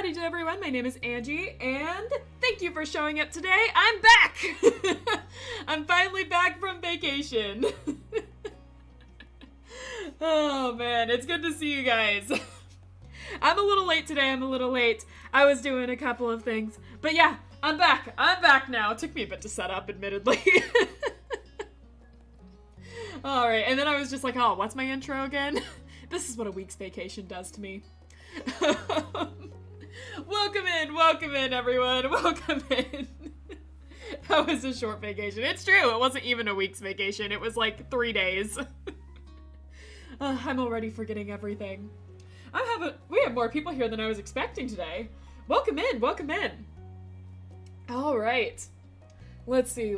Howdy to everyone, my name is Angie, and thank you for showing up today. I'm back! I'm finally back from vacation. Oh man, it's good to see you guys. I'm a little late today, I was doing a couple of things, but yeah, I'm back now. It took me a bit to set up, admittedly. Alright, and then I was just like, oh, what's my intro again? This is what a week's vacation does to me. Welcome in, everyone. Welcome in. That was a short vacation. It's true, it wasn't even a week's vacation. It was like 3 days. I'm already forgetting everything. We have more people here than I was expecting today. Welcome in. All right. Let's see.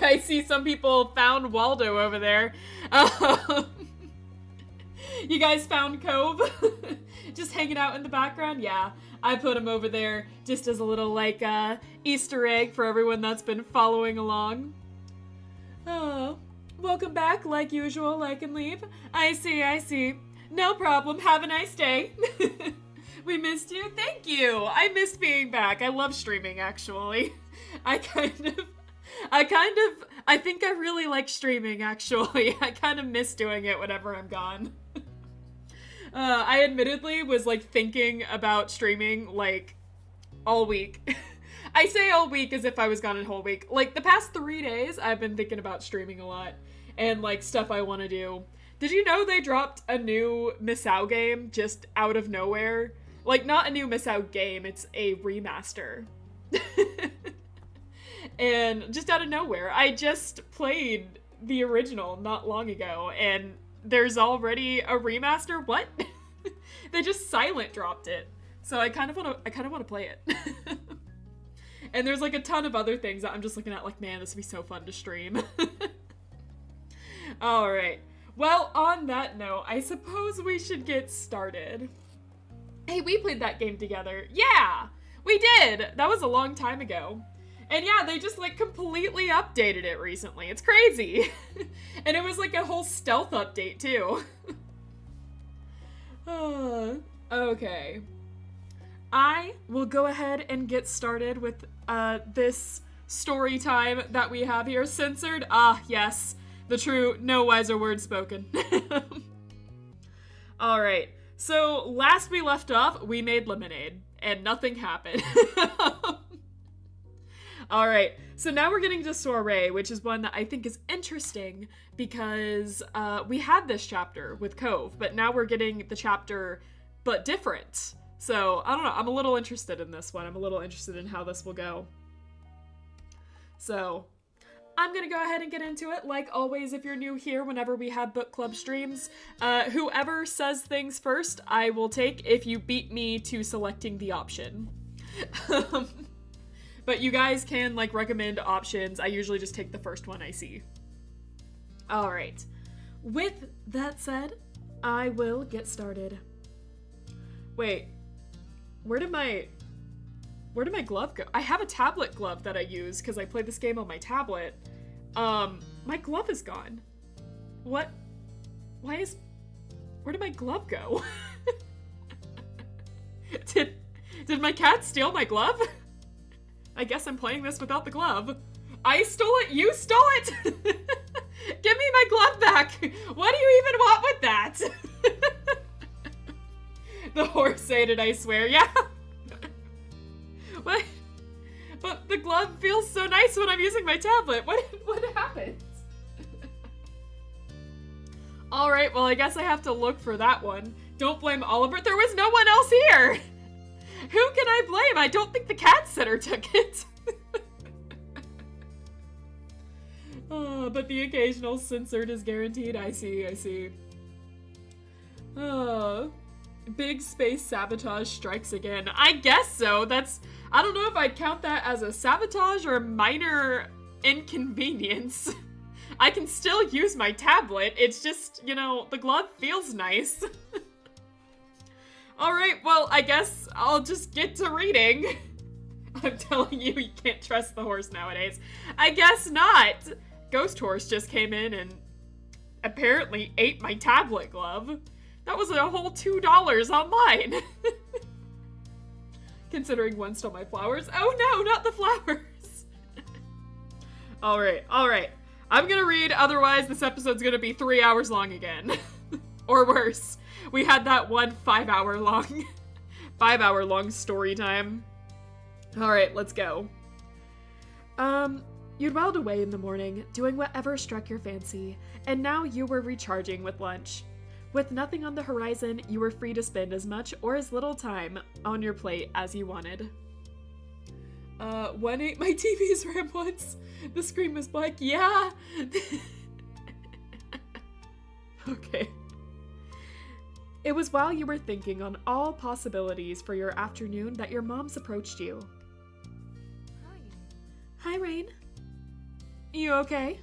I see some people found Waldo over there. You guys found Cove? Just hanging out in the background? Yeah, I put him over there just as a little, like, Easter egg for everyone that's been following along. Oh, welcome back, like usual, like and leave. I see. No problem, have a nice day. We missed you? Thank you! I missed being back. I love streaming, actually. I think I really like streaming, actually. I kind of miss doing it whenever I'm gone. I admittedly was, like, thinking about streaming, like, all week. I say all week as if I was gone a whole week. Like, the past 3 days, I've been thinking about streaming a lot. And, like, stuff I want to do. Did you know they dropped a new Misao game just out of nowhere? Like, not a new Misao game, it's a remaster. And just out of nowhere, I just played the original not long ago, and there's already a remaster? What? They just silent dropped it. So I kind of want to play it. And there's like a ton of other things that I'm just looking at like, man, this would be so fun to stream. All right. Well, on that note, I suppose we should get started. Hey, we played that game together. Yeah, we did. That was a long time ago. And yeah, they just like completely updated it recently. It's crazy. And it was like a whole stealth update too. Okay. I will go ahead and get started with this story time that we have here. Censored? Ah, yes. The true, no wiser words spoken. Alright. So, last we left off, we made lemonade. And nothing happened. Alright, so now we're getting to Soiree, which is one that I think is interesting because we had this chapter with Cove, but now we're getting the chapter, but different. So, I don't know, I'm a little interested in this one. I'm a little interested in how this will go. So, I'm gonna go ahead and get into it. Like always, if you're new here, whenever we have book club streams, whoever says things first, I will take if you beat me to selecting the option. But you guys can, like, recommend options. I usually just take the first one I see. Alright. With that said, I will get started. Wait. Where did my glove go? I have a tablet glove that I use because I play this game on my tablet. My glove is gone. What? Where did my glove go? Did my cat steal my glove? I guess I'm playing this without the glove. I stole it! You stole it! Give me my glove back! What do you even want with that? The horse ate it, I swear. Yeah. What? But the glove feels so nice when I'm using my tablet. What happened? Alright, well I guess I have to look for that one. Don't blame Oliver. There was no one else here! Who can I blame? I don't think the cat sitter took it. Oh, but the occasional censored is guaranteed. I see. Oh, big space sabotage strikes again. I guess so. I don't know if I'd count that as a sabotage or a minor inconvenience. I can still use my tablet. It's just, you know, the glove feels nice. Alright, well, I guess I'll just get to reading. I'm telling you, you can't trust the horse nowadays. I guess not. Ghost Horse just came in and apparently ate my tablet glove. That was a whole $2 on mine. Considering one stole my flowers. Oh no, not the flowers. All right. I'm gonna read, otherwise this episode's gonna be 3 hours long again. Or worse. We had that one 5 hour long story time. All right, let's go. You'd whiled away in the morning, doing whatever struck your fancy, and now you were recharging with lunch. With nothing on the horizon, you were free to spend as much or as little time on your plate as you wanted. One ate my TV's RAM once. The screen was black. Yeah. Okay. It was while you were thinking on all possibilities for your afternoon that your moms approached you. Hi, Rain. You okay?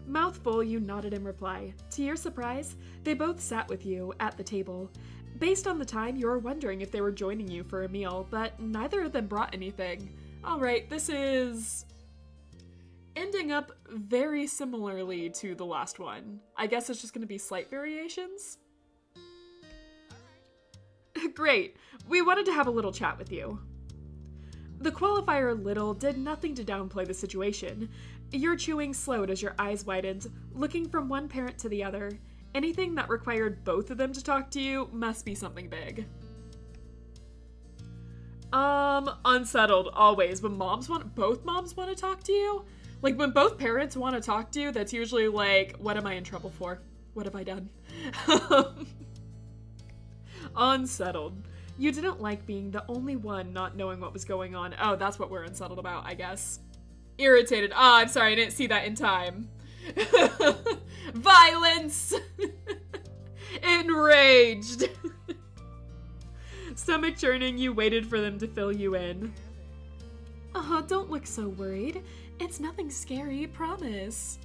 Mouthful, you nodded in reply. To your surprise, they both sat with you at the table. Based on the time, you were wondering if they were joining you for a meal, but neither of them brought anything. Alright, this is ending up very similarly to the last one. I guess it's just going to be slight variations. Great. We wanted to have a little chat with you. The qualifier little did nothing to downplay the situation. Your chewing slowed as your eyes widened, looking from one parent to the other. Anything that required both of them to talk to you must be something big. Unsettled, always. When both moms want to talk to you? Like, when both parents want to talk to you, that's usually like, what am I in trouble for? What have I done? Unsettled. You didn't like being the only one not knowing what was going on. Oh, that's what we're unsettled about, I guess. Irritated. Oh, I'm sorry, I didn't see that in time. Violence! Enraged. Stomach churning, you waited for them to fill you in. Oh, don't look so worried. It's nothing scary, promise.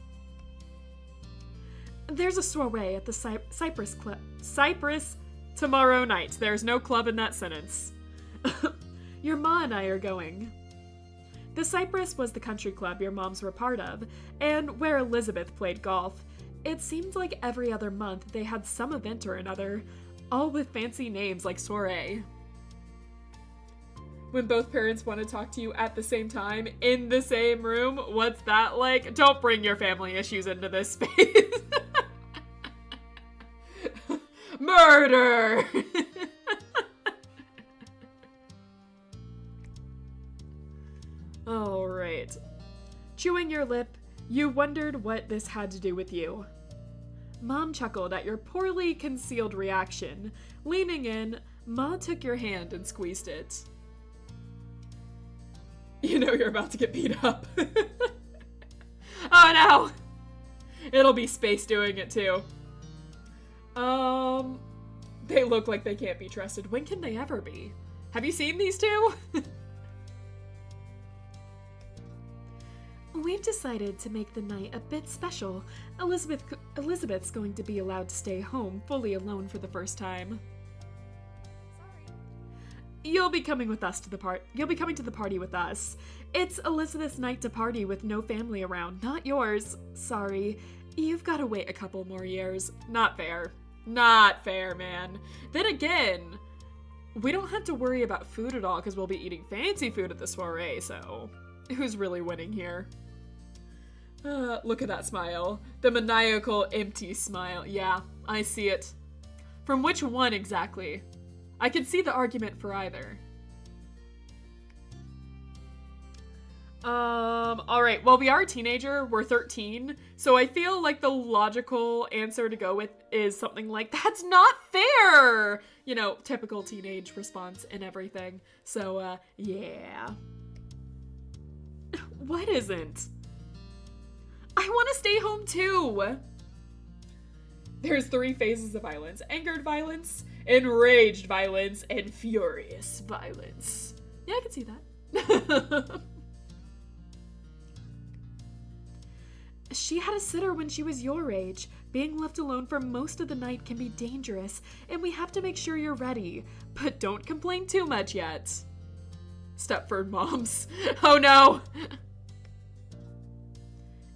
There's a soiree at the Cypress Club. Cypress tomorrow night. There's no club in that sentence. Your ma and I are going. The Cypress was the country club your moms were part of, and where Elizabeth played golf. It seemed like every other month they had some event or another, all with fancy names like soiree. When both parents want to talk to you at the same time, in the same room, what's that like? Don't bring your family issues into this space. Murder! Alright. Chewing your lip, you wondered what this had to do with you. Mom chuckled at your poorly concealed reaction. Leaning in, Ma took your hand and squeezed it. You know you're about to get beat up. Oh no! It'll be Space doing it too. They look like they can't be trusted. When can they ever be? Have you seen these two? We've decided to make the night a bit special. Elizabeth's going to be allowed to stay home fully alone for the first time. Sorry. You'll be coming with us to the You'll be coming to the party with us. It's Elizabeth's night to party with no family around, not yours. Sorry. You've got to wait a couple more years. Not fair. Not fair, man. Then again, we don't have to worry about food at all because we'll be eating fancy food at the soiree, so who's really winning here? Look at that smile. The maniacal, empty smile. Yeah, I see it. From which one exactly? I can see the argument for either. Alright, well, we are a teenager, we're 13, so I feel like the logical answer to go with is something like, that's not fair! You know, typical teenage response and everything. So, yeah. What isn't? I want to stay home too! There's 3 phases of violence. Angered violence, enraged violence, and furious violence. Yeah, I can see that. She had a sitter when she was your age. Being left alone for most of the night can be dangerous, and we have to make sure you're ready. But don't complain too much yet. Stepford moms. Oh no!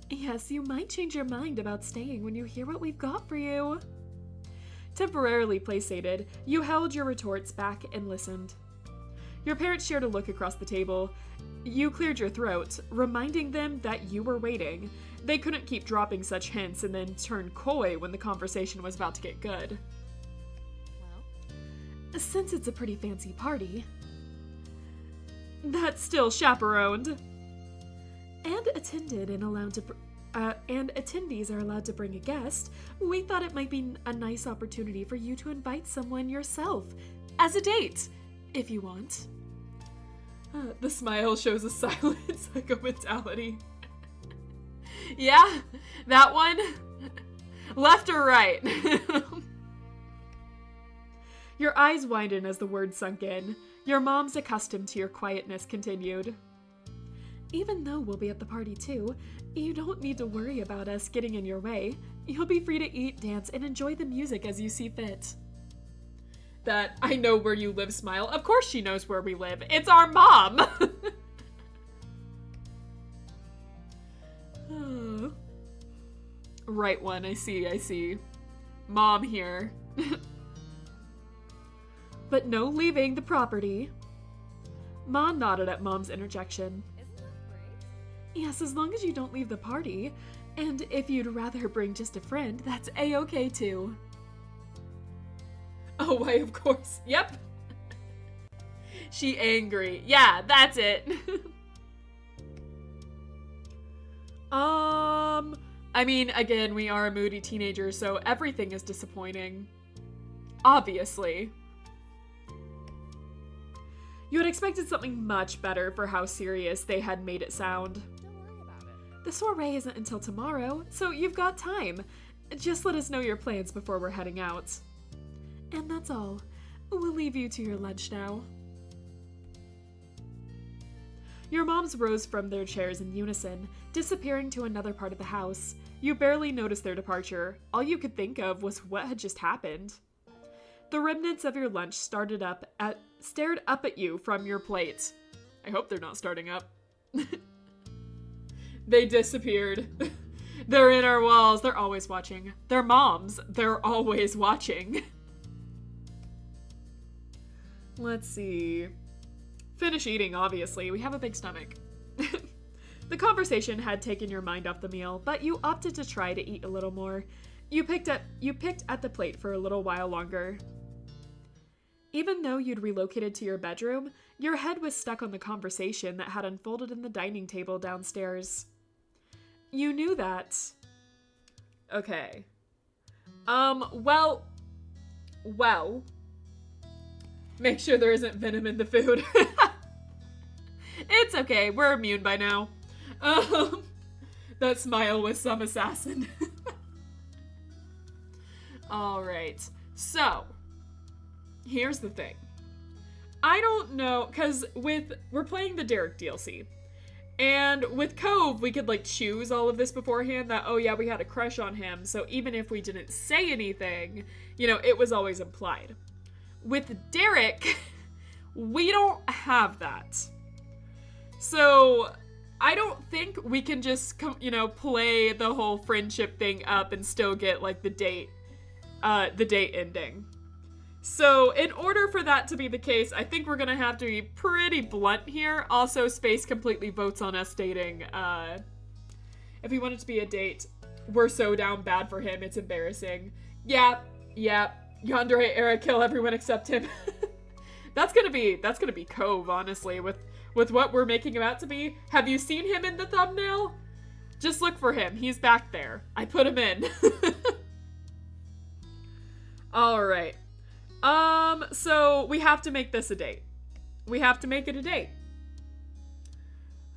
Yes, you might change your mind about staying when you hear what we've got for you. Temporarily placated, you held your retorts back and listened. Your parents shared a look across the table. You cleared your throat, reminding them that you were waiting. They couldn't keep dropping such hints and then turn coy when the conversation was about to get good. Well, since it's a pretty fancy party, that's still chaperoned. And attended and allowed to and attendees are allowed to bring a guest, we thought it might be a nice opportunity for you to invite someone yourself as a date, if you want. The smile shows a silent psychomentality. Yeah, that one. Left or right? Your eyes widened as the word sunk in. Your mom's accustomed to your quietness continued. Even though we'll be at the party too, you don't need to worry about us getting in your way. You'll be free to eat, dance, and enjoy the music as you see fit. That I know where you live smile. Of course she knows where we live. It's our mom! Right one, I see. Mom here. But no leaving the property. Ma nodded at Mom's interjection. Isn't that great? Yes, as long as you don't leave the party. And if you'd rather bring just a friend, that's a-okay too. Oh, why, of course. Yep. She angry. Yeah, that's it. I mean, again, we are a moody teenager, so everything is disappointing. Obviously. You had expected something much better for how serious they had made it sound. Don't worry about it. The soiree isn't until tomorrow, so you've got time. Just let us know your plans before we're heading out. And that's all. We'll leave you to your lunch now. Your moms rose from their chairs in unison, disappearing to another part of the house. You barely noticed their departure. All you could think of was what had just happened. The remnants of your lunch stared up at you from your plate. I hope they're not starting up. They disappeared. They're in our walls. They're always watching. They're moms. They're always watching. Let's see. Finish eating, obviously. We have a big stomach. The conversation had taken your mind off the meal, but you opted to try to eat a little more. You picked at the plate for a little while longer. Even though you'd relocated to your bedroom, your head was stuck on the conversation that had unfolded in the dining table downstairs. You knew that... Okay. Well... Make sure there isn't venom in the food. It's okay, we're immune by now. That smile was some assassin. Alright, so... Here's the thing. I don't know, because we're playing the Derek DLC. And with Cove, we could, like, choose all of this beforehand, that, oh yeah, we had a crush on him, so even if we didn't say anything, you know, it was always implied. With Derek, we don't have that. So, I don't think we can just, play the whole friendship thing up and still get, like, the date ending. So, in order for that to be the case, I think we're gonna have to be pretty blunt here. Also, Space completely votes on us dating. If we want it to be a date, we're so down bad for him, it's embarrassing. Yeah. Yandere era, kill everyone except him. That's gonna be Cove, honestly, with what we're making him out to be. Have you seen him in the thumbnail? Just look for him. He's back there. I put him in. Alright. So we have to make this a date. We have to make it a date.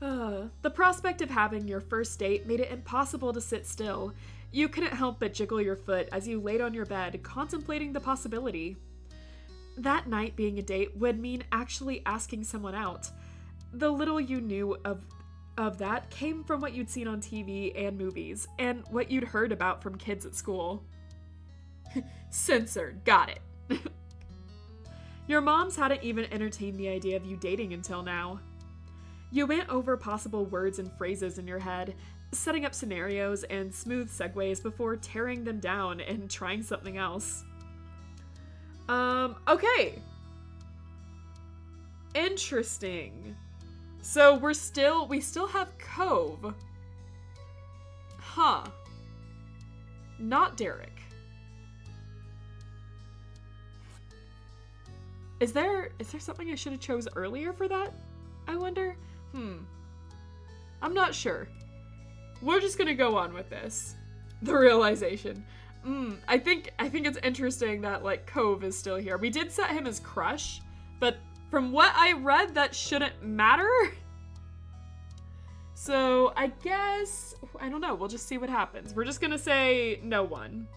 The prospect of having your first date made it impossible to sit still. You couldn't help but jiggle your foot as you laid on your bed, contemplating the possibility. That night being a date would mean actually asking someone out. The little you knew of that came from what you'd seen on TV and movies, and what you'd heard about from kids at school. Censored. Got it. Your moms hadn't even entertained the idea of you dating until now. You went over possible words and phrases in your head, setting up scenarios and smooth segues before tearing them down and trying something else. Okay. Interesting. So we still have Cove. Huh. Not Derek. Is there something I should have chose earlier for that? I wonder? I'm not sure. We're just gonna go on with this. The realization. I think it's interesting that, like, Cove is still here. We did set him as crush, but from what I read, that shouldn't matter. So I guess, I don't know, we'll just see what happens. We're just gonna say no one.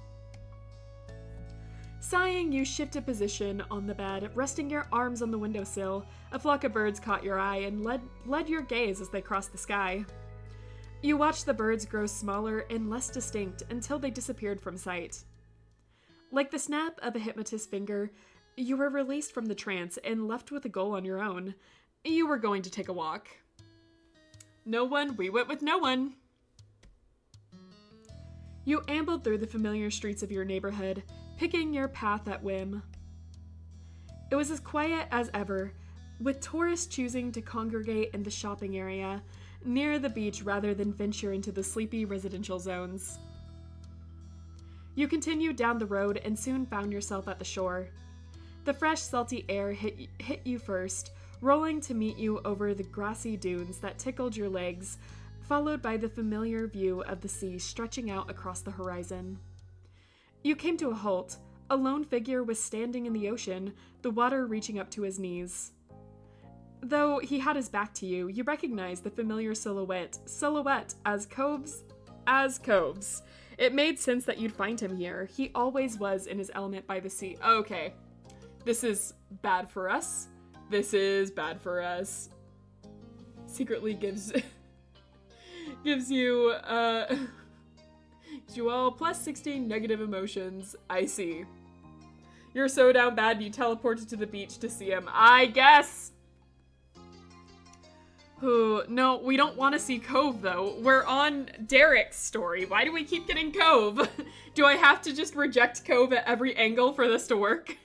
Sighing, you shift a position on the bed, resting your arms on the windowsill. A flock of birds caught your eye and led your gaze as they crossed the sky. You watched the birds grow smaller and less distinct until they disappeared from sight. Like the snap of a hypnotist's finger, you were released from the trance and left with a goal on your own. You were going to take a walk. No one, we went with no one. You ambled through the familiar streets of your neighborhood, picking your path at whim. It was as quiet as ever, with tourists choosing to congregate in the shopping area, near the beach rather than venture into the sleepy residential zones. You continued down the road and soon found yourself at the shore. The fresh, salty air hit you first, rolling to meet you over the grassy dunes that tickled your legs, followed by the familiar view of the sea stretching out across the horizon. You came to a halt. A lone figure was standing in the ocean, the water reaching up to his knees. Though he had his back to you, you recognized the familiar silhouette as Cove's. It made sense that you'd find him here. He always was in his element by the sea. Okay. This is bad for us. This is bad for us. Secretly gives you all plus 16 negative emotions. I see. You're so down bad you teleported to the beach to see him. I guess. Ooh, no, we don't want to see Cove though. We're on Derek's story. Why do we keep getting Cove? Do I have to just reject Cove at every angle for this to work?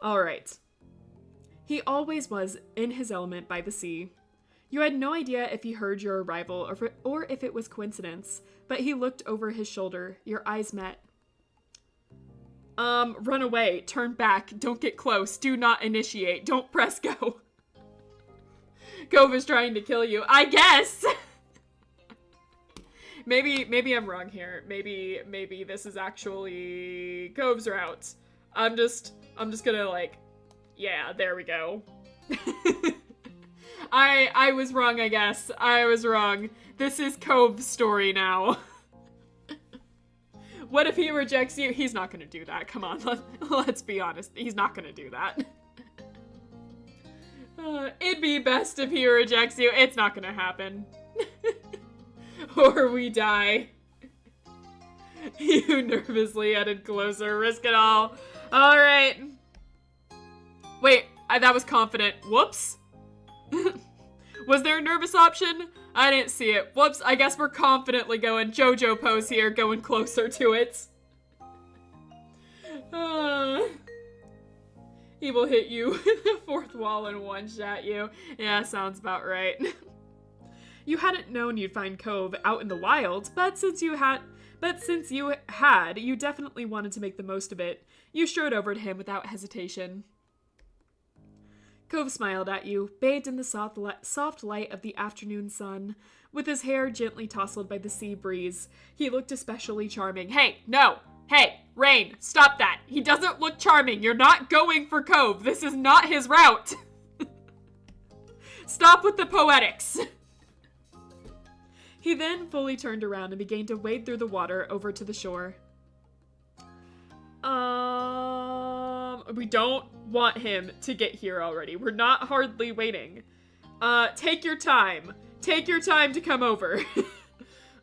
Alright. He always was in his element by the sea. You had no idea if he heard your arrival or if it was coincidence, but he looked over his shoulder. Your eyes met. Run away. Turn back. Don't get close. Do not initiate. Don't press go. Cove is trying to kill you. I guess! Maybe I'm wrong here. Maybe this is actually Cove's route. I'm just gonna, like, yeah, there we go. I was wrong, I guess. I was wrong. This is Cove's story now. What if he rejects you? He's not gonna do that. Come on, let's be honest. He's not gonna do that. It'd be best if he rejects you. It's not gonna happen. Or we die. You nervously headed closer. Risk it all. Alright. Wait, that was confident. Whoops. Was there a nervous option? I didn't see it. Whoops, I guess we're confidently going JoJo pose here, going closer to it. He will hit you with the fourth wall and one-shot you. Yeah, sounds about right. You hadn't known you'd find Cove out in the wild, but since you had, you definitely wanted to make the most of it. You strode over to him without hesitation. Cove smiled at you, bathed in the soft light of the afternoon sun. With his hair gently tousled by the sea breeze, he looked especially charming. Hey, no! Hey, Rain, stop that! He doesn't look charming! You're not going for Cove! This is not his route! Stop with the poetics! He then fully turned around and began to wade through the water over to the shore. We don't want him to get here already. We're not hardly waiting. Take your time. Take your time to come over.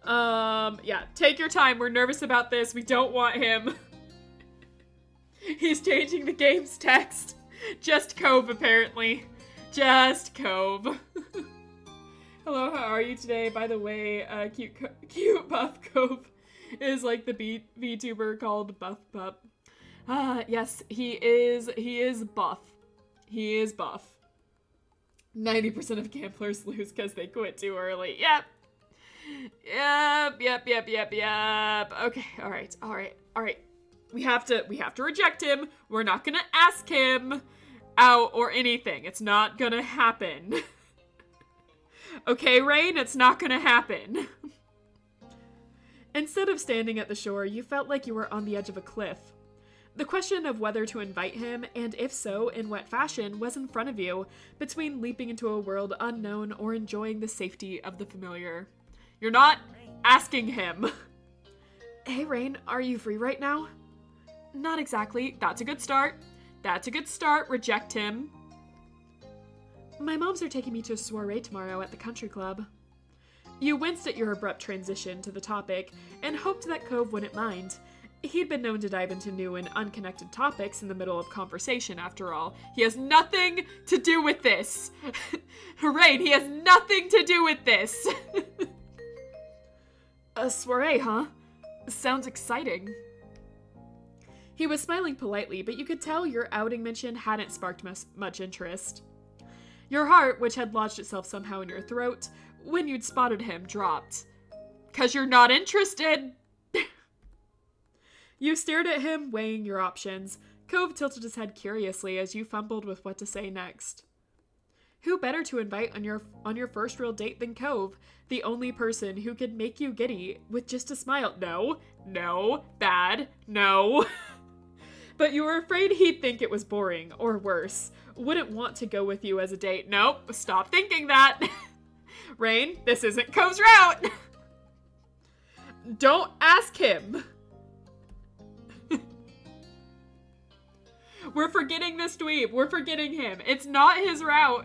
Yeah, take your time. We're nervous about this. We don't want him. He's changing the game's text. Just Cove, apparently. Just Cove. Hello, how are you today? By the way, cute buff Cove is like the VTuber called Buff Pup. Yes, he is buff. He is buff. 90% of gamblers lose because they quit too early. Yep. Okay, all right. We have to reject him. We're not gonna ask him out or anything. It's not gonna happen. Okay, Rain, it's not gonna happen. Instead of standing at the shore, you felt like you were on the edge of a cliff. The question of whether to invite him, and if so, in what fashion, was in front of you, between leaping into a world unknown or enjoying the safety of the familiar. You're not asking him. Hey, Rain, are you free right now? Not exactly. That's a good start. Reject him. My moms are taking me to a soiree tomorrow at the country club. You winced at your abrupt transition to the topic and hoped that Cove wouldn't mind. He'd been known to dive into new and unconnected topics in the middle of conversation, after all. He has nothing to do with this. Rain, he has nothing to do with this. A soiree, huh? Sounds exciting. He was smiling politely, but you could tell your outing mention hadn't sparked much interest. Your heart, which had lodged itself somehow in your throat when you'd spotted him, dropped. 'Cause you're not interested. You stared at him, weighing your options. Cove tilted his head curiously as you fumbled with what to say next. Who better to invite on your first real date than Cove, the only person who could make you giddy with just a smile? No, bad, no. But you were afraid he'd think it was boring, or worse, wouldn't want to go with you as a date. Nope, stop thinking that. Rain, this isn't Cove's route. Don't ask him. We're forgetting this dweeb. We're forgetting him. It's not his route.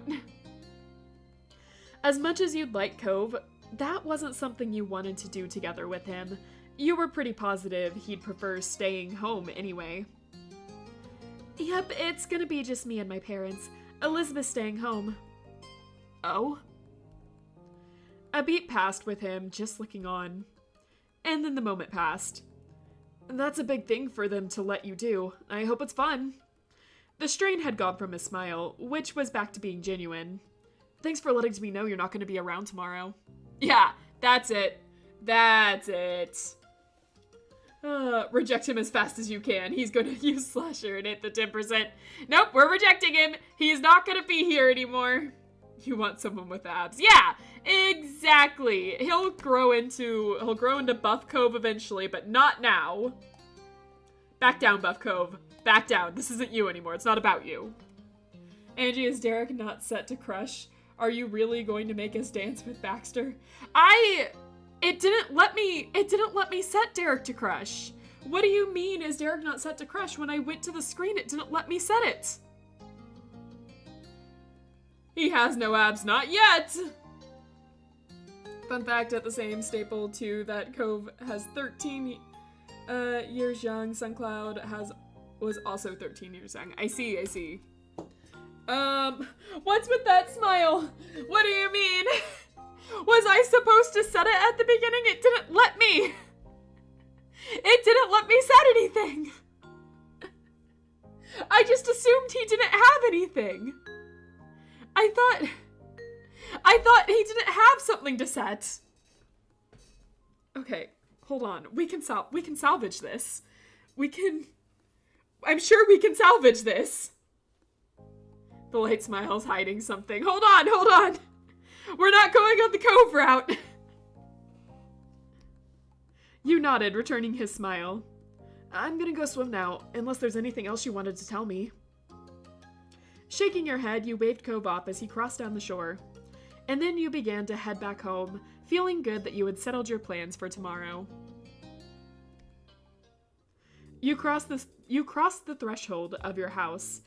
As much as you'd like Cove, that wasn't something you wanted to do together with him. You were pretty positive he'd prefer staying home anyway. Yep, it's gonna be just me and my parents. Elizabeth's staying home. Oh? A beat passed with him, just looking on. And then the moment passed. That's a big thing for them to let you do. I hope it's fun. The strain had gone from his smile, which was back to being genuine. Thanks for letting me know you're not going to be around tomorrow. Yeah, that's it. Reject him as fast as you can. He's going to use Slasher and hit the 10%. Nope, we're rejecting him. He's not going to be here anymore. You want someone with abs. Yeah, exactly. He'll grow into Buff Cove eventually, but not now. Back down, Buff Cove. Back down. This isn't you anymore. It's not about you. Angie, is Derek not set to crush? Are you really going to make us dance with Baxter? It didn't let me set Derek to crush. What do you mean, is Derek not set to crush? When I went to the screen, it didn't let me set it. He has no abs, not yet! Fun fact, at the same staple too, that Cove has 13 years young. SunCloud was also 13 years young. I see. What's with that smile? What do you mean? Was I supposed to set it at the beginning? It didn't let me. It didn't let me set anything. I just assumed he didn't have anything. I thought he didn't have something to set. Okay, hold on. We can salvage this. I'm sure we can salvage this. The light smile's hiding something. Hold on. We're not going on the Cove route. You nodded, returning his smile. I'm gonna go swim now, unless there's anything else you wanted to tell me. Shaking your head, you waved Cove off as he crossed down the shore. And then you began to head back home, feeling good that you had settled your plans for tomorrow. You crossed the threshold of your house.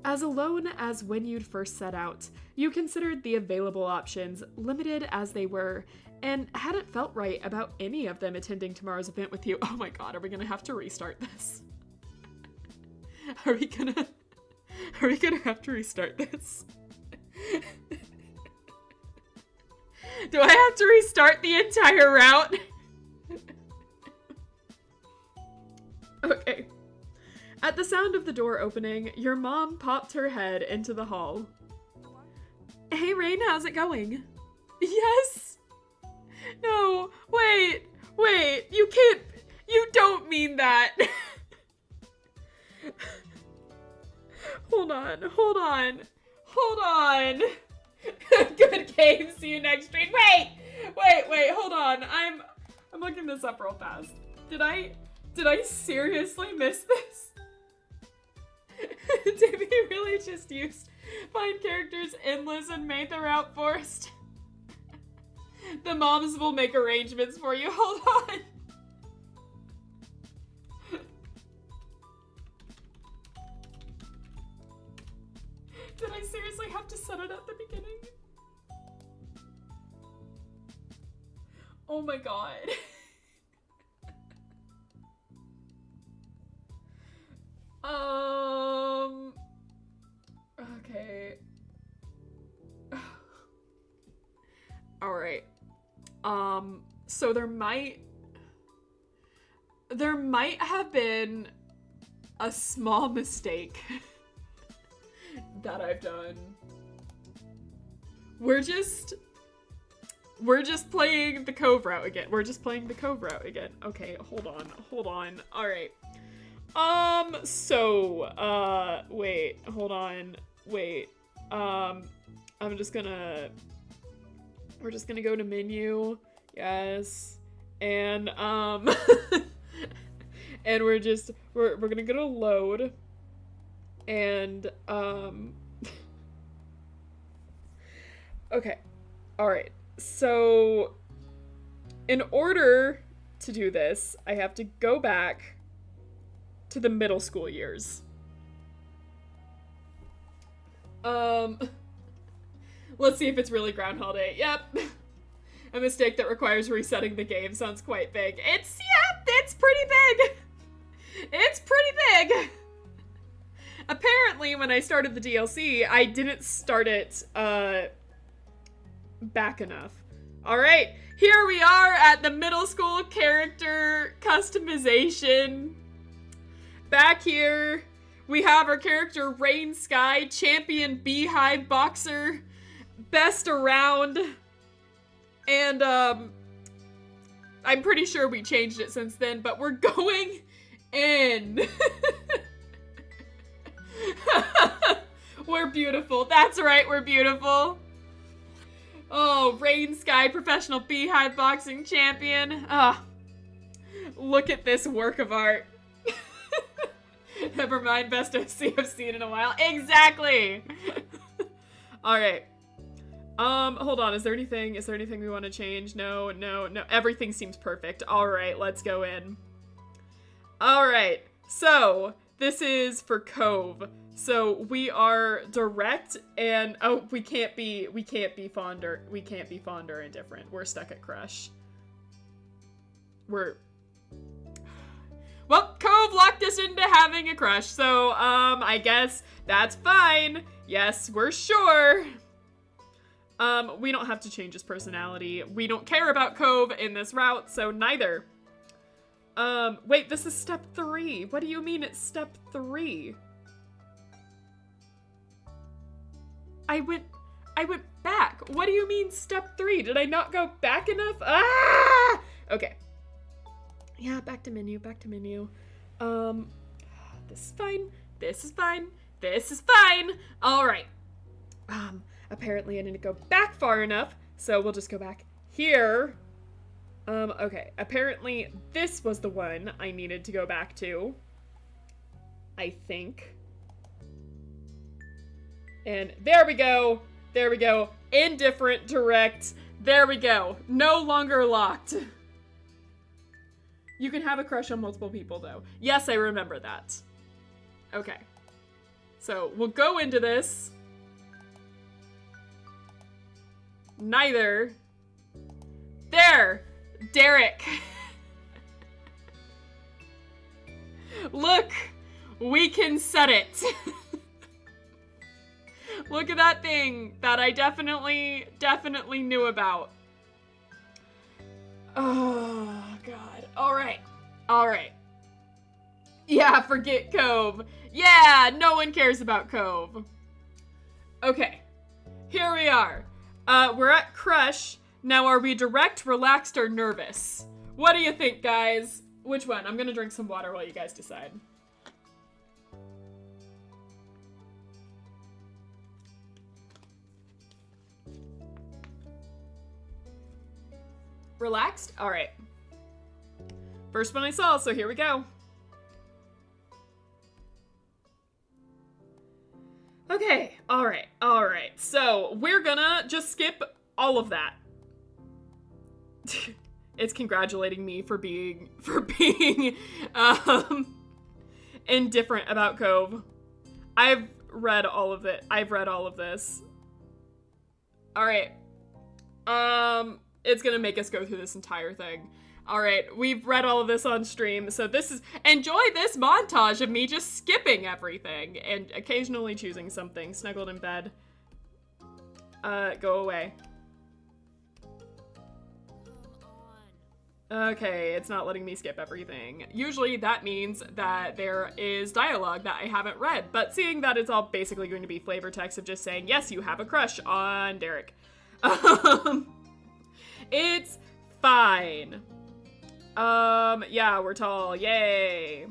As alone as when you'd first set out, you considered the available options, limited as they were, and hadn't felt right about any of them attending tomorrow's event with you. Oh my god, are we gonna have to restart this? Are we gonna have to restart this? Do I have to restart the entire route? Okay. At the sound of the door opening, your mom popped her head into the hall. Hey, Rain, how's it going? Yes. No, wait, you can't, you don't mean that. Hold on. Good game, see you next stream. Wait, hold on. I'm looking this up real fast. Did I seriously miss this? Did we really just use find characters endless and made the route forced? The moms will make arrangements for you. Hold on. Did I seriously have to set it at the beginning? Oh my god. Okay. Alright. So there might have been a small mistake that I've done. We're just playing the Cove route again. Okay, hold on. Alright. Wait, hold on. We're just gonna go to menu. Yes. And, and we're gonna go to load. And, okay. Alright. So, in order to do this, I have to go back to the middle school years. Let's see if it's really Groundhog Day. Yep. A mistake that requires resetting the game sounds quite big. It's pretty big. Apparently, when I started the DLC, I didn't start it, back enough. Alright, here we are at the middle school character customization. Back here, we have our character Rain Sky, champion beehive boxer, best around, and I'm pretty sure we changed it since then, but we're going in. We're beautiful. That's right, we're beautiful. Oh, Rain Sky, professional beehive boxing champion. Look at this work of art. Never mind, best OC I've seen in a while. Exactly! Alright. Hold on, is there anything we want to change? No. Everything seems perfect. Alright, let's go in. Alright, so this is for Cove. So we are direct and we can't be fond or indifferent. We're stuck at crush. Well, Cove locked us into having a crush, so I guess that's fine. Yes, we're sure. We don't have to change his personality. We don't care about Cove in this route, so neither. Wait, this is step 3. What do you mean it's step 3? I went back. What do you mean step 3? Did I not go back enough? Ah! Okay. Yeah, back to menu. This is fine. All right. Apparently I didn't go back far enough, so we'll just go back here. Okay. Apparently this was the one I needed to go back to. I think. And there we go. Indifferent, direct. There we go. No longer locked. You can have a crush on multiple people, though. Yes, I remember that. Okay. So, we'll go into this. Neither. There! Derek! Look! We can set it! Look at that thing that I definitely knew about. Oh, God. Alright. Yeah, forget Cove. Yeah, no one cares about Cove. Okay, here we are. We're at Crush. Now, are we direct, relaxed, or nervous? What do you think, guys? Which one? I'm gonna drink some water while you guys decide. Relaxed? All right. First one I saw, so here we go. Okay, all right. So we're gonna just skip all of that. It's congratulating me for being indifferent about Cove. I've read all of it. I've read all of this. All right. It's gonna make us go through this entire thing. All right, we've read all of this on stream, so enjoy this montage of me just skipping everything and occasionally choosing something. Snuggled in bed. Go away. Okay, it's not letting me skip everything. Usually that means that there is dialogue that I haven't read, but seeing that it's all basically going to be flavor text of just saying, yes, you have a crush on Derek. It's fine. Yeah, we're tall. Yay.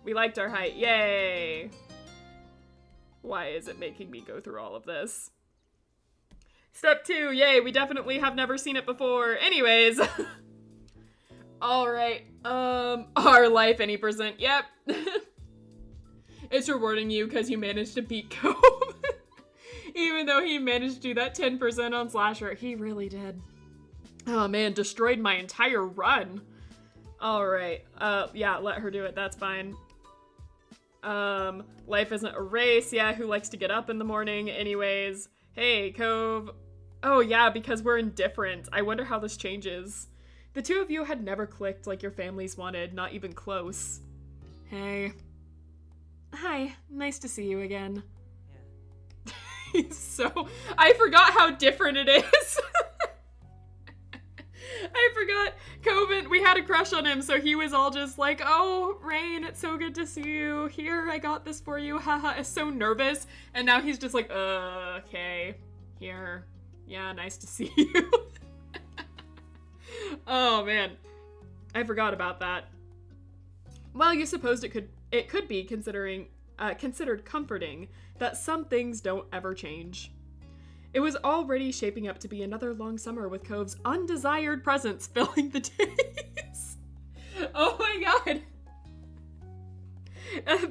We liked our height. Yay. Why is it making me go through all of this? Step 2. Yay, we definitely have never seen it before. Anyways. Alright. Our life, any percent. Yep. It's rewarding you because you managed to beat Cove. Even though he managed to do that 10% on Slasher. He really did. Oh man, destroyed my entire run. Alright, yeah, let her do it, that's fine. Life isn't a race, yeah, who likes to get up in the morning anyways? Hey, Cove. Oh yeah, because we're indifferent. I wonder how this changes. The two of you had never clicked like your families wanted, not even close. Hey. Hi, nice to see you again. Yeah. I forgot how different it is. I forgot Cove, we had a crush on him, so he was all just like, oh, Rain, it's so good to see you. Here, I got this for you. Haha, is so nervous. And now he's just like, okay. Here. Yeah, nice to see you. Oh, man. I forgot about that. Well, you supposed it could be considered comforting that some things don't ever change. It was already shaping up to be another long summer with Cove's undesired presence filling the days. Oh my god.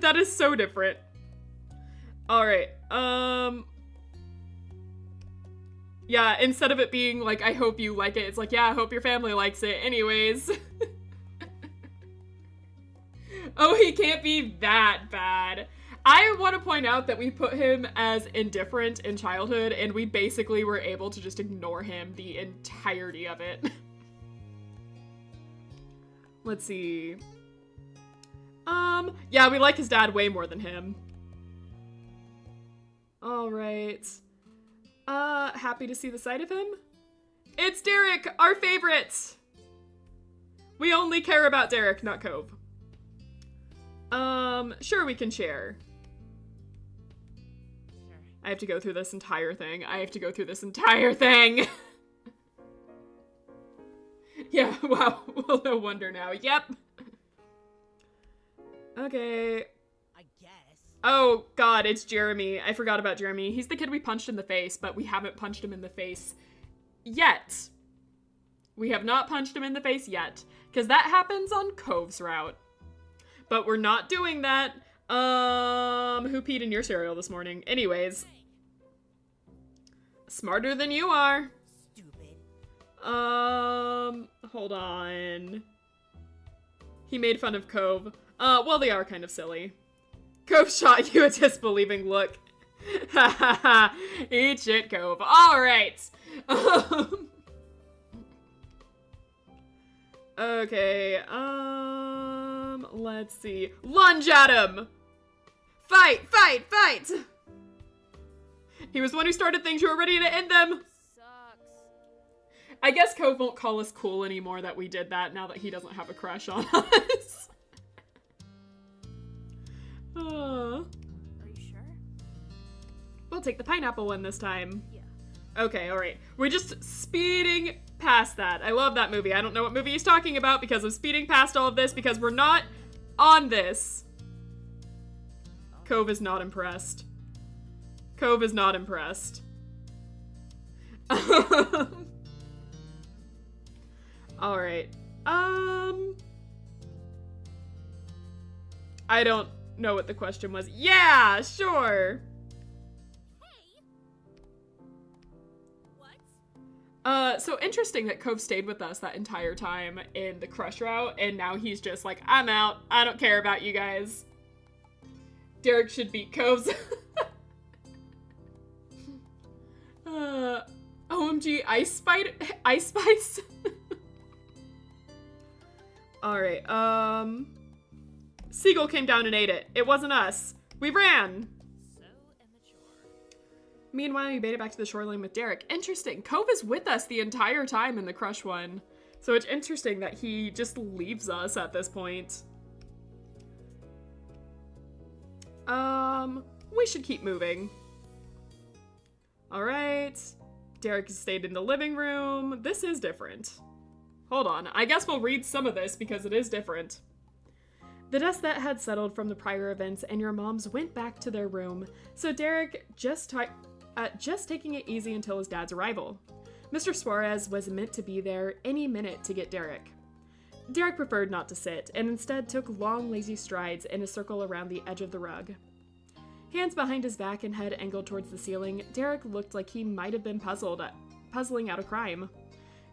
That is so different. Alright, yeah, instead of it being like, I hope you like it, it's like, yeah, I hope your family likes it anyways. Oh, he can't be that bad. I want to point out that we put him as indifferent in childhood, and we basically were able to just ignore him the entirety of it. Let's see. Yeah, we like his dad way more than him. Alright. Happy to see the sight of him? It's Derek, our favorite! We only care about Derek, not Cove. Sure, we can share. I have to go through this entire thing. Yeah, wow. Well, no wonder now. Yep. Okay. I guess. Oh, God, it's Jeremy. I forgot about Jeremy. He's the kid we punched in the face, but we haven't punched him in the face yet. We have not punched him in the face yet, because that happens on Cove's route. But we're not doing that. Who peed in your cereal this morning? Anyways. Smarter than you are. Stupid. Hold on. He made fun of Cove. Well, they are kind of silly. Cove shot you a disbelieving look. Ha ha ha. Eat shit, Cove. Alright. Okay, let's see. Lunge at him! Fight, fight, fight! He was the one who started things, you were ready to end them! Sucks. I guess Cove won't call us cool anymore that we did that now that he doesn't have a crush on us. Are you sure? We'll take the pineapple one this time. Yeah. Okay, alright. We're just speeding past that. I love that movie. I don't know what movie he's talking about because I'm speeding past all of this because we're not on this. Cove is not impressed. Cove is not impressed. Alright. I don't know what the question was. Yeah, sure. Hey. What? So interesting that Cove stayed with us that entire time in the crush route, and now he's just like, I'm out. I don't care about you guys. Derek should beat Cove's. OMG, Ice Spice? Alright, Seagull came down and ate it. It wasn't us. We ran. So immature. Meanwhile, we made it back to the shoreline with Derek. Interesting. Cove is with us the entire time in the crush one. So it's interesting that he just leaves us at this point. We should keep moving. Alright. Derek stayed in the living room. This is different. Hold on. I guess we'll read some of this because it is different. The dust that had settled from the prior events and your moms went back to their room, so Derek just taking it easy until his dad's arrival. Mr. Suarez was meant to be there any minute to get Derek. Derek preferred not to sit, and instead took long, lazy strides in a circle around the edge of the rug. Hands behind his back and head angled towards the ceiling, Derek looked like he might have been puzzling out a crime.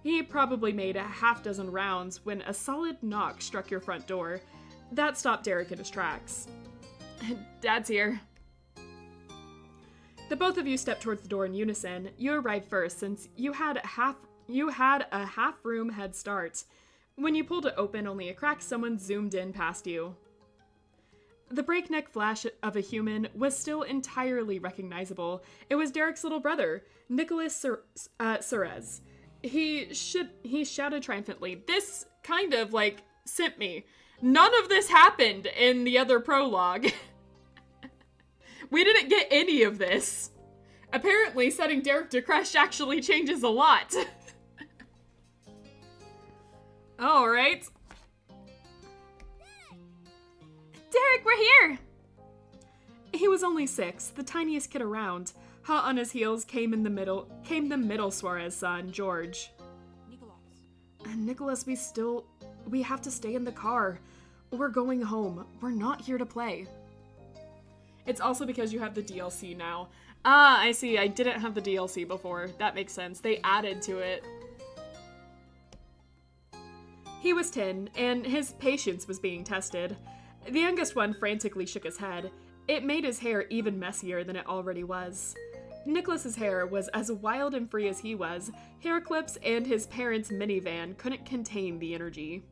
He probably made a half-dozen rounds when a solid knock struck your front door. That stopped Derek in his tracks. Dad's here. The both of you stepped towards the door in unison. You arrived first since you had a half-room head start. When you pulled it open only a crack, someone zoomed in past you. The breakneck flash of a human was still entirely recognizable. It was Derek's little brother, Nicholas Suarez. He shouted triumphantly. This kind of, sent me. None of this happened in the other prologue. We didn't get any of this. Apparently, setting Derek to crush actually changes a lot. Alright. Derek, we're here! He was only 6, the tiniest kid around. Hot on his heels came the middle Suarez son, George. Nicholas, we have to stay in the car. We're going home. We're not here to play. It's also because you have the DLC now. Ah, I see. I didn't have the DLC before. That makes sense. They added to it. He was 10, and his patience was being tested. The youngest one frantically shook his head. It made his hair even messier than it already was. Nicholas's hair was as wild and free as he was. Hair clips and his parents' minivan couldn't contain the energy.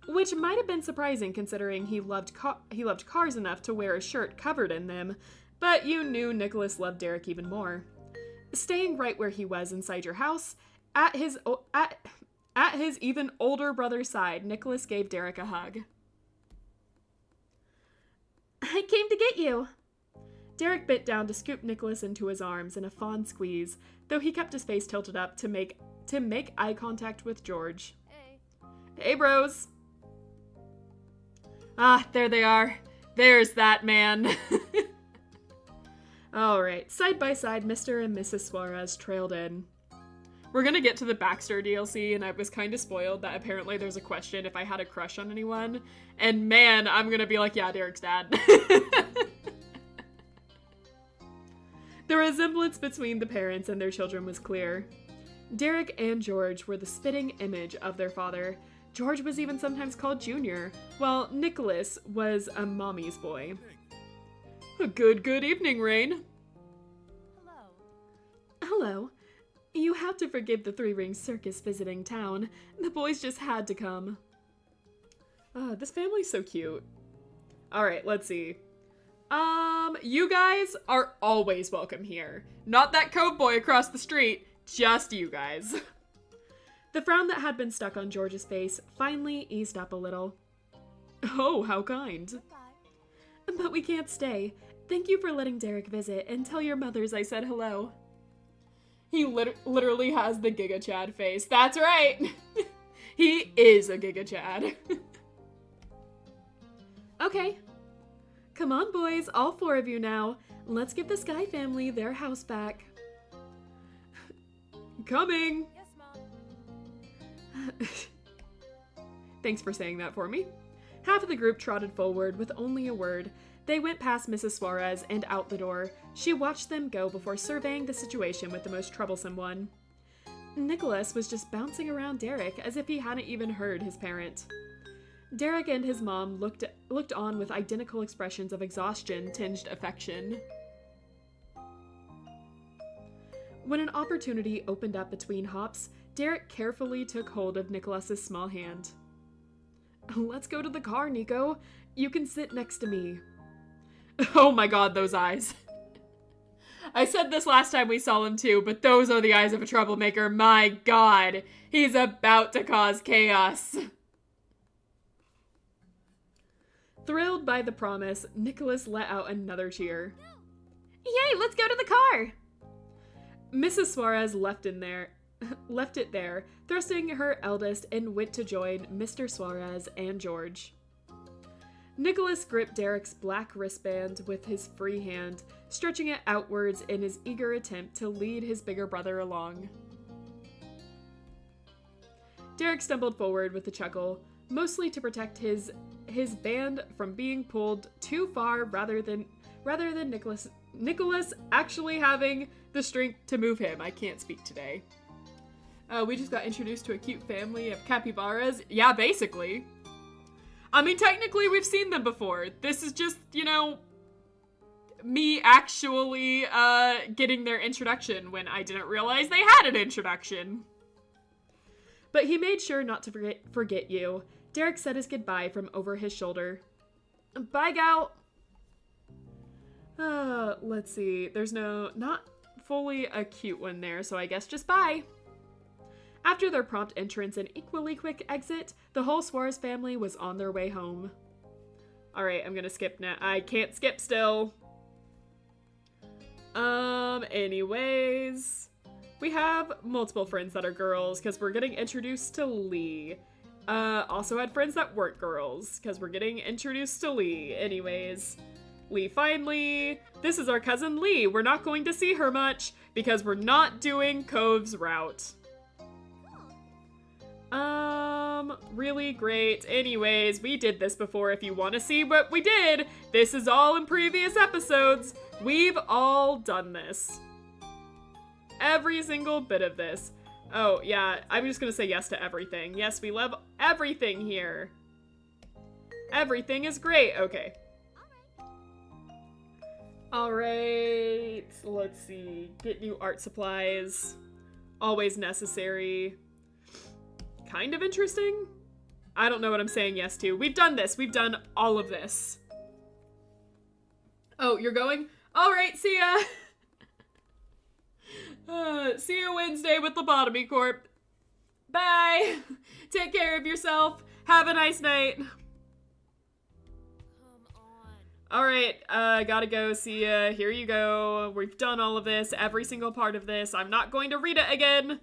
Which might have been surprising considering he loved cars enough to wear a shirt covered in them, but you knew Nicholas loved Derek even more. Staying right where he was inside your house, at his even older brother's side, Nicholas gave Derek a hug. I came to get you. Derek bent down to scoop Nicholas into his arms in a fond squeeze, though he kept his face tilted up to make eye contact with George. Hey. Hey, bros. Ah, there they are. There's that man. Alright, side by side, Mr. and Mrs. Suarez trailed in. We're gonna get to the Baxter DLC, and I was kind of spoiled that apparently there's a question if I had a crush on anyone. And man, I'm gonna be like, yeah, Derek's dad. The resemblance between the parents and their children was clear. Derek and George were the spitting image of their father. George was even sometimes called Junior, while Nicholas was a mommy's boy. Good evening, Rain. Hello. Hello. You have to forgive the Three-Ring Circus visiting town. The boys just had to come. This family's so cute. Alright, let's see. You guys are always welcome here. Not that Cove boy across the street, just you guys. The frown that had been stuck on George's face finally eased up a little. Oh, how kind. Bye. But we can't stay. Thank you for letting Derek visit, and tell your mothers I said hello. He literally has the Giga Chad face. That's right! He is a Giga Chad. Okay. Come on, boys, all 4 of you now. Let's give the Sky family their house back. Coming! Yes, Mom. Thanks for saying that for me. Half of the group trotted forward with only a word. They went past Mrs. Suarez and out the door. She watched them go before surveying the situation with the most troublesome one. Nicholas was just bouncing around Derek as if he hadn't even heard his parent. Derek and his mom looked on with identical expressions of exhaustion tinged affection. When an opportunity opened up between hops, Derek carefully took hold of Nicholas's small hand. Let's go to the car, Nico. You can sit next to me. Oh my god, those eyes. I said this last time we saw him too, but those are the eyes of a troublemaker. My god, he's about to cause chaos. Thrilled by the promise, Nicholas let out another cheer. Yay, let's go to the car! Mrs. Suarez left it there, thrusting her eldest, and went to join Mr. Suarez and George. Nicholas gripped Derek's black wristband with his free hand, stretching it outwards in his eager attempt to lead his bigger brother along. Derek stumbled forward with a chuckle, mostly to protect his band from being pulled too far rather than Nicholas actually having the strength to move him. I can't speak today. We just got introduced to a cute family of capybaras. Yeah, basically. I mean, technically, we've seen them before. This is just, me actually getting their introduction when I didn't realize they had an introduction. But he made sure not to forget you. Derek said his goodbye from over his shoulder. Bye, gal. Let's see. There's not fully a cute one there, so I guess just bye. After their prompt entrance and equally quick exit, the whole Suarez family was on their way home. Alright, I'm gonna skip now. I can't skip still. Anyways. We have multiple friends that are girls, because we're getting introduced to Lee. Also had friends that weren't girls, because we're getting introduced to Lee. Anyways. Lee finally. This is our cousin Lee. We're not going to see her much, because we're not doing Cove's route. Really great. Anyways, we did this before. If you want to see what we did, this is all in previous episodes. We've all done this. Every single bit of this. Oh, yeah, I'm just gonna say yes to everything. Yes, we love everything here. Everything is great. Okay. Alright, let's see. Get new art supplies. Always necessary. Kind of interesting? I don't know what I'm saying yes to. We've done this. We've done all of this. Oh, you're going? Alright, see ya! See you Wednesday with Lobotomy Corp. Bye! Take care of yourself. Have a nice night. Come on. Alright, gotta go. See ya. Here you go. We've done all of this. Every single part of this. I'm not going to read it again.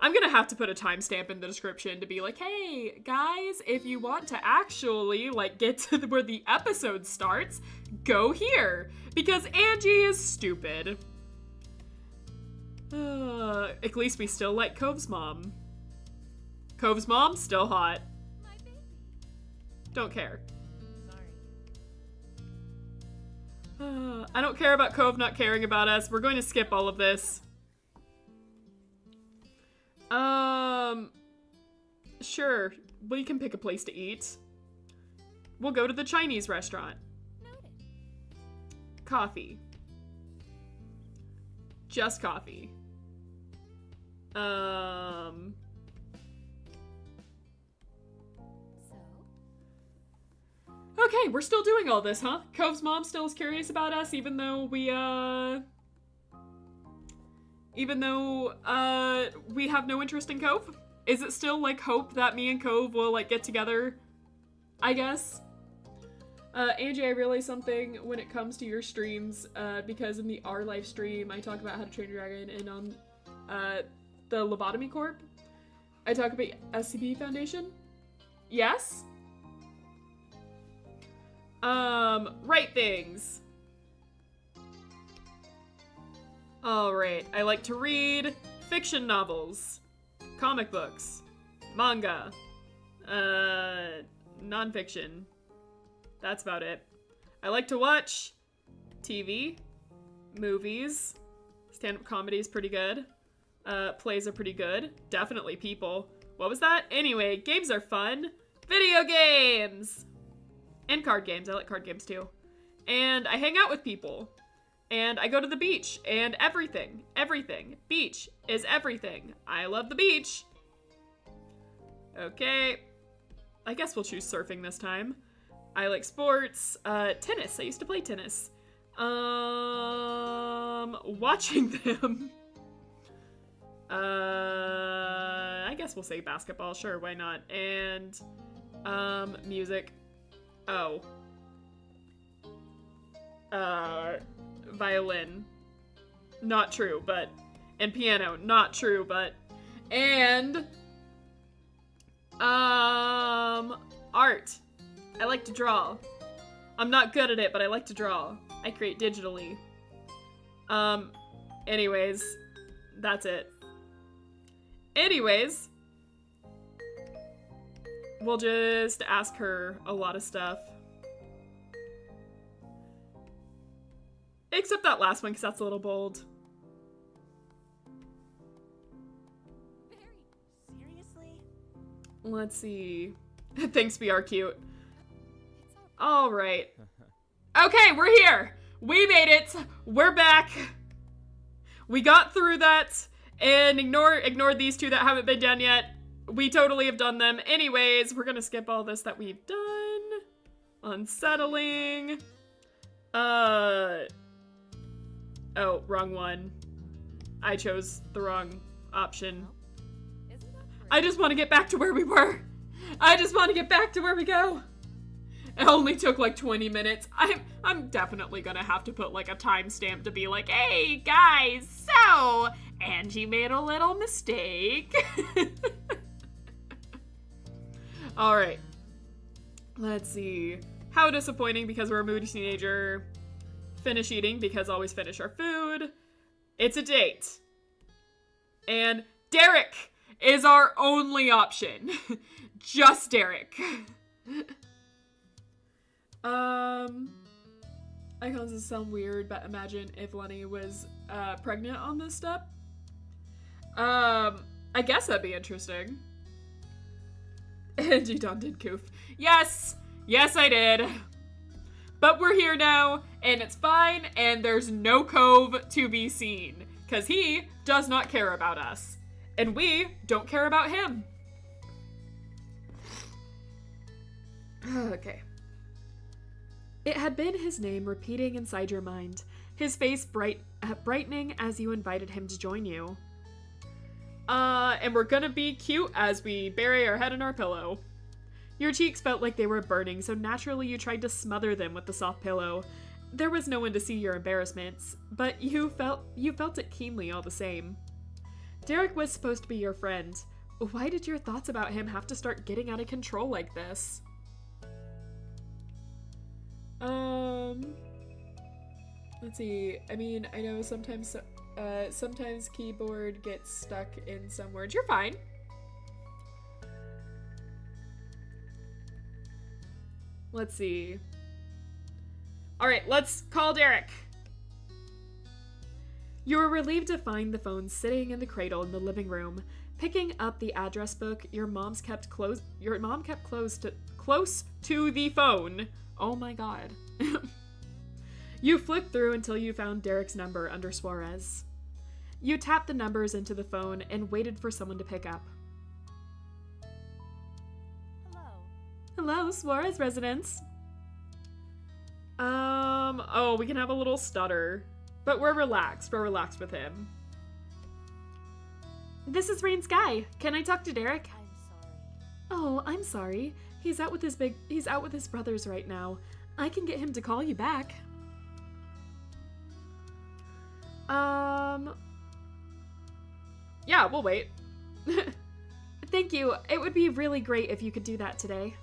I'm gonna have to put a timestamp in the description to be like, hey, guys, if you want to actually, get to where the episode starts, go here. Because Angie is stupid. At least we still like Cove's mom. Cove's mom, still hot. My baby. Don't care. Sorry. I don't care about Cove not caring about us. We're going to skip all of this. Sure. We can pick a place to eat. We'll go to the Chinese restaurant. Noted. Coffee. Just coffee. So? Okay, we're still doing all this, huh? Cove's mom still is curious about us, even though we have no interest in Cove? Is it still, hope that me and Cove will, get together? I guess. Angie, I realized something when it comes to your streams, because in the R Life stream, I talk about How to Train Your Dragon, and on the Lobotomy Corp, I talk about SCP Foundation. Yes? Write things. Alright, I like to read fiction novels, comic books, manga, nonfiction. That's about it. I like to watch TV, movies, stand-up comedy is pretty good, plays are pretty good, definitely people. What was that? Anyway, games are fun. Video games! And card games, I like card games too. And I hang out with people. And I go to the beach, and everything. Beach is everything. I love the beach. Okay. I guess we'll choose surfing this time. I like sports. Tennis. I used to play tennis. Watching them. I guess we'll say basketball. Sure, why not? And, music. Oh. Violin. Not true, but... And piano. Not true, but... And... Art. I like to draw. I'm not good at it, but I like to draw. I create digitally. Anyways. That's it. Anyways. We'll just ask her a lot of stuff. Except that last one, because that's a little bold. Very seriously? Let's see. Thanks, BR Cute. Alright. Okay, we're here! We made it! We're back! We got through that, and ignore these two that haven't been done yet. We totally have done them. Anyways, we're gonna skip all this that we've done. Unsettling. Oh, wrong one. I chose the wrong option. Isn't that I just want to get back to where we were. I just want to get back to where we go. It only took like 20 minutes. I'm definitely gonna have to put like a timestamp to be like, hey guys, so Angie made a little mistake. All right. Let's see. How disappointing because we're a moody teenager. Finish eating because always finish our food. It's a date. And Derek is our only option. Just Derek. Icons sound weird, but imagine if Lenny was pregnant on this step. I guess that'd be interesting. Angie Don did goof. Yes! Yes, I did. But we're here now, and it's fine, and there's no Cove to be seen. Because he does not care about us. And we don't care about him. Okay. It had been his name repeating inside your mind, his face brightening as you invited him to join you. And we're gonna be cute as we bury our head in our pillow. Your cheeks felt like they were burning, so naturally you tried to smother them with the soft pillow. There was no one to see your embarrassments, but you felt it keenly all the same. Derek was supposed to be your friend. Why did your thoughts about him have to start getting out of control like this? Let's see. I mean, I know sometimes keyboard gets stuck in some words. You're fine. Let's see. All right, let's call Derek. You were relieved to find the phone sitting in the cradle in the living room. Picking up the address book, your mom kept close to the phone. Oh my god. You flipped through until you found Derek's number under Suarez. You tapped the numbers into the phone and waited for someone to pick up. Hello, Suarez residence. Oh, we can have a little stutter. But we're relaxed. We're relaxed with him. This is Rain Sky. Can I talk to Derek? I'm sorry. Oh, I'm sorry. He's out with his brothers right now. I can get him to call you back. Yeah, we'll wait. Thank you. It would be really great if you could do that today.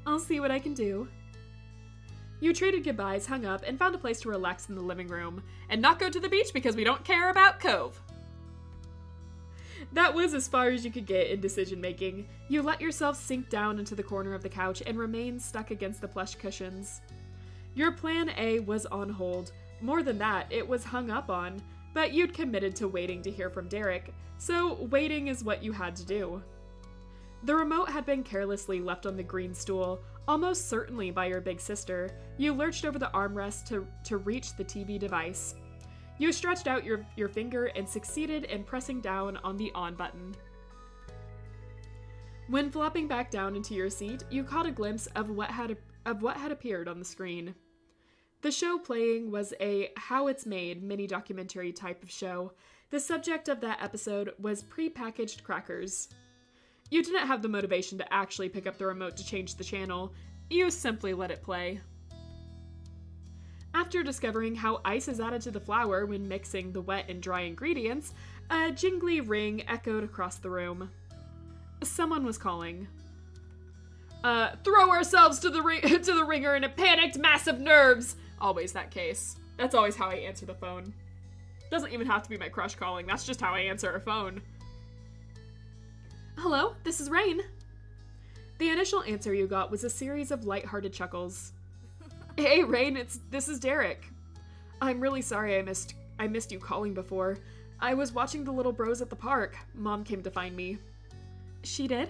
I'll see what I can do. You traded goodbyes, hung up, and found a place to relax in the living room, and not go to the beach because we don't care about Cove. That was as far as you could get in decision-making. You let yourself sink down into the corner of the couch and remain stuck against the plush cushions. Your plan A was on hold. More than that, it was hung up on, but you'd committed to waiting to hear from Derek, so waiting is what you had to do. The remote had been carelessly left on the green stool, almost certainly by your big sister. You lurched over the armrest to reach the TV device. You stretched out your finger and succeeded in pressing down on the on button. When flopping back down into your seat, you caught a glimpse of what had appeared on the screen. The show playing was a How It's Made mini-documentary type of show. The subject of that episode was pre-packaged crackers. You didn't have the motivation to actually pick up the remote to change the channel. You simply let it play. After discovering how ice is added to the flour when mixing the wet and dry ingredients, a jingly ring echoed across the room. Someone was calling. Throw ourselves to the ringer in a panicked mass of nerves! Always that case. That's always how I answer the phone. Doesn't even have to be my crush calling, that's just how I answer a phone. Hello, this is Rain. The initial answer you got was a series of lighthearted chuckles. Hey, Rain, this is Derek. I'm really sorry I missed you calling before. I was watching the little bros at the park. Mom came to find me. She did?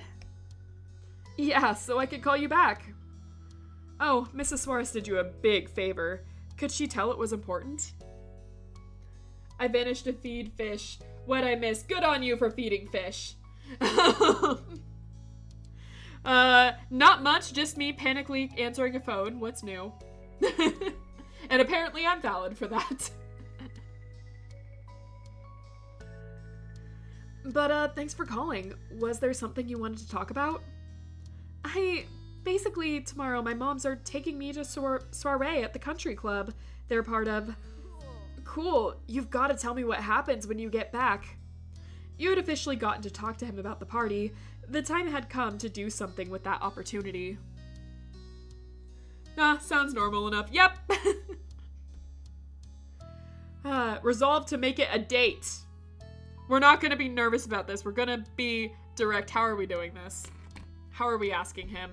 Yeah, so I could call you back. Oh, Mrs. Suarez did you a big favor. Could she tell it was important? I vanished to feed fish. What'd I miss? Good on you for feeding fish. Not much, just me panically answering a phone. What's new? And apparently I'm valid for that. But, thanks for calling. Was there something you wanted to talk about? Basically, tomorrow my moms are taking me to soiree at the country club. They're part of... Cool. You've got to tell me what happens when you get back. You had officially gotten to talk to him about the party. The time had come to do something with that opportunity. Sounds normal enough. Yep. Resolved to make it a date. We're not going to be nervous about this. We're going to be direct. How are we doing this? How are we asking him?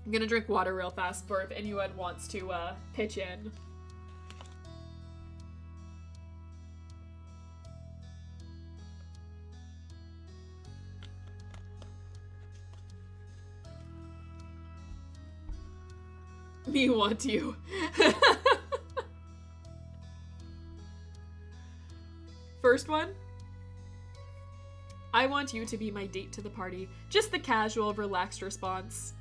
I'm going to drink water real fast for if anyone wants to pitch in. Me want you. First one. I want you to be my date to the party. Just the casual, relaxed response.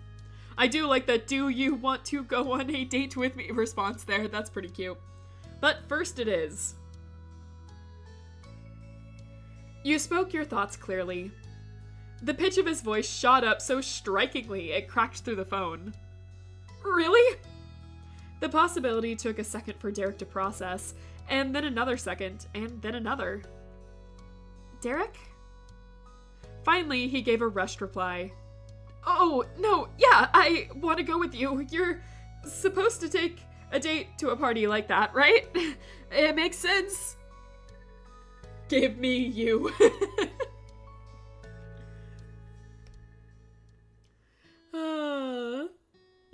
I do like the do you want to go on a date with me response there. That's pretty cute. But first it is. You spoke your thoughts clearly. The pitch of his voice shot up so strikingly it cracked through the phone. Really? The possibility took a second for Derek to process, and then another second, and then another. Derek? Finally, he gave a rushed reply. Oh, no, yeah, I want to go with you. You're supposed to take a date to a party like that, right? It makes sense. Give me you.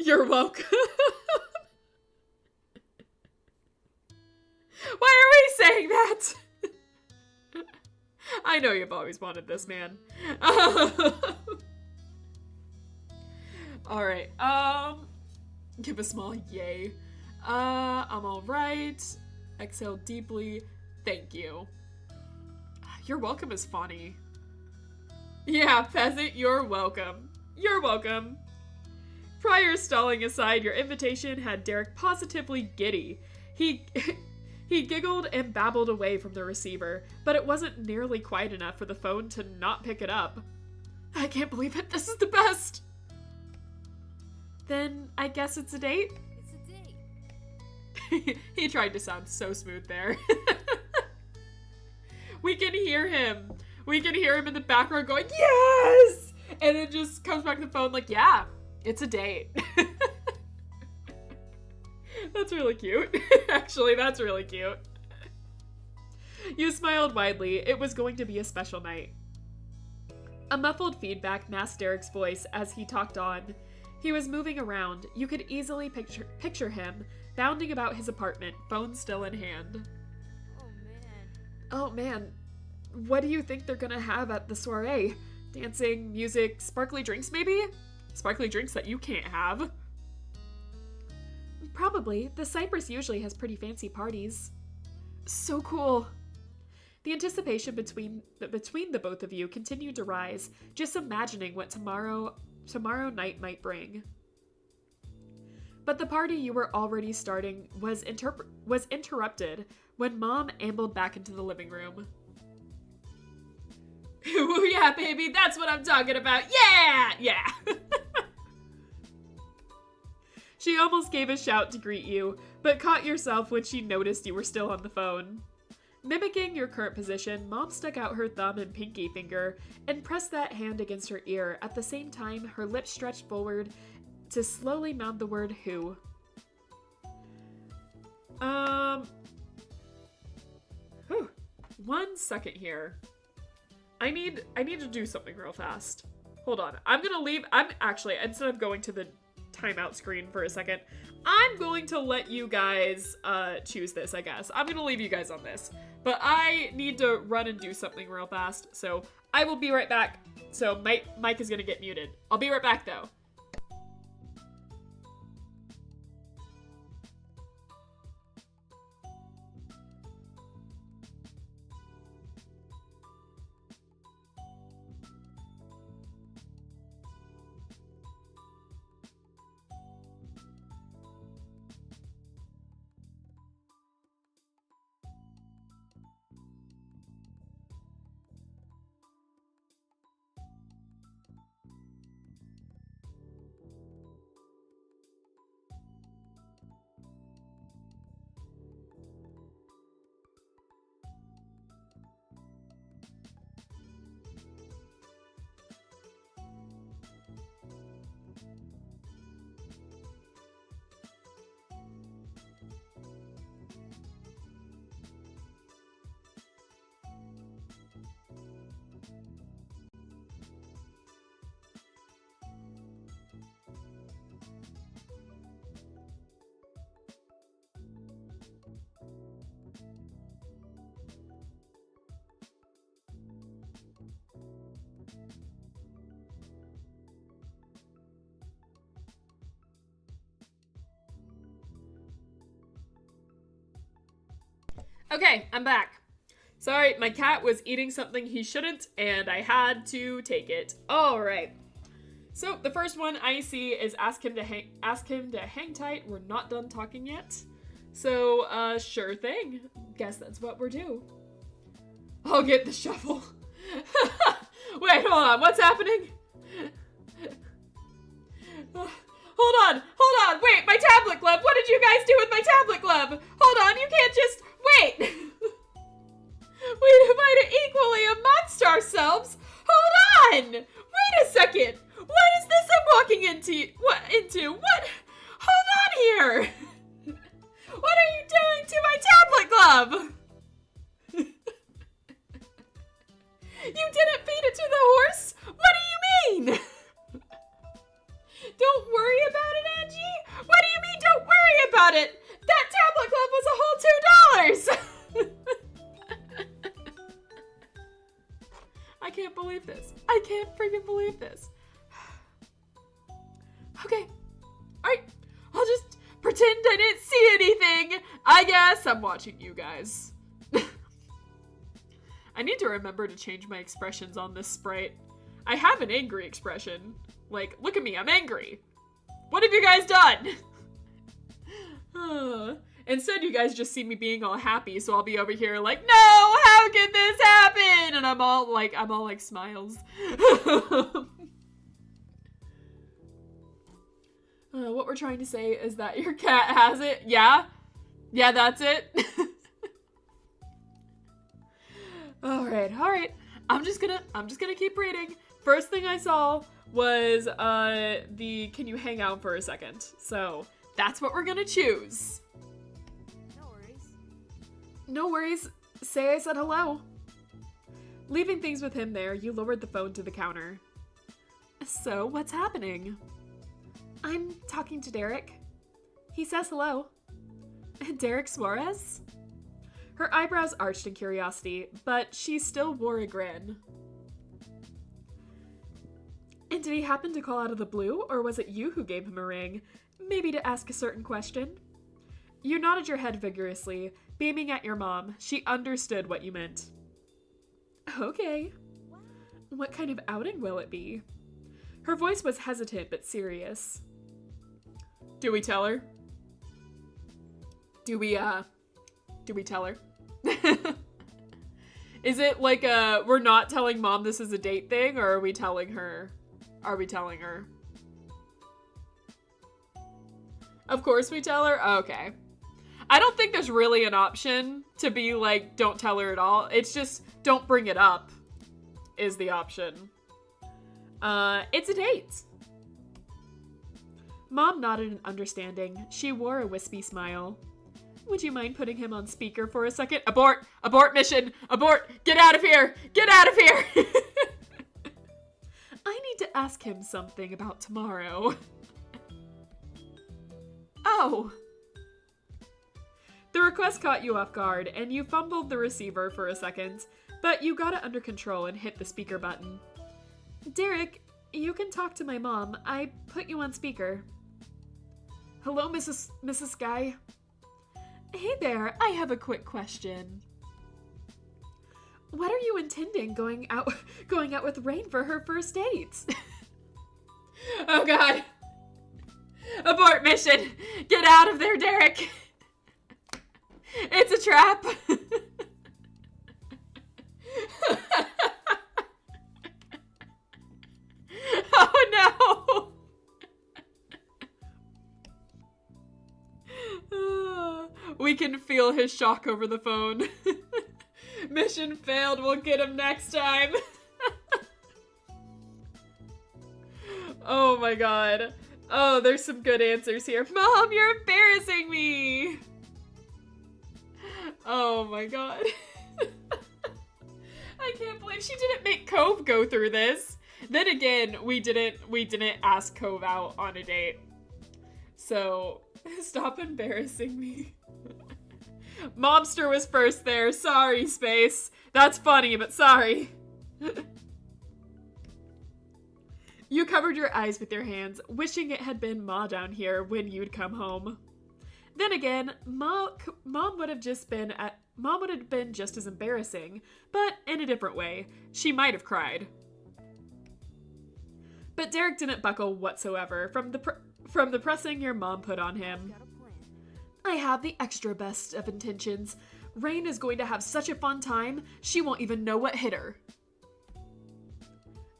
You're welcome. Why are we saying that? I know you've always wanted this, man. Alright, give a small yay. I'm alright. Exhale deeply. Thank you. You're welcome is funny. Yeah, peasant, you're welcome. You're welcome. Prior stalling aside, your invitation had Derek positively giddy. He giggled and babbled away from the receiver, but it wasn't nearly quiet enough for the phone to not pick it up. I can't believe it. This is the best. Then I guess it's a date? It's a date. He tried to sound so smooth there. We can hear him. We can hear him in the background going, yes! And it just comes back to the phone like, yeah, it's a date. That's really cute. Actually, that's really cute. You smiled widely. It was going to be a special night. A muffled feedback masked Derek's voice as he talked on. He was moving around. You could easily picture him, bounding about his apartment, phone still in hand. Oh man, what do you think they're gonna have at the soiree? Dancing, music, sparkly drinks maybe? Sparkly drinks that you can't have. Probably. The Cypress usually has pretty fancy parties. So cool. The anticipation between the both of you continued to rise, just imagining what tomorrow night might bring. But the party you were already starting was interrupted when Mom ambled back into the living room. Ooh, yeah, baby, that's what I'm talking about. Yeah! Yeah! She almost gave a shout to greet you, but caught yourself when she noticed you were still on the phone. Mimicking your current position, Mom stuck out her thumb and pinky finger and pressed that hand against her ear, at the same time her lips stretched forward to slowly mouth the word who. 1 second here. I need to do something real fast. Hold on. I'm actually, instead of going to the timeout screen for a second, I'm going to let you guys choose this, I guess. I'm gonna leave you guys on this. But I need to run and do something real fast, so I will be right back. So Mike is gonna get muted. I'll be right back though. Okay, I'm back. Sorry, my cat was eating something he shouldn't, and I had to take it. All right. So the first one I see is ask him to hang tight. We're not done talking yet. So, sure thing. Guess that's what we're due. I'll get the shovel. Wait, hold on. What's happening? Hold on. Wait, my tablet glove. What did you guys do with my tablet glove? Hold on. You can't just wait. We divided equally amongst ourselves. Hold on. Wait a second. What is this I'm walking into? What? Hold on here. What are you doing to my tablet glove? You didn't feed it to the horse? What do you mean? Don't worry about it, Angie? What do you mean don't worry about it? That tablet glove was a whole $2. I can't believe this. I can't freaking believe this. Okay. Alright. I'll just pretend I didn't see anything. I guess I'm watching you guys. I need to remember to change my expressions on this sprite. I have an angry expression. Like, look at me, I'm angry. What have you guys done? Instead, you guys just see me being all happy, so I'll be over here like, no, how could this happen? And I'm all like smiles. What we're trying to say is that your cat has it. Yeah? Yeah, that's it. Alright. I'm just gonna keep reading. First thing I saw was can you hang out for a second? So that's what we're gonna choose. No worries. No worries. Say I said hello. Leaving things with him there, you lowered the phone to the counter. So, what's happening? I'm talking to Derek. He says hello. Derek Suarez? Her eyebrows arched in curiosity, but she still wore a grin. And did he happen to call out of the blue, or was it you who gave him a ring? Maybe to ask a certain question? You nodded your head vigorously, beaming at your mom. She understood what you meant. Okay. Wow. What kind of outing will it be? Her voice was hesitant but serious. Do we tell her? Do we tell her? Is it like we're not telling mom this is a date thing, or are we telling her? Of course we tell her? Okay. I don't think there's really an option to be like, don't tell her at all. It's just, don't bring it up is the option. It's a date. Mom nodded in understanding. She wore a wispy smile. Would you mind putting him on speaker for a second? Abort! Abort mission! Abort! Get out of here! Get out of here! I need to ask him something about tomorrow. Oh. The request caught you off guard, and you fumbled the receiver for a second, but you got it under control and hit the speaker button. Derek, you can talk to my mom. I put you on speaker. Hello, Mrs. Sky. Hey there, I have a quick question. What are you intending going out with Rain for her first date? Oh god. Abort mission. Get out of there, Derek. It's a trap. Oh no. We can feel his shock over the phone. Mission failed. We'll get him next time. Oh my god. Oh, there's some good answers here. Mom, you're embarrassing me. Oh my god. I can't believe she didn't make Cove go through this. Then again, we didn't ask Cove out on a date. So, stop embarrassing me. Momster was first there. Sorry, Space. That's funny, but sorry. You covered your eyes with your hands, wishing it had been Ma down here when you'd come home. Then again, Mom would have been just as embarrassing, but in a different way. She might have cried. But Derek didn't buckle whatsoever from the pressing your mom put on him. Got a plan. I have the extra best of intentions. Rain is going to have such a fun time, she won't even know what hit her.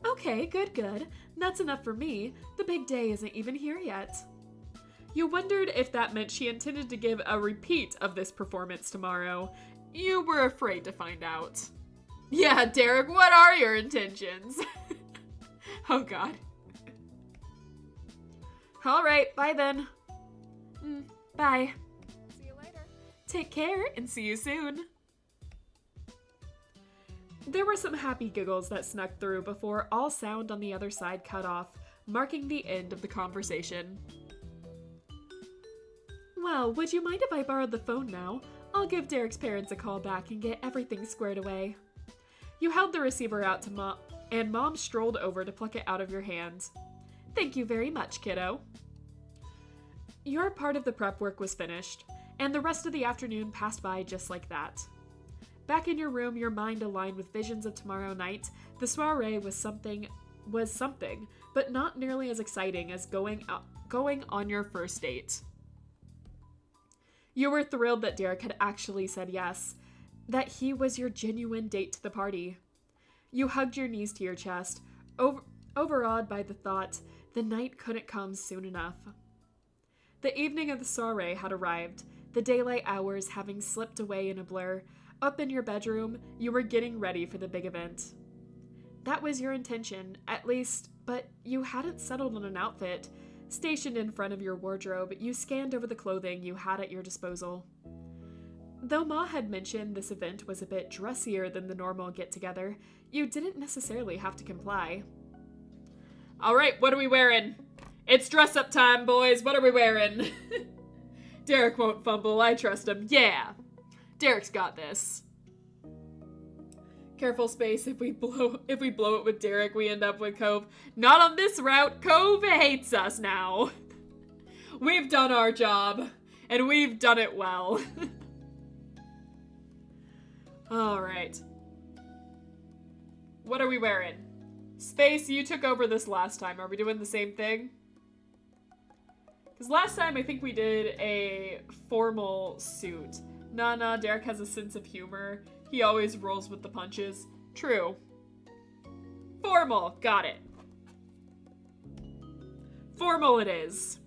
Okay, good. That's enough for me. The big day isn't even here yet. You wondered if that meant she intended to give a repeat of this performance tomorrow. You were afraid to find out. Yeah, Derek, what are your intentions? Oh god. Alright, bye then. Bye. See you later. Take care and see you soon. There were some happy giggles that snuck through before all sound on the other side cut off, marking the end of the conversation. Well, would you mind if I borrowed the phone now? I'll give Derek's parents a call back and get everything squared away. You held the receiver out to Mom, and Mom strolled over to pluck it out of your hand. Thank you very much, kiddo. Your part of the prep work was finished, and the rest of the afternoon passed by just like that. Back in your room, your mind aligned with visions of tomorrow night. The soiree was something, but not nearly as exciting as going on your first date. You were thrilled that Derek had actually said yes, that he was your genuine date to the party. You hugged your knees to your chest, overawed by the thought the night couldn't come soon enough. The evening of the soiree had arrived, the daylight hours having slipped away in a blur. Up in your bedroom, you were getting ready for the big event. That was your intention, at least, but you hadn't settled on an outfit. Stationed in front of your wardrobe, you scanned over the clothing you had at your disposal. Though Ma had mentioned this event was a bit dressier than the normal get-together, you didn't necessarily have to comply. All right, what are we wearing? It's dress-up time, boys. What are we wearing? Derek won't fumble. I trust him. Yeah. Derek's got this. Careful, Space. If we blow it with Derek, we end up with Cove. Not on this route. Cove hates us now. We've done our job, and we've done it well. All right. What are we wearing? Space, you took over this last time. Are we doing the same thing? Because last time I think we did a formal suit. Nah, Derek has a sense of humor. He always rolls with the punches. True. Formal. Got it. Formal it is.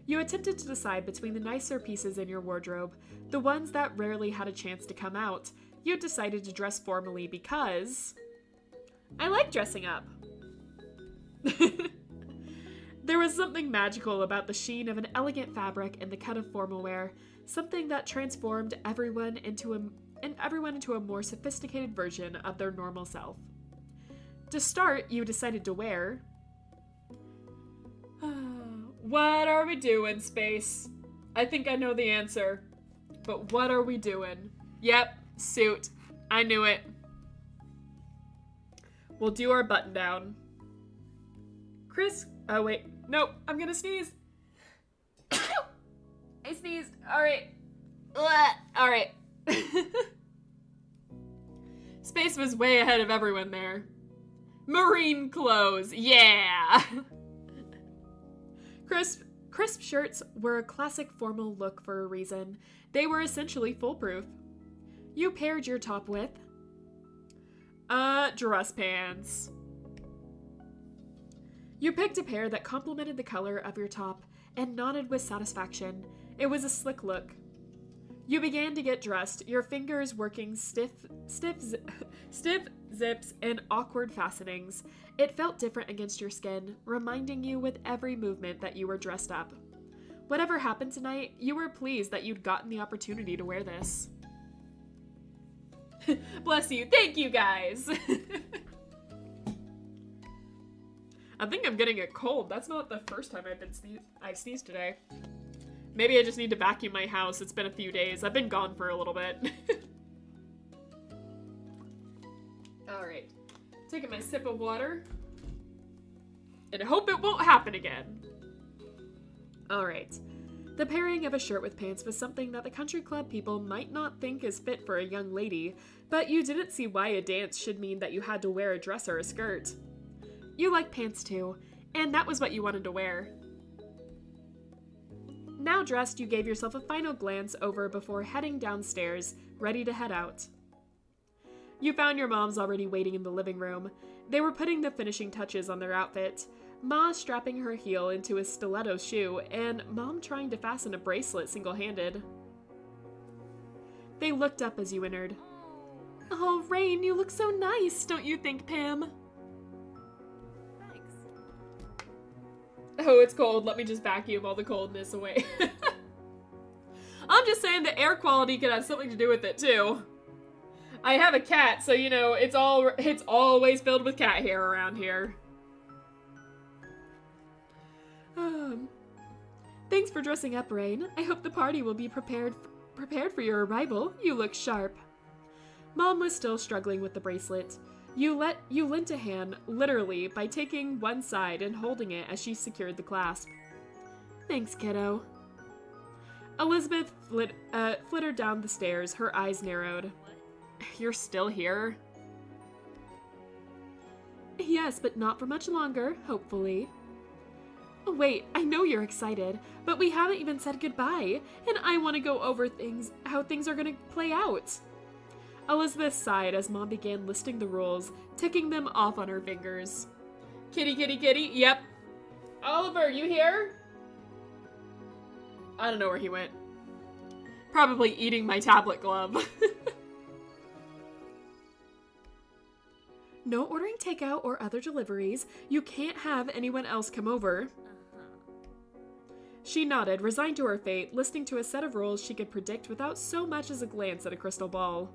You attempted to decide between the nicer pieces in your wardrobe, the ones that rarely had a chance to come out. You decided to dress formally because... I like dressing up. There was something magical about the sheen of an elegant fabric and the cut of formal wear, something that transformed everyone into a more sophisticated version of their normal self. To start, you decided to wear... What are we doing, Space? I think I know the answer. But what are we doing? Yep, suit. I knew it. We'll do our button down. Chris... Oh, wait. Nope, I'm gonna sneeze. I sneezed. Alright. Alright. Space was way ahead of everyone there. Marine clothes. Yeah! Crisp shirts were a classic formal look for a reason. They were essentially foolproof. You paired your top with... dress pants. You picked a pair that complemented the color of your top and nodded with satisfaction. It was a slick look. You began to get dressed, your fingers working stiff zips and awkward fastenings. It felt different against your skin, reminding you with every movement that you were dressed up. Whatever happened tonight, you were pleased that you'd gotten the opportunity to wear this. Bless you. Thank you, guys. I think I'm getting a cold. That's not the first time I've sneezed today. Maybe I just need to vacuum my house. It's been a few days. I've been gone for a little bit. Alright. Taking my sip of water. And I hope it won't happen again. Alright. The pairing of a shirt with pants was something that the country club people might not think is fit for a young lady, but you didn't see why a dance should mean that you had to wear a dress or a skirt. You like pants too, and that was what you wanted to wear. Now dressed, you gave yourself a final glance over before heading downstairs, ready to head out. You found your moms already waiting in the living room. They were putting the finishing touches on their outfit, Ma strapping her heel into a stiletto shoe, and Mom trying to fasten a bracelet single-handed. They looked up as you entered. Oh, Rain, you look so nice, don't you think, Pam? Thanks. Oh, it's cold. Let me just vacuum all the coldness away. I'm just saying the air quality could have something to do with it, too. I have a cat, so, you know, it's always filled with cat hair around here. Thanks for dressing up, Rain. I hope the party will be prepared for your arrival. You look sharp. Mom was still struggling with the bracelet. You lent a hand, literally, by taking one side and holding it as she secured the clasp. Thanks, kiddo. Elizabeth flittered down the stairs, her eyes narrowed. You're still here? Yes, but not for much longer, hopefully. Wait, I know you're excited, but we haven't even said goodbye, and I want to go over how things are going to play out. Elizabeth sighed as Mom began listing the rules, ticking them off on her fingers. Kitty, kitty, kitty, yep. Oliver, you here? I don't know where he went. Probably eating my tablet glove. No ordering takeout or other deliveries. You can't have anyone else come over. She nodded, resigned to her fate, listening to a set of rules she could predict without so much as a glance at a crystal ball.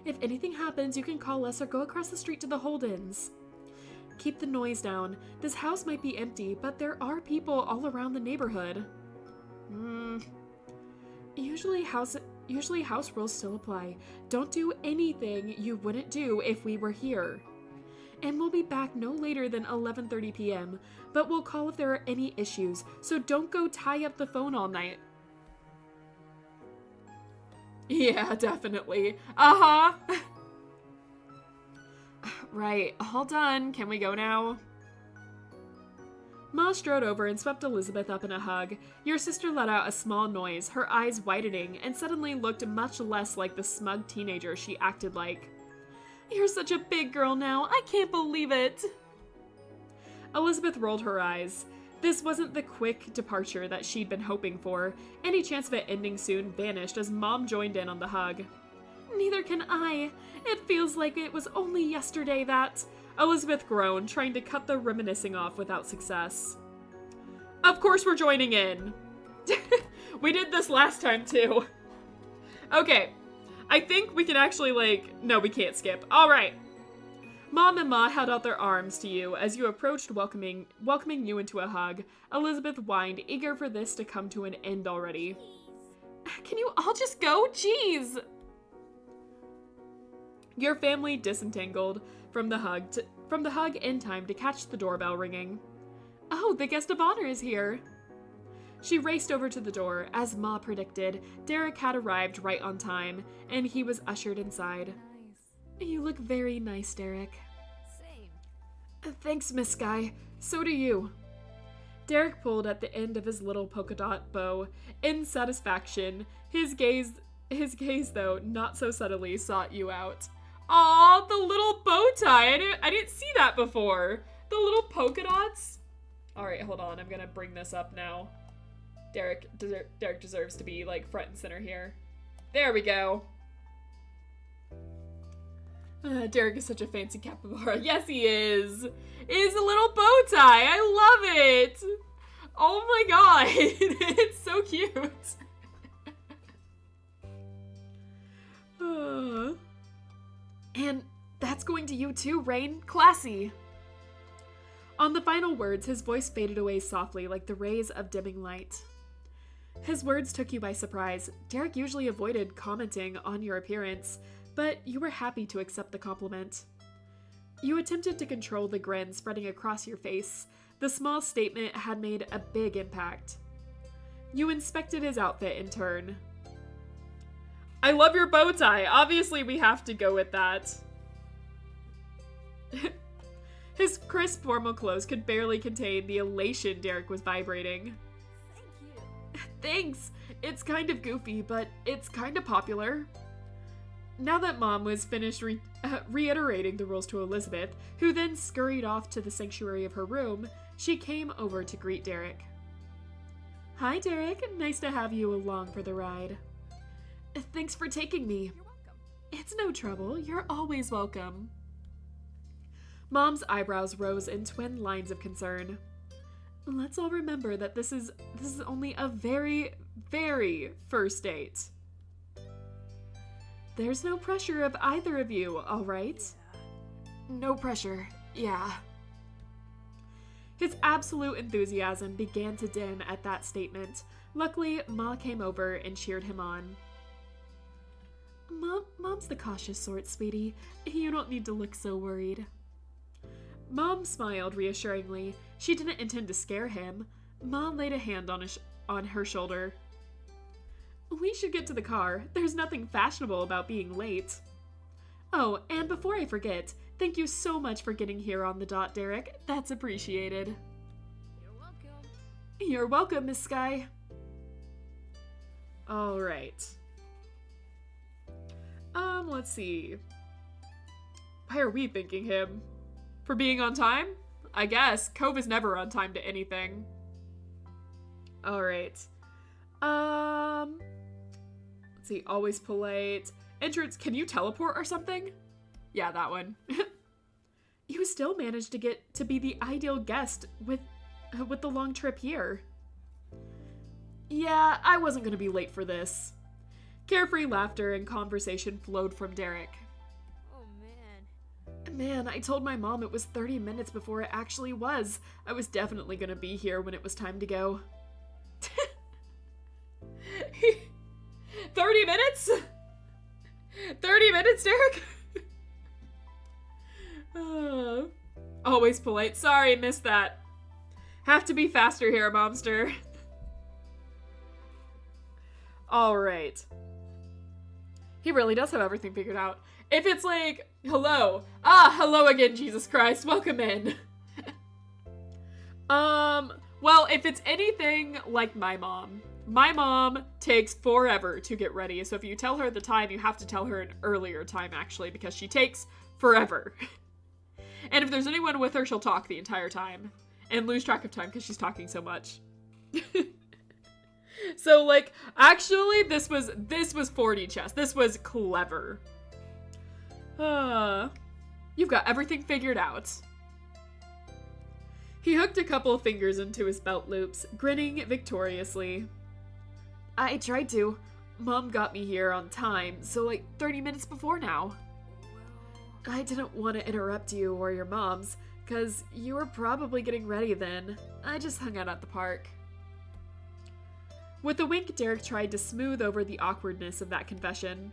If anything happens, you can call us or go across the street to the Holdens. Keep the noise down. This house might be empty, but there are people all around the neighborhood. Usually house rules still apply. Don't do anything you wouldn't do if we were here. And we'll be back no later than 11:30 p.m., but we'll call if there are any issues, so don't go tie up the phone all night. Yeah, definitely. Uh-huh. Right, all done. Can we go now? Ma strode over and swept Elizabeth up in a hug. Your sister let out a small noise, her eyes widening, and suddenly looked much less like the smug teenager she acted like. You're such a big girl now. I can't believe it. Elizabeth rolled her eyes. This wasn't the quick departure that she'd been hoping for. Any chance of it ending soon vanished as Mom joined in on the hug. Neither can I. It feels like it was only yesterday that... Elizabeth groaned, trying to cut the reminiscing off without success. Of course we're joining in. We did this last time too. Okay. I think we can actually, no, we can't skip. All right. Mom and Ma held out their arms to you as you approached, welcoming you into a hug. Elizabeth whined, eager for this to come to an end already. Can you all just go? Jeez. Your family disentangled from the hug in time to catch the doorbell ringing. Oh, the guest of honor is here. She raced over to the door. As Ma predicted, Derek had arrived right on time, and he was ushered inside. Nice. You look very nice, Derek. Same. Thanks, Miss Sky. So do you. Derek pulled at the end of his little polka dot bow in satisfaction. His gaze, though, not so subtly, sought you out. Aw, the little bow tie. I didn't see that before. The little polka dots. All right, hold on. I'm gonna bring this up now. Derek deserves to be, front and center here. There we go. Derek is such a fancy capybara. Yes, he is. It's a little bow tie. I love it. Oh my god. It's so cute. And that's going to you too, Rain. Classy. On the final words, his voice faded away softly like the rays of dimming light. His words took you by surprise. Derek usually avoided commenting on your appearance, but you were happy to accept the compliment. You attempted to control the grin spreading across your face. The small statement had made a big impact. You inspected his outfit in turn. I love your bow tie. Obviously, we have to go with that. His crisp, formal clothes could barely contain the elation Derek was vibrating. Thank you. Thanks. It's kind of goofy, but it's kind of popular. Now that Mom was finished reiterating the rules to Elizabeth, who then scurried off to the sanctuary of her room, she came over to greet Derek. Hi, Derek. Nice to have you along for the ride. Thanks for taking me. You're welcome. It's no trouble. You're always welcome. Mom's eyebrows rose in twin lines of concern. Let's all remember that this is only a very, very first date. There's no pressure of either of you, all right? No pressure, yeah. His absolute enthusiasm began to dim at that statement. Luckily, Ma came over and cheered him on. Mom's the cautious sort, sweetie. You don't need to look so worried. Mom smiled reassuringly. She didn't intend to scare him. Mom laid a hand on her shoulder. We should get to the car. There's nothing fashionable about being late. Oh, and before I forget, thank you so much for getting here on the dot, Derek. That's appreciated. You're welcome. You're welcome, Miss Sky. All right. Let's see. Why are we thanking him? For being on time? I guess. Cove is never on time to anything. Alright. Let's see, always polite. Entrance, can you teleport or something? Yeah, that one. You still managed to get to be the ideal guest with the long trip here. Yeah, I wasn't gonna be late for this. Carefree laughter and conversation flowed from Derek. Oh man. Man, I told my mom it was 30 minutes before it actually was. I was definitely gonna be here when it was time to go. 30 minutes? 30 minutes, Derek? Always polite. Sorry, missed that. Have to be faster here, Momster. Alright. He really does have everything figured out. If it's like, hello. Hello again, Jesus Christ. Welcome in. Well, if it's anything like my mom takes forever to get ready. So if you tell her the time, you have to tell her an earlier time, actually, because she takes forever. And if there's anyone with her, she'll talk the entire time and lose track of time because she's talking so much. So, like, actually, this was 4D chess. This was clever. You've got everything figured out. He hooked a couple of fingers into his belt loops, grinning victoriously. I tried to. Mom got me here on time, so like 30 minutes before now. Well, I didn't want to interrupt you or your mom's, because you were probably getting ready then. I just hung out at the park. With a wink, Derek tried to smooth over the awkwardness of that confession.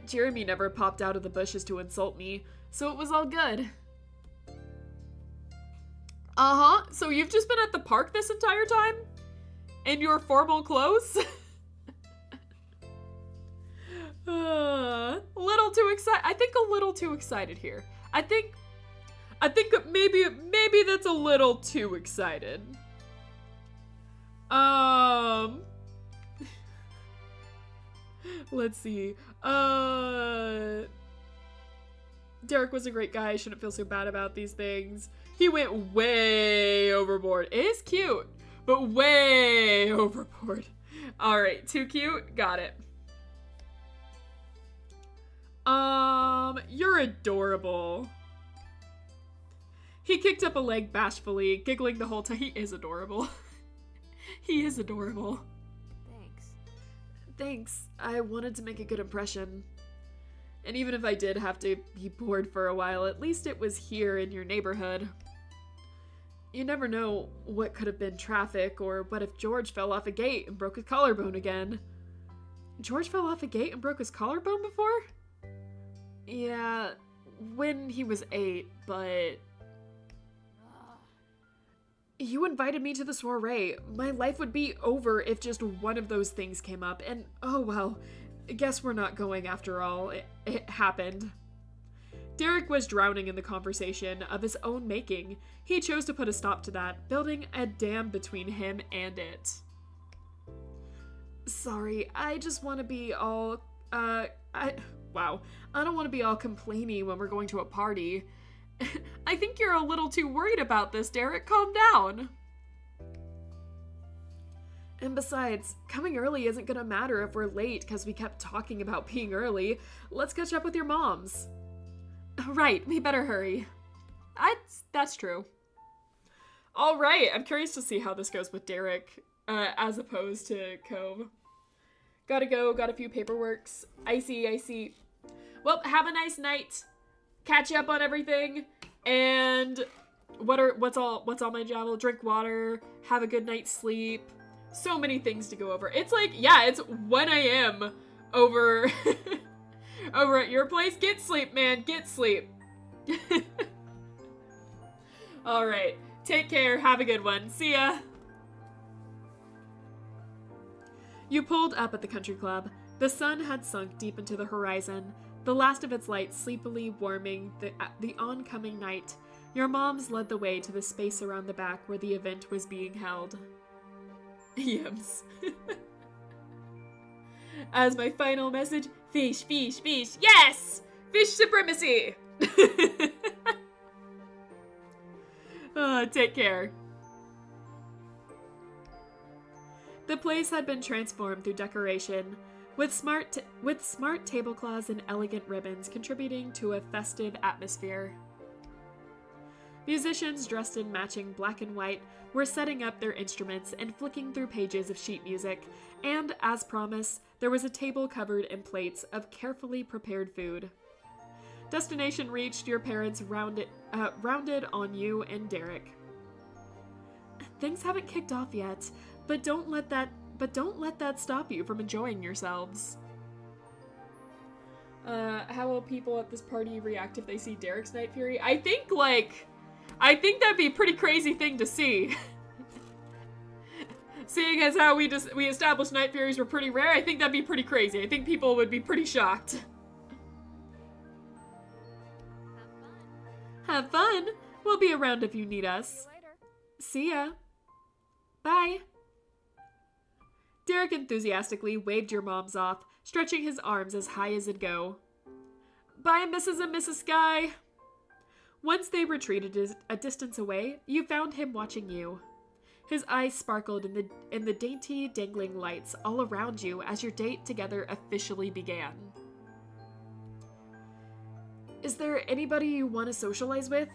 Jeremy never popped out of the bushes to insult me, so it was all good. Uh-huh, so you've just been at the park this entire time? In your formal clothes? Little too excited. I think a little too excited here. I think maybe that's a little too excited. Let's see. Derek was a great guy. I shouldn't feel so bad about these things. He went way overboard. It is cute, but way overboard. All right, too cute. Got it. You're adorable. He kicked up a leg bashfully, giggling the whole time. He is adorable. He is adorable. thanks. Thanks. I wanted to make a good impression. And even if I did have to be bored for a while, at least it was here in your neighborhood. You never know what could have been traffic, or what if George fell off a gate and broke his collarbone again. George fell off a gate and broke his collarbone before? Yeah, when he was 8, but... You invited me to the soiree. My life would be over if just one of those things came up, and oh well, guess we're not going after all. It happened. Derek was drowning in the conversation of his own making. He chose to put a stop to that, building a dam between him and it. Sorry, I just want to be all, wow. I don't want to be all complainy when we're going to a party. I think you're a little too worried about this, Derek. Calm down. And besides, coming early isn't gonna matter if we're late because we kept talking about being early. Let's catch up with your moms. Right, we better hurry. That's true. All right, I'm curious to see how this goes with Derek, as opposed to Cove. Gotta go, got a few paperworks. I see. Well, have a nice night. Catch up on everything, and what's all my job? Drink water, have a good night's sleep. So many things to go over. It's like, yeah, it's 1 a.m. over over at your place. Get sleep, man. Get sleep. All right. Take care. Have a good one. See ya. You pulled up at the country club. The sun had sunk deep into the horizon, the last of its light sleepily warming the oncoming night. Your moms led the way to the space around the back where the event was being held. Yums. As my final message, fish. Yes! Fish supremacy! Take care. The place had been transformed through decoration, with smart tablecloths and elegant ribbons contributing to a festive atmosphere. Musicians dressed in matching black and white were setting up their instruments and flicking through pages of sheet music, and, as promised, there was a table covered in plates of carefully prepared food. Destination reached, your parents rounded on you and Derek. Things haven't kicked off yet, but don't let that stop you from enjoying yourselves. How will people at this party react if they see Derek's Night Fury? I think that'd be a pretty crazy thing to see. Seeing as how we established Night Furies were pretty rare, I think that'd be pretty crazy. I think people would be pretty shocked. Have fun. We'll be around if you need us. See you later. See ya. Bye. Derek enthusiastically waved your moms off, stretching his arms as high as it'd go. Bye, Mrs. and Mrs. Sky. Once they retreated a distance away, you found him watching you. His eyes sparkled in the dainty, dangling lights all around you as your date together officially began. Is there anybody you want to socialize with?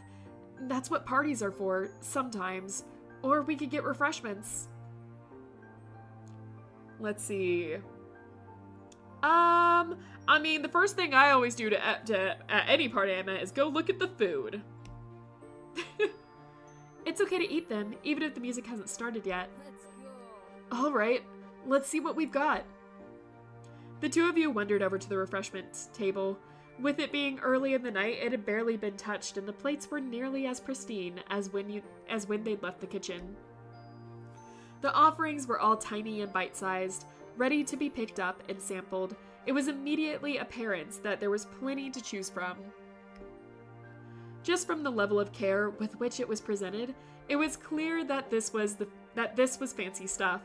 That's what parties are for, sometimes. Or we could get refreshments. Let's see. I mean, the first thing I always do at any party I'm at is go look at the food. It's okay to eat them, even if the music hasn't started yet. Let's go. Alright, let's see what we've got. The two of you wandered over to the refreshment table. With it being early in the night, it had barely been touched, and the plates were nearly as pristine as when they'd left the kitchen. The offerings were all tiny and bite-sized, ready to be picked up and sampled. It was immediately apparent that there was plenty to choose from. Just from the level of care with which it was presented, it was clear that this was fancy stuff.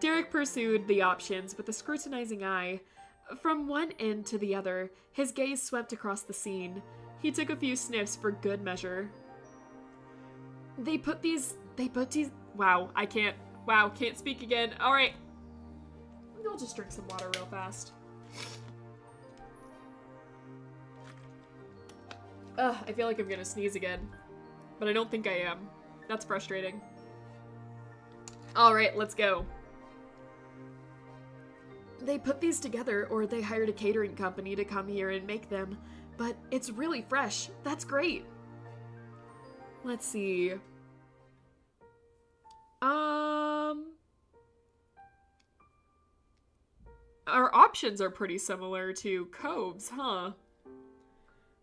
Derek pursued the options with a scrutinizing eye. From one end to the other, his gaze swept across the scene. He took a few sniffs for good measure. Wow, can't speak again. Alright. I'll just drink some water real fast. Ugh, I feel like I'm gonna sneeze again. But I don't think I am. That's frustrating. Alright, let's go. They put these together, or they hired a catering company to come here and make them. But it's really fresh. That's great. Let's see. Our options are pretty similar to Cove's, huh?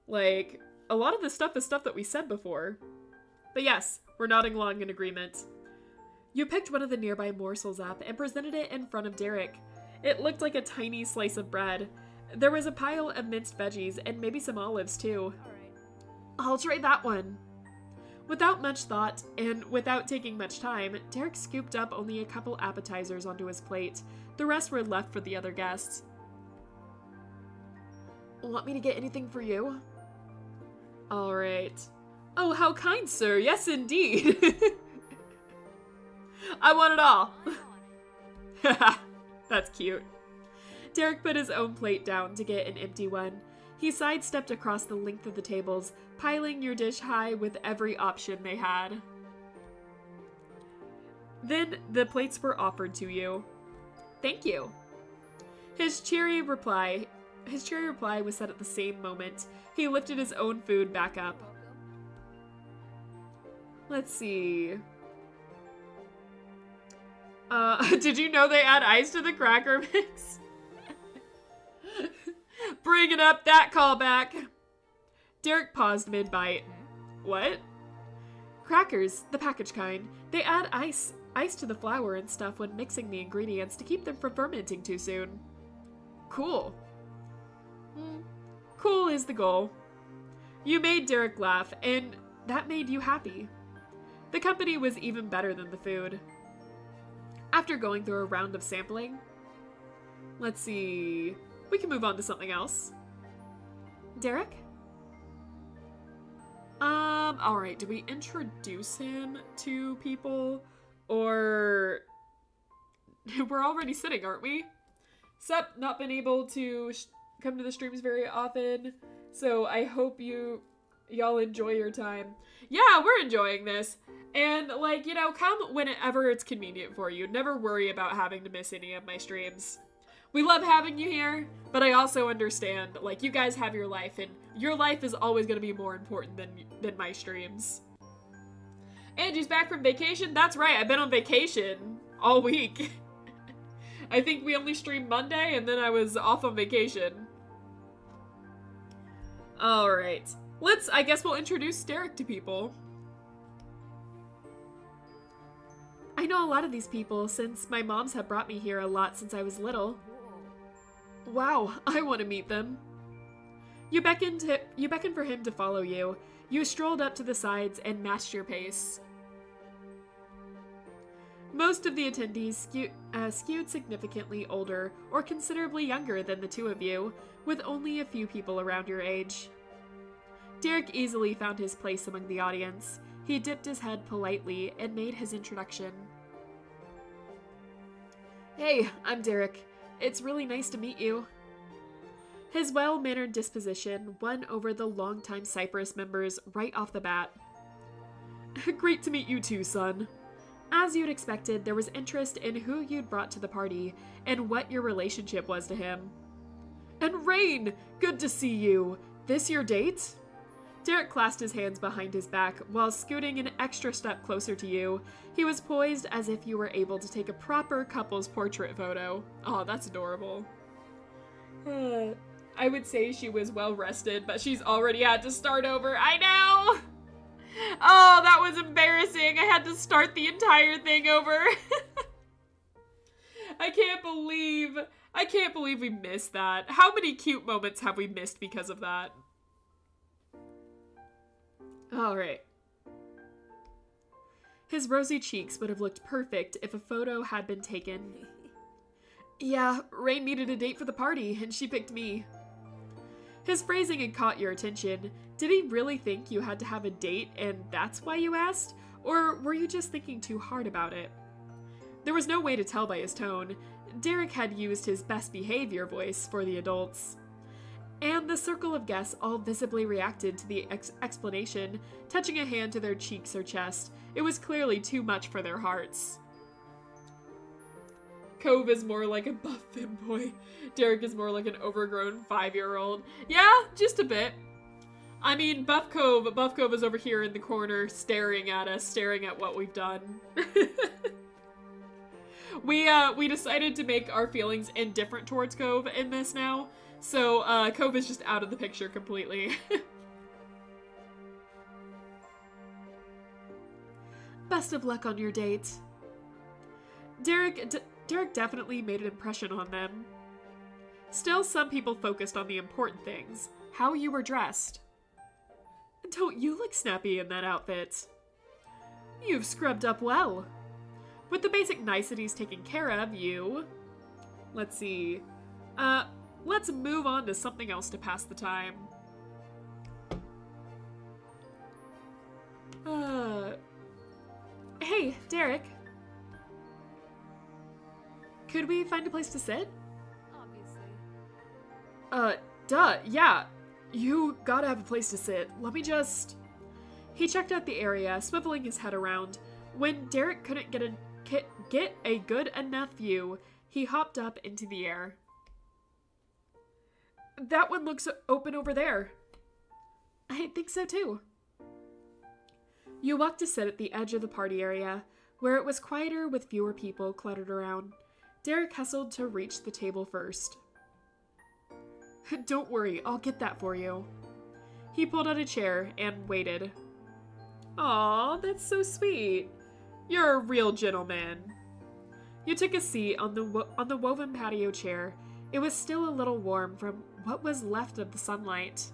Like, a lot of this stuff is stuff that we said before. But yes, we're nodding along in agreement. You picked one of the nearby morsels up and presented it in front of Derek. It looked like a tiny slice of bread. There was a pile of minced veggies and maybe some olives too. Alright. I'll try that one. Without much thought, and without taking much time, Derek scooped up only a couple appetizers onto his plate. The rest were left for the other guests. Want me to get anything for you? Alright. Oh, how kind, sir. Yes, indeed. I want it all. I'm on it. That's cute. Derek put his own plate down to get an empty one. He sidestepped across the length of the tables, piling your dish high with every option they had. Then the plates were offered to you. Thank you. His cheery reply was said at the same moment. He lifted his own food back up. Let's see. Did you know they add ice to the cracker mix? Bringing up that callback. Derek paused mid-bite. What? Crackers, the packaged kind. They add ice to the flour and stuff when mixing the ingredients to keep them from fermenting too soon. Cool. Cool is the goal. You made Derek laugh, and that made you happy. The company was even better than the food. After going through a round of sampling, let's see, we can move on to something else. Derek? Alright, do we introduce him to people? Or We're already sitting, aren't we? Sup, not been able to come to the streams very often, so I hope y'all enjoy your time. Yeah, we're enjoying this. And, like, you know, come whenever it's convenient for you. Never worry about having to miss any of my streams. We love having you here, but I also understand, like, you guys have your life, and your life is always going to be more important than my streams. Angie's back from vacation? That's right, I've been on vacation all week. I think we only streamed Monday, and then I was off on vacation. Alright. I guess we'll introduce Derek to people. I know a lot of these people, since my moms have brought me here a lot since I was little. Wow, I want to meet them. You beckoned for him to follow you. You strolled up to the sides and matched your pace. Most of the attendees skewed significantly older or considerably younger than the two of you, with only a few people around your age. Derek easily found his place among the audience. He dipped his head politely and made his introduction. Hey, I'm Derek. It's really nice to meet you. His well-mannered disposition won over the longtime Cypress members right off the bat. Great to meet you too, son. As you'd expected, there was interest in who you'd brought to the party and what your relationship was to him. And Rain, good to see you. This your date? Derek clasped his hands behind his back while scooting an extra step closer to you. He was poised as if you were able to take a proper couple's portrait photo. Oh, that's adorable. I would say she was well rested, but she's already had to start over. I know! Oh, that was embarrassing. I had to start the entire thing over. I can't believe we missed that. How many cute moments have we missed because of that? Alright. His rosy cheeks would have looked perfect if a photo had been taken. Yeah, Rain needed a date for the party, and she picked me. His phrasing had caught your attention. Did he really think you had to have a date, and that's why you asked? Or were you just thinking too hard about it? There was no way to tell by his tone. Derek had used his best behavior voice for the adults. And the circle of guests all visibly reacted to the explanation, touching a hand to their cheeks or chest. It was clearly too much for their hearts. Cove is more like a buff femboy. Derek is more like an overgrown 5-year-old. Yeah, just a bit. I mean, Buff Cove is over here in the corner staring at us, staring at what we've done. We decided to make our feelings indifferent towards Cove in this now. So, Cove is just out of the picture completely. Best of luck on your date. Derek definitely made an impression on them. Still, some people focused on the important things. How you were dressed. Don't you look snappy in that outfit? You've scrubbed up well. With the basic niceties taken care of, let's see. Let's move on to something else to pass the time. Hey, Derek. Could we find a place to sit? Obviously. Duh, yeah. You gotta have a place to sit. Let me just... He checked out the area, swiveling his head around. When Derek couldn't get a good enough view, he hopped up into the air. That one looks open over there. I think so too. You walked to sit at the edge of the party area, where it was quieter with fewer people cluttered around. Derek hustled to reach the table first. Don't worry, I'll get that for you. He pulled out a chair and waited. Aw, that's so sweet. You're a real gentleman. You took a seat on the woven patio chair. It was still a little warm from what was left of the sunlight.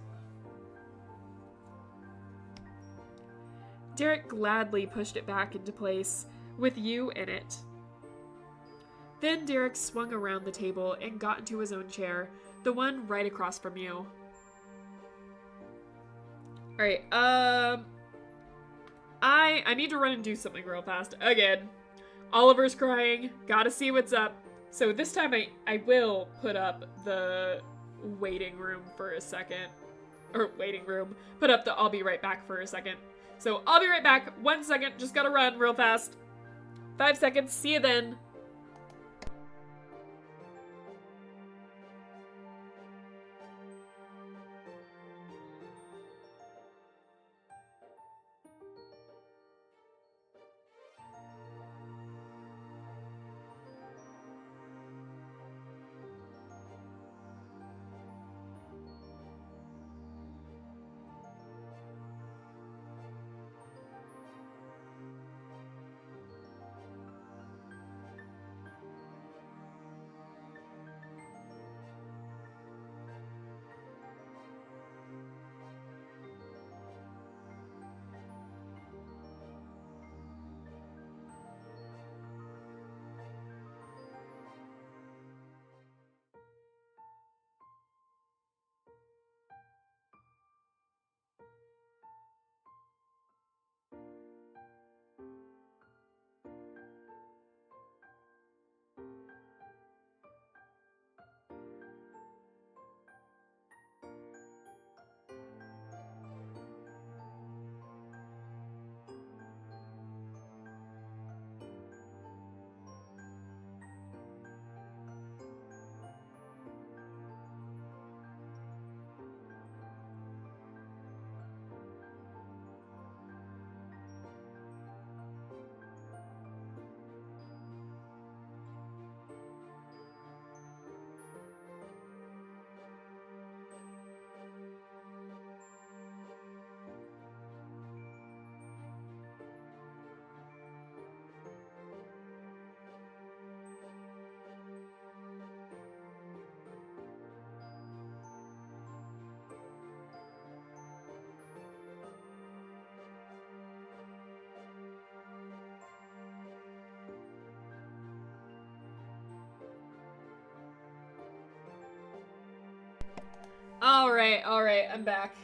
Derek gladly pushed it back into place, with you in it. Then Derek swung around the table and got into his own chair, the one right across from you. Alright, I need to run and do something real fast. Again. Oliver's crying. Gotta see what's up. So this time I will put up the waiting room for a second. Or waiting room. Put up the I'll be right back for a second. So I'll be right back. 1 second. Just gotta run real fast. 5 seconds. See you then. Alright, I'm back.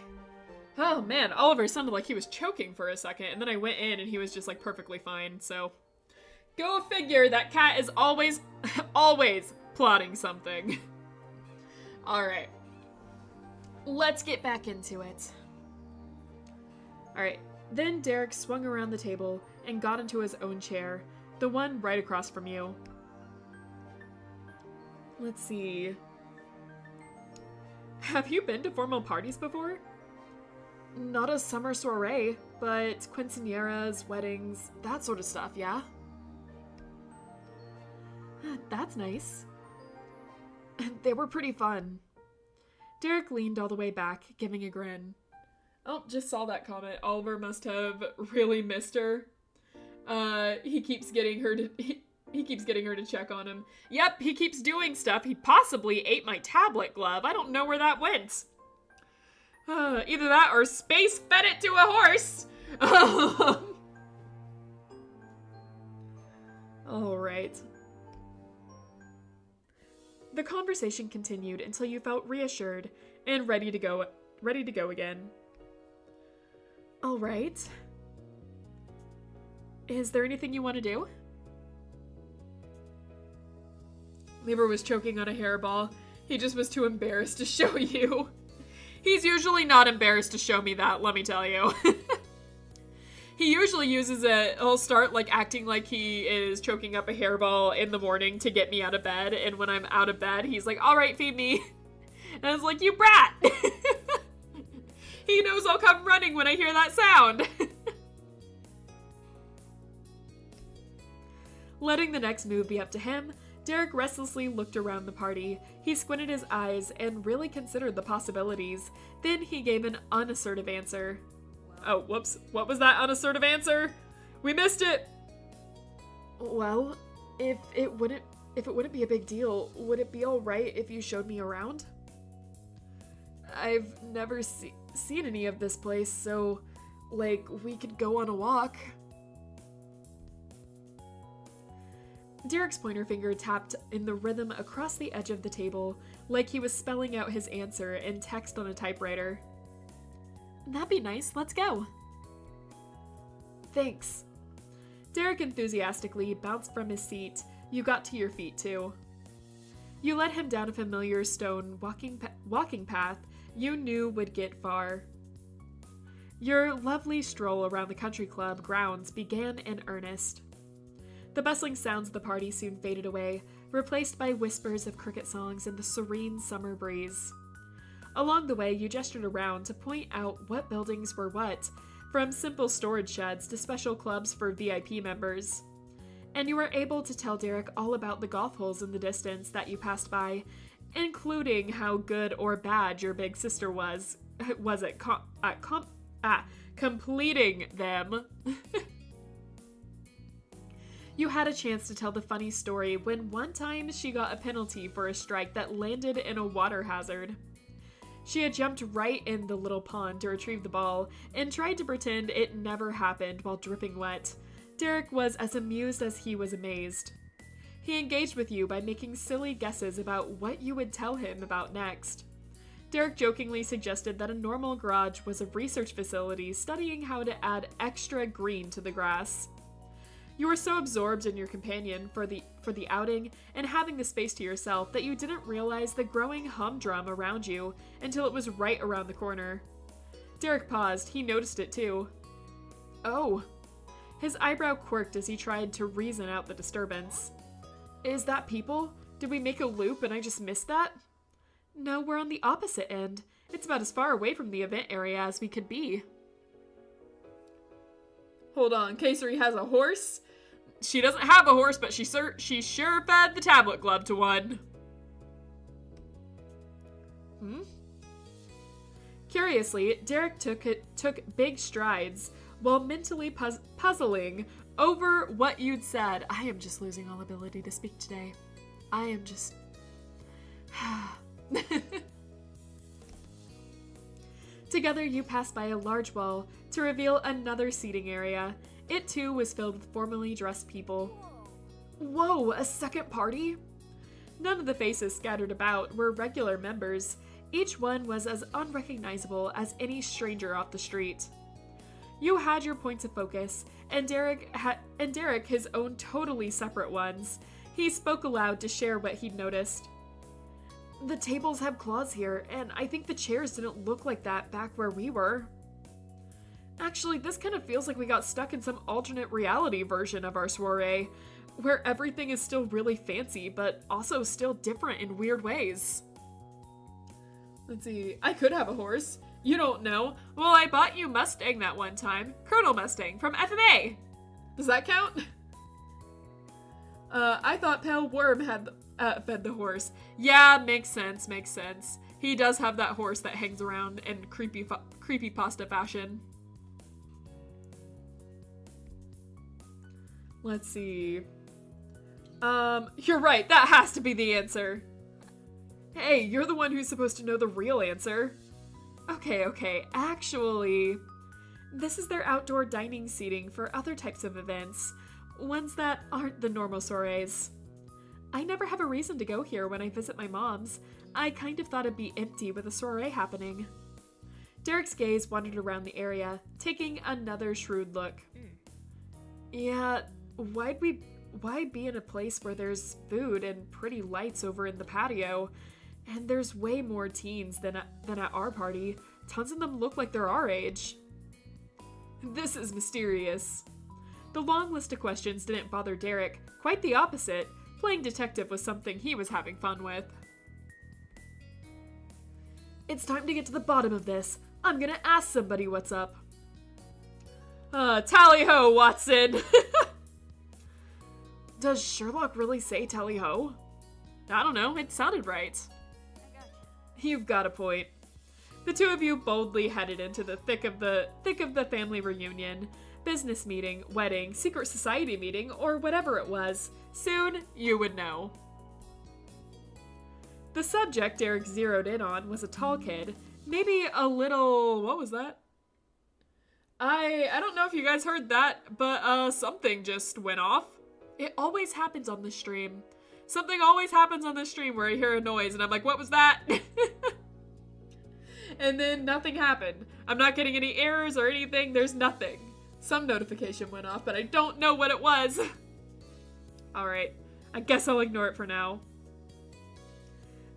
Oh man, Oliver sounded like he was choking for a second, and then I went in and he was just like perfectly fine, so. Go figure, that cat is always, always plotting something. Alright. Let's get back into it. Alright, then Derek swung around the table and got into his own chair, the one right across from you. Let's see. Have you been to formal parties before? Not a summer soiree, but quinceañeras, weddings, that sort of stuff, yeah? That's nice. They were pretty fun. Derek leaned all the way back, giving a grin. Oh, just saw that comment. Oliver must have really missed her. He keeps getting her to check on him. Yep, he keeps doing stuff. He possibly ate my tablet glove. I don't know where that went. Either that or space fed it to a horse. All right. The conversation continued until you felt reassured and ready to go again. All right. Is there anything you want to do? Lever was choking on a hairball. He just was too embarrassed to show you. He's usually not embarrassed to show me that, let me tell you. He usually uses it, he'll start like acting like he is choking up a hairball in the morning to get me out of bed, and when I'm out of bed, he's like, alright, feed me. And I was like, you brat! He knows I'll come running when I hear that sound. Letting the next move be up to him, Derek restlessly looked around the party. He squinted his eyes and really considered the possibilities. Then he gave an unassertive answer. Oh, whoops. What was that unassertive answer? We missed it! Well, if it wouldn't be a big deal, would it be alright if you showed me around? I've never seen any of this place, so, like, we could go on a walk. Derek's pointer finger tapped in the rhythm across the edge of the table, like he was spelling out his answer in text on a typewriter. That'd be nice, let's go. Thanks. Derek enthusiastically bounced from his seat. You got to your feet, too. You led him down a familiar stone walking path you knew would get far. Your lovely stroll around the country club grounds began in earnest. The bustling sounds of the party soon faded away, replaced by whispers of cricket songs in the serene summer breeze. Along the way, you gestured around to point out what buildings were what, from simple storage sheds to special clubs for VIP members. And you were able to tell Derek all about the golf holes in the distance that you passed by, including how good or bad your big sister was at completing them. You had a chance to tell the funny story when one time she got a penalty for a strike that landed in a water hazard. She had jumped right in the little pond to retrieve the ball and tried to pretend it never happened while dripping wet. Derek was as amused as he was amazed. He engaged with you by making silly guesses about what you would tell him about next. Derek jokingly suggested that a normal garage was a research facility studying how to add extra green to the grass. You were so absorbed in your companion for the outing and having the space to yourself that you didn't realize the growing humdrum around you until it was right around the corner. Derek paused. He noticed it too. Oh. His eyebrow quirked as he tried to reason out the disturbance. Is that people? Did we make a loop and I just missed that? No, we're on the opposite end. It's about as far away from the event area as we could be. Hold on, Kayseri has a horse? She doesn't have a horse, but she sure fed the tablet club to one. Curiously, Derek took big strides while mentally puzzling over what you'd said. I am just losing all ability to speak today. I am just... Together, you passed by a large wall to reveal another seating area. It too was filled with formally dressed people. Whoa, a second party? None of the faces scattered about were regular members. Each one was as unrecognizable as any stranger off the street. You had your points of focus, and Derek his own totally separate ones. He spoke aloud to share what he'd noticed. The tables have claws here, and I think the chairs didn't look like that back where we were. Actually, this kind of feels like we got stuck in some alternate reality version of our soiree, where everything is still really fancy, but also still different in weird ways. Let's see, I could have a horse. You don't know. Well, I bought you Mustang that one time. Colonel Mustang from FMA. Does that count? I thought Pale Worm had fed the horse. Yeah, makes sense. He does have that horse that hangs around in creepypasta fashion. Let's see. You're right. That has to be the answer. Hey, you're the one who's supposed to know the real answer. Okay. Actually, this is their outdoor dining seating for other types of events. Ones that aren't the normal soirees. I never have a reason to go here when I visit my mom's. I kind of thought it'd be empty with a soiree happening. Derek's gaze wandered around the area, taking another shrewd look. Yeah, why be in a place where there's food and pretty lights over in the patio? And there's way more teens than at our party. Tons of them look like they're our age. This is mysterious. The long list of questions didn't bother Derek. Quite the opposite. Playing detective was something he was having fun with. It's time to get to the bottom of this. I'm gonna ask somebody what's up. Tally-ho, Watson! Does Sherlock really say tally-ho? I don't know, it sounded right. You've got a point. The two of you boldly headed into the thick of the family reunion, business meeting, wedding, secret society meeting, or whatever it was. Soon, you would know. The subject Derek zeroed in on was a tall kid, maybe a little... what was that? I don't know if you guys heard that, but something just went off. It always happens on this stream. Something always happens on this stream where I hear a noise and I'm like, what was that? And then nothing happened. I'm not getting any errors or anything. There's nothing. Some notification went off, but I don't know what it was. Alright, I guess I'll ignore it for now.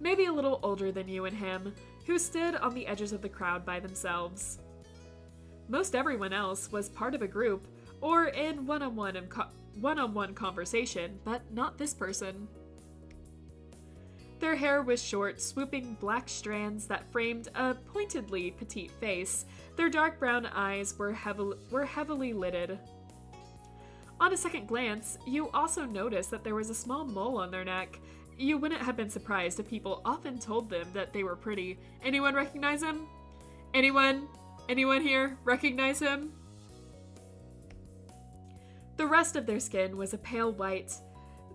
Maybe a little older than you and him, who stood on the edges of the crowd by themselves. Most everyone else was part of a group, or in one-on-one conversation, but not this person. Their hair was short, swooping black strands that framed a pointedly petite face. Their dark brown eyes were heavily lidded. On a second glance, you also noticed that there was a small mole on their neck. You wouldn't have been surprised if people often told them that they were pretty. Anyone recognize him? Anyone? Anyone here recognize him? The rest of their skin was a pale white,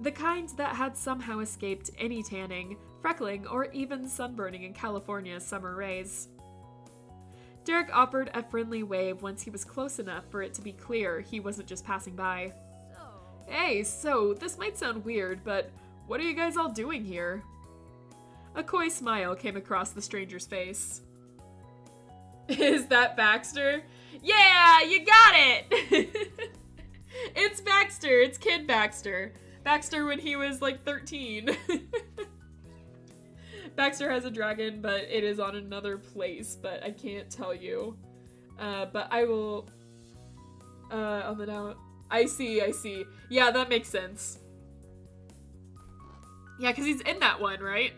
the kind that had somehow escaped any tanning, freckling, or even sunburning in California's summer rays. Derek offered a friendly wave once he was close enough for it to be clear he wasn't just passing by. Hey, so this might sound weird, but what are you guys all doing here? A coy smile came across the stranger's face. Is that Baxter? Yeah, you got it! It's Baxter, it's Kid Baxter. Baxter when he was like 13. Baxter has a dragon, but it is on another place, but I can't tell you. But I will, on the now. I see. Yeah, that makes sense. Yeah, because he's in that one, right?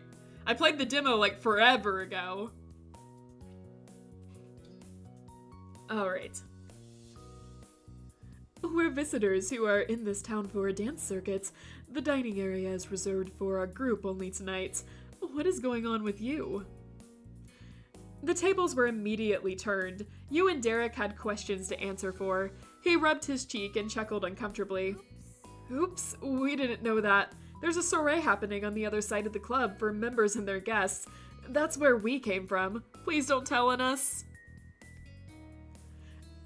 I played the demo like forever ago. Alright. We're visitors who are in this town for a dance circuit. The dining area is reserved for our group only tonight. What is going on with you? The tables were immediately turned. You and Derek had questions to answer for. He rubbed his cheek and chuckled uncomfortably. Oops, we didn't know that. There's a soiree happening on the other side of the club for members and their guests. That's where we came from. Please don't tell on us.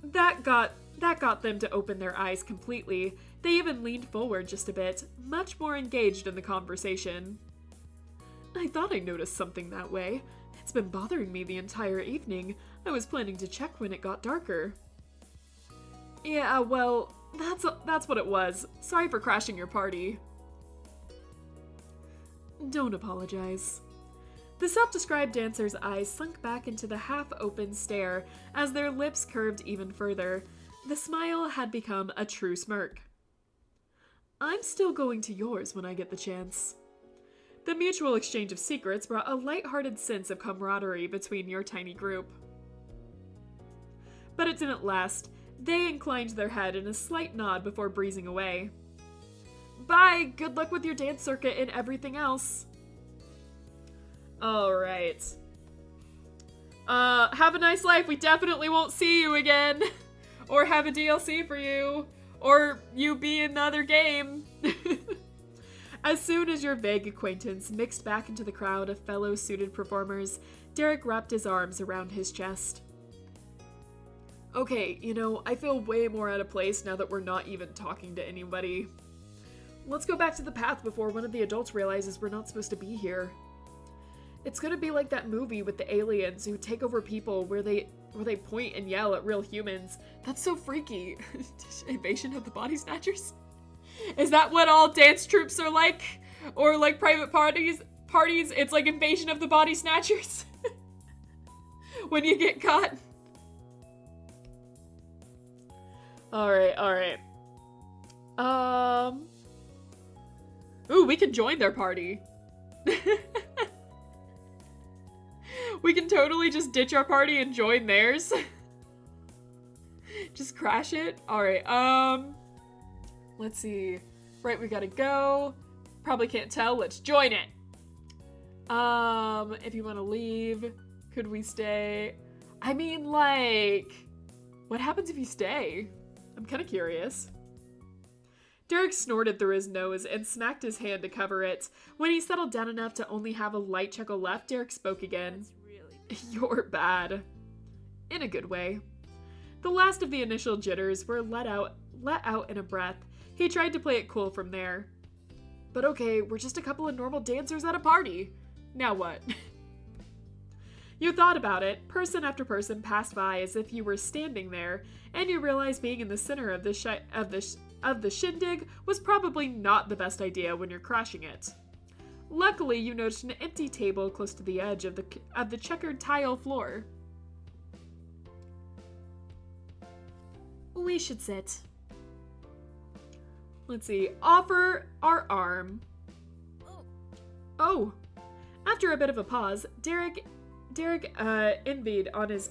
That got them to open their eyes completely. They even leaned forward just a bit, much more engaged in the conversation. I thought I noticed something that way. It's been bothering me the entire evening. I was planning to check when it got darker. Yeah, well, that's what it was. Sorry for crashing your party. Don't apologize. The self-described dancer's eyes sunk back into the half-open stare as their lips curved even further. The smile had become a true smirk. I'm still going to yours when I get the chance. The mutual exchange of secrets brought a light-hearted sense of camaraderie between your tiny group. But it didn't last. They inclined their head in a slight nod before breezing away. Bye! Good luck with your dance circuit and everything else. Alright. Have a nice life. We definitely won't see you again. Or have a DLC for you. Or you be in another game. As soon as your vague acquaintance mixed back into the crowd of fellow suited performers, Derek wrapped his arms around his chest. Okay, I feel way more out of place now that we're not even talking to anybody. Let's go back to the path before one of the adults realizes we're not supposed to be here. It's gonna be like that movie with the aliens who take over people where they point and yell at real humans. That's so freaky. Invasion of the Body Snatchers? Is that what all dance troupes are like? Or like private parties? It's like Invasion of the Body Snatchers? When you get caught? Alright. Ooh, we can join their party. We can totally just ditch our party and join theirs. Just crash it. Alright, let's see. Right, we gotta go. Probably can't tell. Let's join it. If you want to leave, could we stay? I mean, like, what happens if you stay? I'm kind of curious. Derek snorted through his nose and smacked his hand to cover it. When he settled down enough to only have a light chuckle left, Derek spoke again. You're bad. In a good way. The last of the initial jitters were let out in a breath. He tried to play it cool from there. But okay, we're just a couple of normal dancers at a party. Now what? You thought about it. Person after person passed by as if you were standing there, and you realized being in the center of the shindig was probably not the best idea when you're crashing it. Luckily, you noticed an empty table close to the edge of the checkered tile floor. We should sit. Let's see. Offer our arm. Oh. After a bit of a pause, Derek envied on his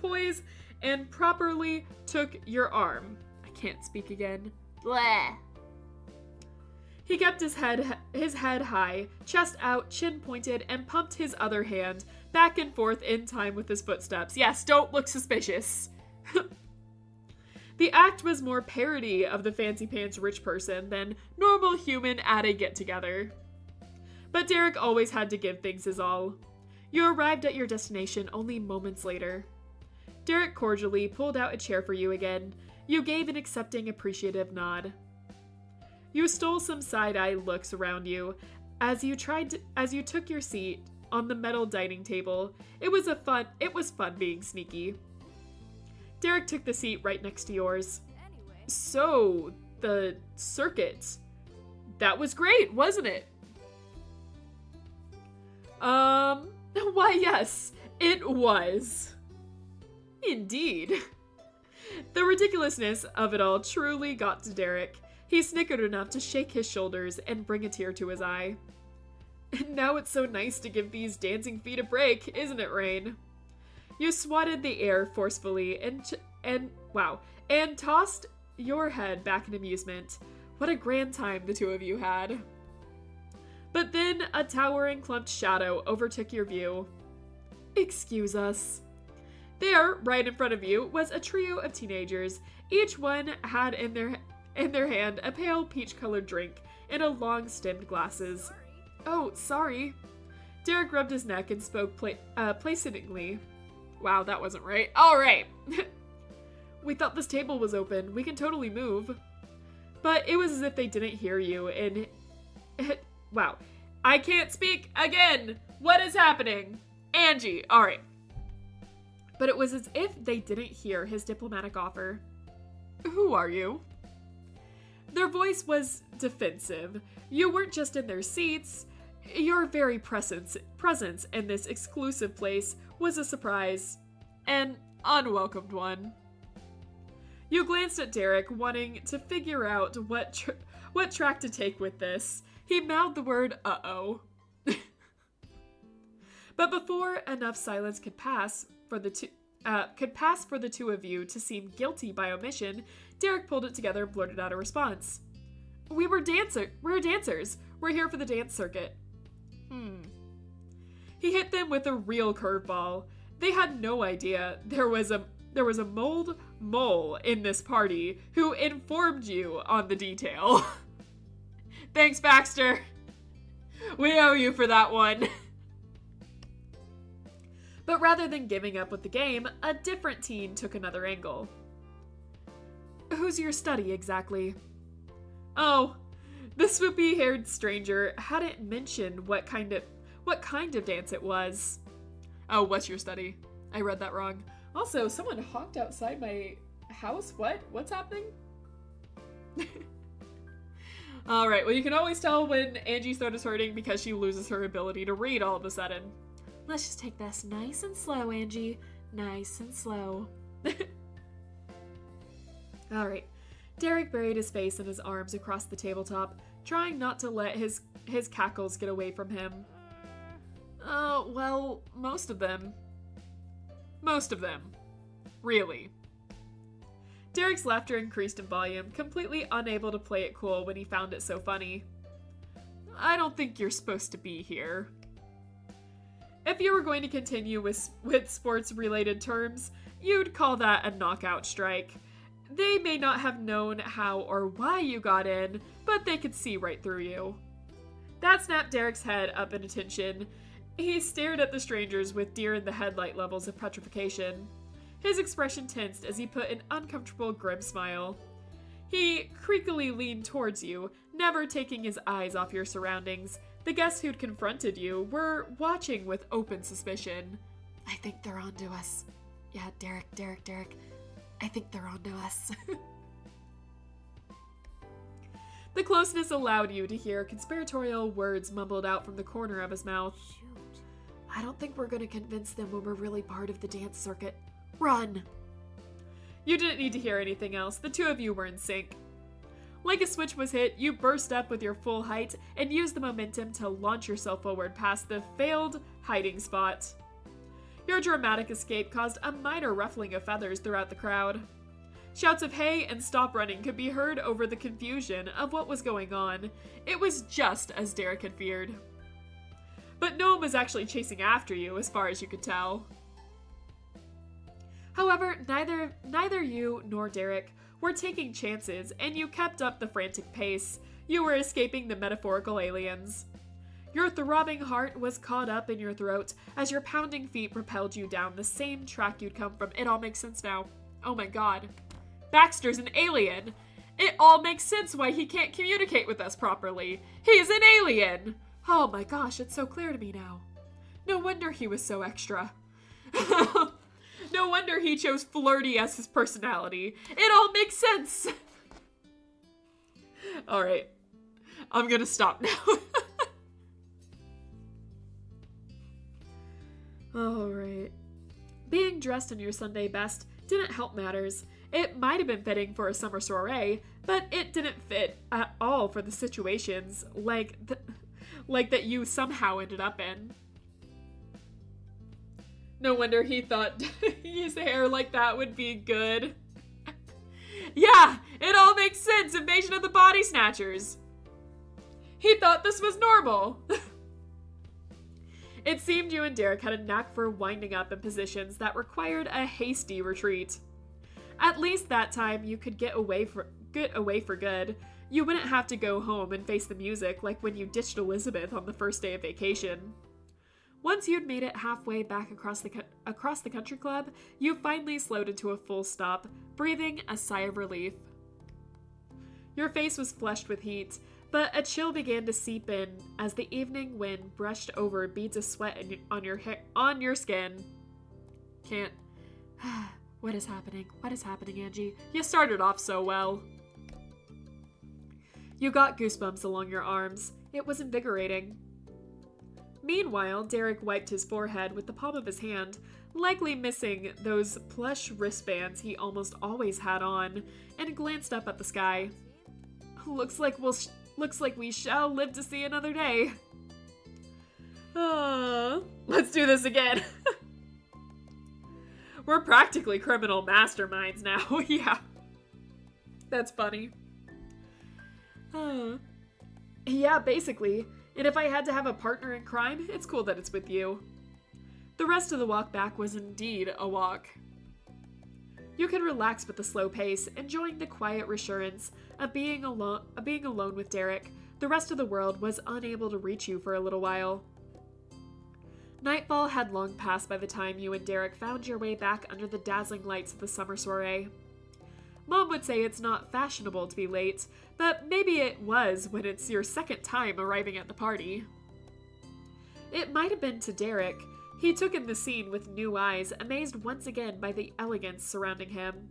poise and properly took your arm. I can't speak again. Blah. He kept his head high, chest out, chin pointed, and pumped his other hand back and forth in time with his footsteps. Yes, don't look suspicious. The act was more parody of the fancy pants rich person than normal human at a get-together. But Derek always had to give things his all. You arrived at your destination only moments later. Derek cordially pulled out a chair for you again. You gave an accepting, appreciative nod. You stole some side-eye looks around you as you took your seat on the metal dining table. It was fun being sneaky. Derek took the seat right next to yours. Anyway. So, the circuit. That was great, wasn't it? Why yes, it was. Indeed. The ridiculousness of it all truly got to Derek. He snickered enough to shake his shoulders and bring a tear to his eye. And now it's so nice to give these dancing feet a break, isn't it, Rain? You swatted the air forcefully and tossed your head back in amusement. What a grand time the two of you had. But then a towering clumped shadow overtook your view. Excuse us. There, right in front of you, was a trio of teenagers. Each one had in their hand a pale peach-colored drink and a long-stemmed glasses. Oh, sorry. Derek rubbed his neck and spoke placidly. Wow, that wasn't right. All right. We thought this table was open. We can totally move. But it was as if they didn't hear you, and... wow. I can't speak again! What is happening? Angie, alright. But it was as if they didn't hear his diplomatic offer. Who are you? Their voice was defensive. You weren't just in their seats. Your very presence in this exclusive place was a surprise. An unwelcomed one. You glanced at Derek, wanting to figure out what track to take with this. He mouthed the word, uh-oh. But before enough silence could pass for the two of you to seem guilty by omission, Derek pulled it together and blurted out a response. We're dancers. We're here for the dance circuit. He hit them with a real curveball. They had no idea there was a mole in this party who informed you on the detail. Thanks, Baxter. We owe you for that one. But rather than giving up with the game, a different teen took another angle. Who's your study, exactly? Oh, the swoopy-haired stranger hadn't mentioned what kind of dance it was. Oh, what's your study? I read that wrong. Also, someone honked outside my house? What? What's happening? Alright, well you can always tell when Angie's throat is hurting because she loses her ability to read all of a sudden. Let's just take this nice and slow, Angie. Nice and slow. Alright. Derek buried his face in his arms across the tabletop, trying not to let his cackles get away from him. Well, most of them. Most of them. Really. Derek's laughter increased in volume, completely unable to play it cool when he found it so funny. I don't think you're supposed to be here. If you were going to continue with sports-related terms, you'd call that a knockout strike. They may not have known how or why you got in, but they could see right through you. That snapped Derek's head up in attention. He stared at the strangers with deer-in-the-headlight levels of petrification. His expression tensed as he put an uncomfortable, grim smile. He creakily leaned towards you, never taking his eyes off your surroundings, The guests who'd confronted you were watching with open suspicion. I think they're onto us. Yeah, Derek. I think they're onto us. The closeness allowed you to hear conspiratorial words mumbled out from the corner of his mouth. Shoot. I don't think we're gonna convince them when we're really part of the dance circuit. Run! You didn't need to hear anything else. The two of you were in sync. Like a switch was hit, you burst up with your full height and used the momentum to launch yourself forward past the failed hiding spot. Your dramatic escape caused a minor ruffling of feathers throughout the crowd. Shouts of "hey" and "stop running" could be heard over the confusion of what was going on. It was just as Derek had feared. But no one was actually chasing after you, as far as you could tell. However, neither you nor Derek were taking chances, and you kept up the frantic pace. You were escaping the metaphorical aliens. Your throbbing heart was caught up in your throat as your pounding feet propelled you down the same track you'd come from. It all makes sense now. Oh my god. Baxter's an alien. It all makes sense why he can't communicate with us properly. He's an alien. Oh my gosh, it's so clear to me now. No wonder he was so extra. No wonder he chose flirty as his personality. It all makes sense. Alright. I'm gonna stop now. Alright. Being dressed in your Sunday best didn't help matters. It might have been fitting for a summer soiree, but it didn't fit at all for the situations like that you somehow ended up in. No wonder he thought his hair like that would be good. Yeah, it all makes sense. Invasion of the Body Snatchers. He thought this was normal. It seemed you and Derek had a knack for winding up in positions that required a hasty retreat. At least that time you could get away for good. You wouldn't have to go home and face the music like when you ditched Elizabeth on the first day of vacation. Once you'd made it halfway back across the country club, you finally slowed into a full stop, breathing a sigh of relief. Your face was flushed with heat, but a chill began to seep in as the evening wind brushed over beads of sweat on your skin. Can't. What is happening? What is happening, Angie? You started off so well. You got goosebumps along your arms. It was invigorating. Meanwhile, Derek wiped his forehead with the palm of his hand, likely missing those plush wristbands he almost always had on, and glanced up at the sky. Looks like we shall live to see another day. Let's do this again. We're practically criminal masterminds now. Yeah. That's funny. Yeah, basically. And if I had to have a partner in crime, it's cool that it's with you. The rest of the walk back was indeed a walk. You could relax with the slow pace, enjoying the quiet reassurance of being alone with Derek. The rest of the world was unable to reach you for a little while. Nightfall had long passed by the time you and Derek found your way back under the dazzling lights of the summer soiree. Mom would say it's not fashionable to be late, but maybe it was when it's your second time arriving at the party. It might have been to Derek. He took in the scene with new eyes, amazed once again by the elegance surrounding him.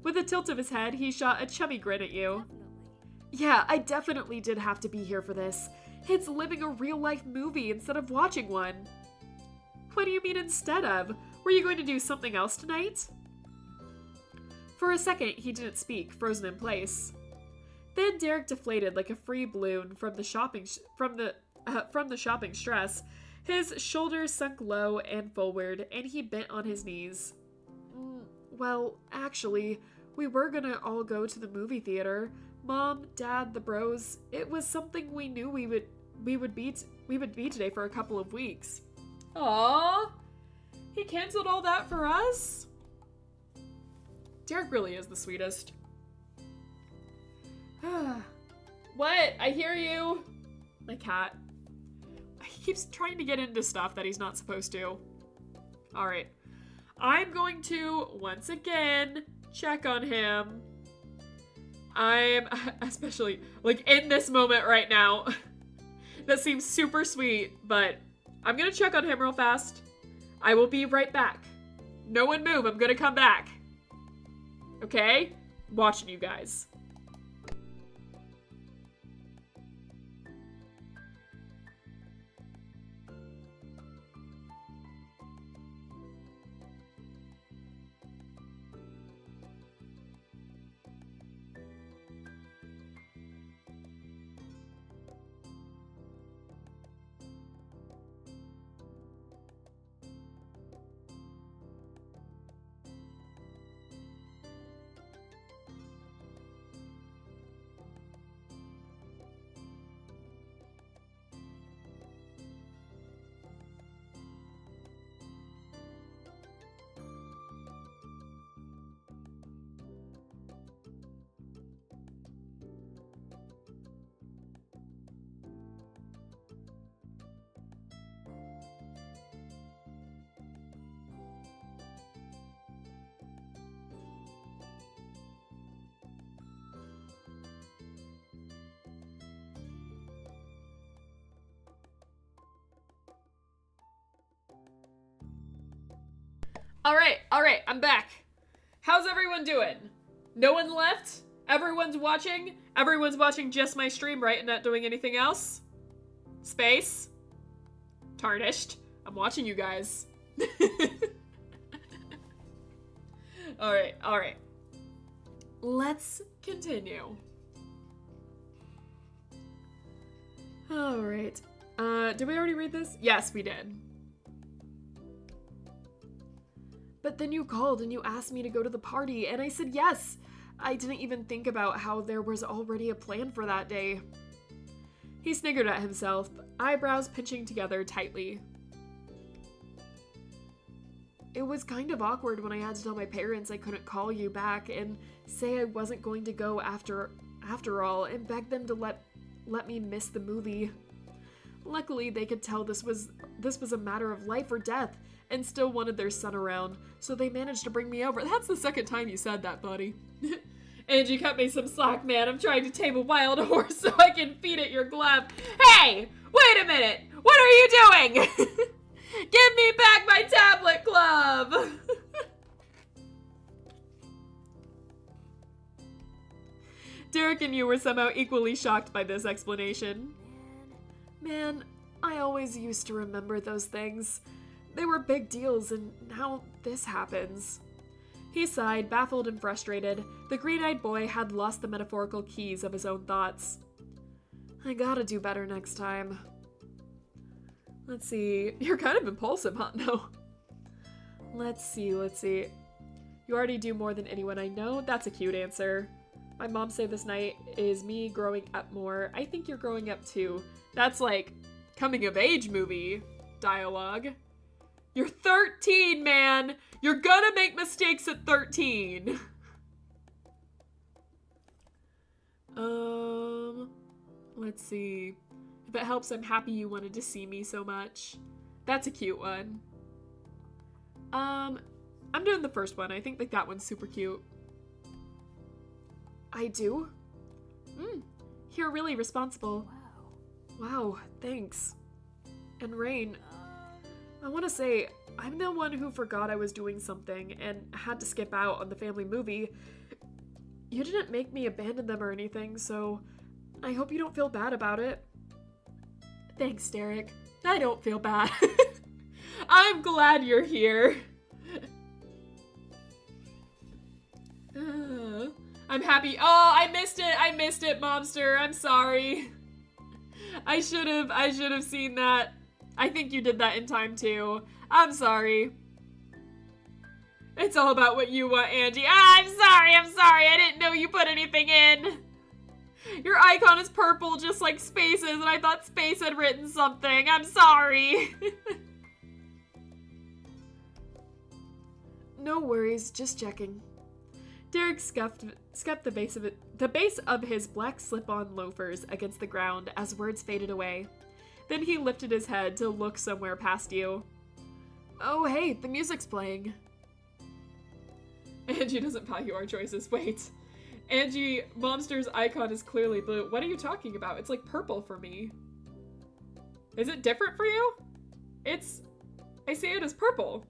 With a tilt of his head, he shot a chummy grin at you. Yeah, I definitely did have to be here for this. It's living a real-life movie instead of watching one. What do you mean instead of? Were you going to do something else tonight? For a second, he didn't speak, frozen in place. Then Derek deflated like a free balloon from the shopping stress. His shoulders sunk low and forward, and he bent on his knees. Well, actually, we were gonna all go to the movie theater. Mom, Dad, the bros. It was something we knew we would be today for a couple of weeks. Aww, he canceled all that for us? Derek really is the sweetest. What? I hear you. My cat. He keeps trying to get into stuff that he's not supposed to. Alright. I'm going to, once again, check on him. I'm, especially, like, in this moment right now, That seems super sweet, but I'm gonna check on him real fast. I will be right back. No one move, I'm gonna come back. Okay? I'm watching you guys. All right, I'm back. How's everyone doing? No one left? Everyone's watching? Everyone's watching just my stream, right? And not doing anything else? Space? Tarnished. I'm watching you guys. All right. Let's continue. All right. Did we already read this? Yes, we did. But then you called and you asked me to go to the party, and I said yes. I didn't even think about how there was already a plan for that day. He sniggered at himself, eyebrows pinching together tightly. It was kind of awkward when I had to tell my parents I couldn't call you back and say I wasn't going to go after all, and beg them to let me miss the movie. Luckily, they could tell this was a matter of life or death, and still wanted their son around, so they managed to bring me over. That's the second time you said that, buddy. Angie, cut me some slack, man. I'm trying to tame a wild horse so I can feed it your glove. Hey! Wait a minute! What are you doing? Give me back my tablet glove! Derek and you were somehow equally shocked by this explanation. Man, I always used to remember those things. They were big deals, and now this happens. He sighed, baffled and frustrated. The green-eyed boy had lost the metaphorical keys of his own thoughts. I gotta do better next time. Let's see. You're kind of impulsive, huh? No. Let's see. You already do more than anyone I know. That's a cute answer. My mom said this night is me growing up more. I think you're growing up too. That's like coming-of-age movie dialogue. You're 13, man! You're gonna make mistakes at 13! Let's see. If it helps, I'm happy you wanted to see me so much. That's a cute one. I'm doing the first one. I think like that one's super cute. I do? You're really responsible. Wow, thanks. And Rain, I want to say, I'm the one who forgot I was doing something and had to skip out on the family movie. You didn't make me abandon them or anything, so I hope you don't feel bad about it. Thanks, Derek. I don't feel bad. I'm glad you're here. I'm happy. Oh, I missed it, Momster. I'm sorry. I should have seen that. I think you did that in time too. I'm sorry. It's all about what you want, Angie. I'm sorry. I didn't know you put anything in. Your icon is purple, just like Space's, and I thought Space had written something. I'm sorry. No worries, just checking. Derek scuffed the base of his black slip-on loafers against the ground as words faded away. Then he lifted his head to look somewhere past you. Oh, hey, the music's playing. Angie doesn't value our choices. Wait. Angie, Momster's icon is clearly blue. What are you talking about? It's like purple for me. Is it different for you? I see it as purple.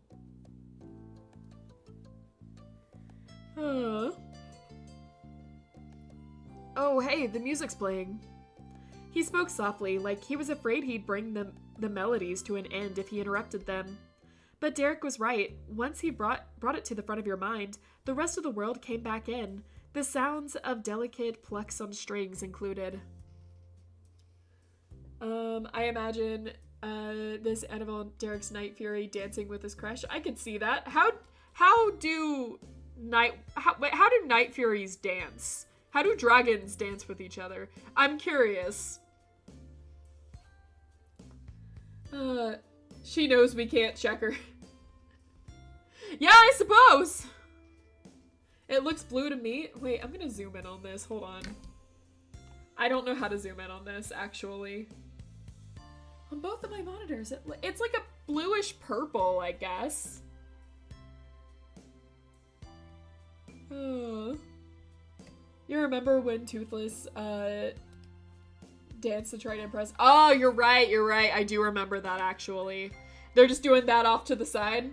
Oh, hey, the music's playing. He spoke softly, like he was afraid he'd bring the melodies to an end if he interrupted them. But Derek was right. Once he brought it to the front of your mind, the rest of the world came back in. The sounds of delicate plucks on strings included. I imagine this Annabelle Derek's Night Fury dancing with his crush. I could see that. How do Night Furies dance? How do dragons dance with each other? I'm curious. She knows we can't check her. Yeah, I suppose. It looks blue to me. Wait, I'm gonna zoom in on this. Hold on. I don't know how to zoom in on this, actually. On both of my monitors, it's like a bluish purple, I guess. You remember when Toothless danced to try to impress? Oh, you're right. I do remember that, actually. They're just doing that off to the side.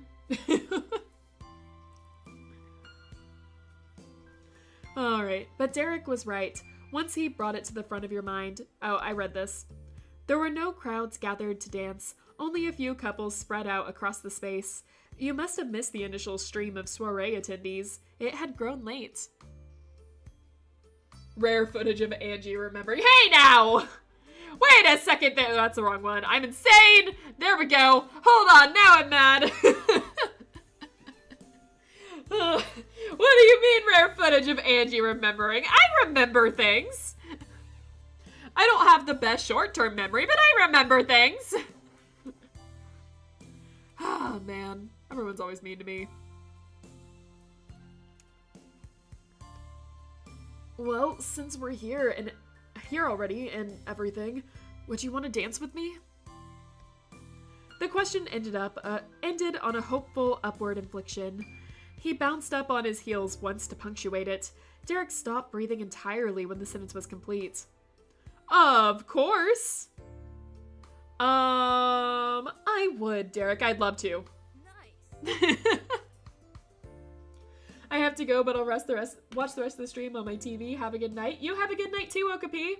Alright, but Derek was right. Once he brought it to the front of your mind... Oh, I read this. There were no crowds gathered to dance, only a few couples spread out across the space. You must have missed the initial stream of soiree attendees. It had grown late. Rare footage of Angie remembering. Hey now! Wait a second there. That's the wrong one. I'm insane! There we go. Hold on, now I'm mad. What do you mean rare footage of Angie remembering? I remember things. I don't have the best short-term memory, but I remember things. Oh, man. Everyone's always mean to me. Well, since we're here already and everything, would you want to dance with me? The question ended on a hopeful upward inflection. He bounced up on his heels once to punctuate it. Derek stopped breathing entirely when the sentence was complete. Of course. I would, Derek. I'd love to. Nice. I have to go, but I'll watch the rest of the stream on my TV. Have a good night. You have a good night too, Okapi.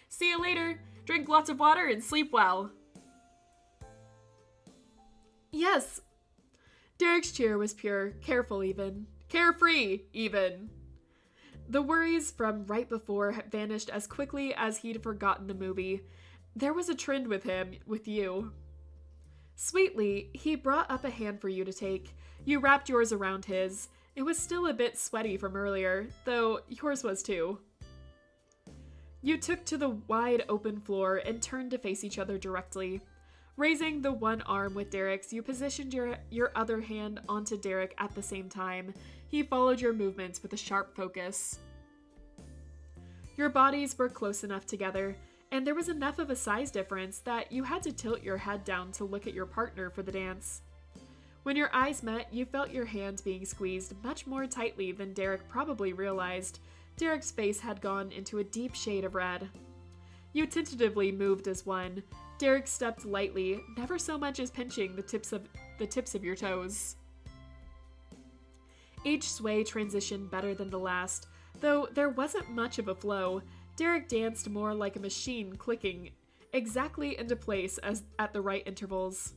See you later. Drink lots of water and sleep well. Yes. Derek's cheer was pure, carefree even. The worries from right before had vanished as quickly as he'd forgotten the movie. There was a trend with you. Sweetly, he brought up a hand for you to take. You wrapped yours around his. It was still a bit sweaty from earlier, though yours was too. You took to the wide open floor and turned to face each other directly. Raising the one arm with Derek's, you positioned your other hand onto Derek at the same time. He followed your movements with a sharp focus. Your bodies were close enough together, and there was enough of a size difference that you had to tilt your head down to look at your partner for the dance. When your eyes met, you felt your hand being squeezed much more tightly than Derek probably realized. Derek's face had gone into a deep shade of red. You tentatively moved as one. Derek stepped lightly, never so much as pinching the tips of your toes. Each sway transitioned better than the last, though there wasn't much of a flow. Derek danced more like a machine clicking exactly into place as at the right intervals.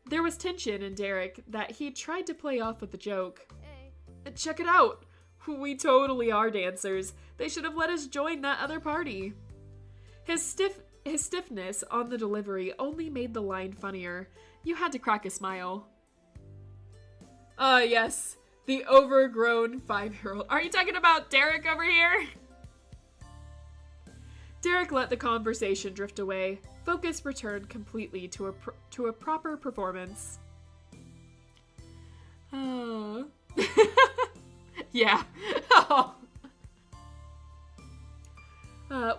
There was tension in Derek that he tried to play off with a joke. Hey. Check it out! We totally are dancers. They should have let us join that other party. His stiffness on the delivery only made the line funnier. You had to crack a smile. Yes. The overgrown 5-year-old. Are you talking about Derek over here? Derek let the conversation drift away. Focus returned completely to a proper performance. Oh. Yeah. Oh.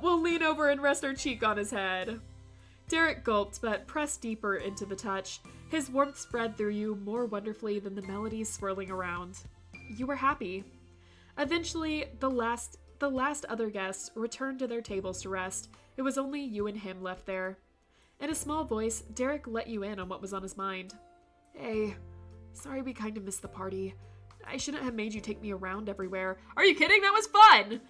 We'll lean over and rest our cheek on his head. Derek gulped, but pressed deeper into the touch. His warmth spread through you more wonderfully than the melodies swirling around. You were happy. Eventually, the last other guests returned to their tables to rest. It was only you and him left there. In a small voice, Derek let you in on what was on his mind. Hey, sorry we kind of missed the party. I shouldn't have made you take me around everywhere. Are you kidding? That was fun!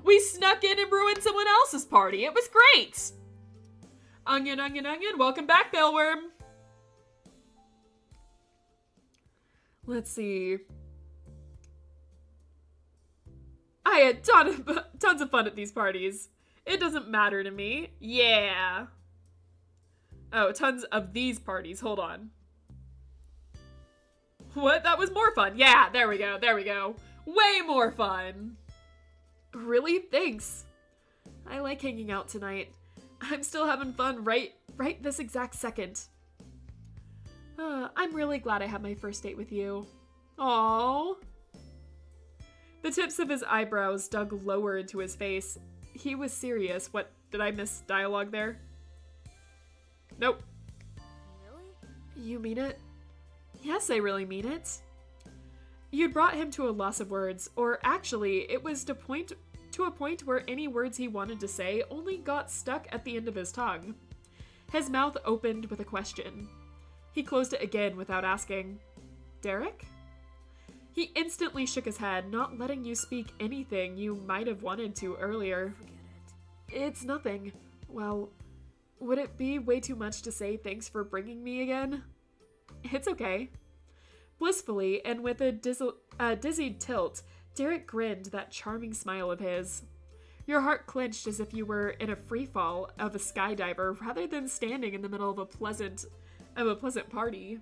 We snuck in and ruined someone else's party. It was great! Onion, onion, onion. Welcome back, Bellworm. Let's see. I had tons of fun at these parties. It doesn't matter to me. Yeah. Oh, tons of these parties. Hold on. What? That was more fun. Yeah, there we go. There we go. Way more fun. Really? Thanks. I like hanging out tonight. I'm still having fun right this exact second. I'm really glad I had my first date with you. Aww. The tips of his eyebrows dug lower into his face. He was serious. What, did I miss dialogue there? Nope. Really? You mean it? Yes, I really mean it. You'd brought him to a loss of words, or actually, it was to a point where any words he wanted to say only got stuck at the end of his tongue. His mouth opened with a question. He closed it again without asking, Derek? He instantly shook his head, not letting you speak anything you might have wanted to earlier. Forget it. It's nothing. Well, would it be way too much to say thanks for bringing me again? It's okay. Blissfully, and with a dizzied tilt, Derek grinned that charming smile of his. Your heart clenched as if you were in a freefall of a skydiver rather than standing in the middle of a pleasant party.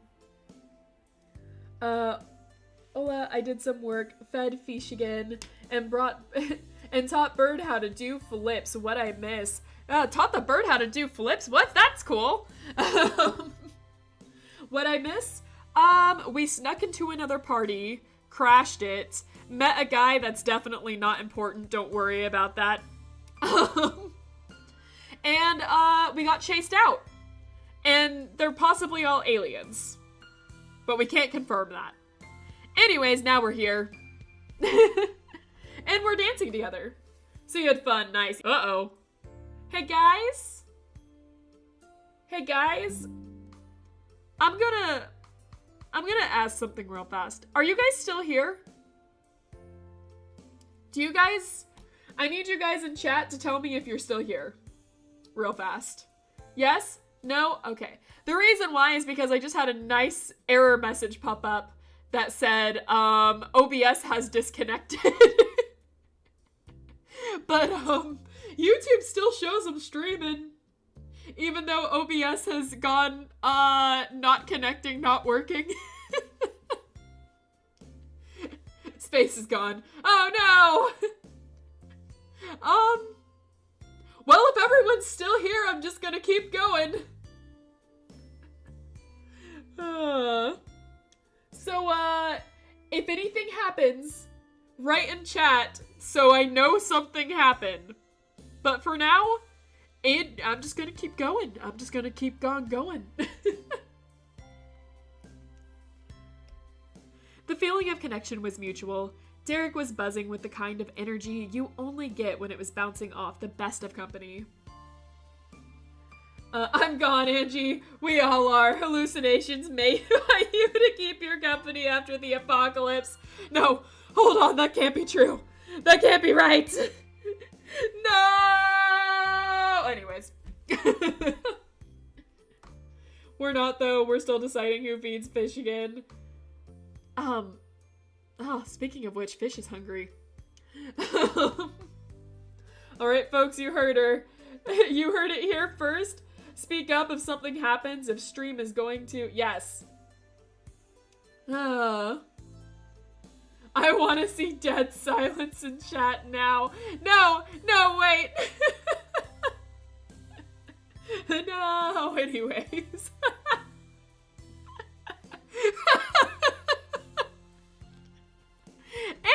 Ola, I did some work, fed fish again, and and taught Bird how to do flips. What I miss. Taught the bird how to do flips? What? That's cool. What I miss? We snuck into another party, crashed it, met a guy that's definitely not important, don't worry about that. And we got chased out. And they're possibly all aliens. But we can't confirm that. Anyways, now we're here. And we're dancing together. So you had fun, nice. Uh-oh. Hey guys? Hey guys? I'm gonna ask something real fast. Are you guys still here? I need you guys in chat to tell me if you're still here. Real fast. Yes? No? Okay. The reason why is because I just had a nice error message pop up that said, OBS has disconnected. But, YouTube still shows I'm streaming. Even though OBS has gone, not connecting, not working. Space is gone. Oh no! Well, if everyone's still here, I'm just gonna keep going. So, if anything happens, write in chat so I know something happened. But for now, I'm just gonna keep going. I'm just gonna keep going. The feeling of connection was mutual. Derek was buzzing with the kind of energy you only get when it was bouncing off the best of company. I'm gone, Angie. We all are. Hallucinations made by you to keep your company after the apocalypse. No, hold on, that can't be true. That can't be right. No! Anyways. We're not, though. We're still deciding who feeds fish again. Speaking of which, fish is hungry. Alright, folks, you heard her. You heard it here first. Speak up if something happens, if stream is going to... Yes. I want to see dead silence in chat now. No, wait. No, anyways.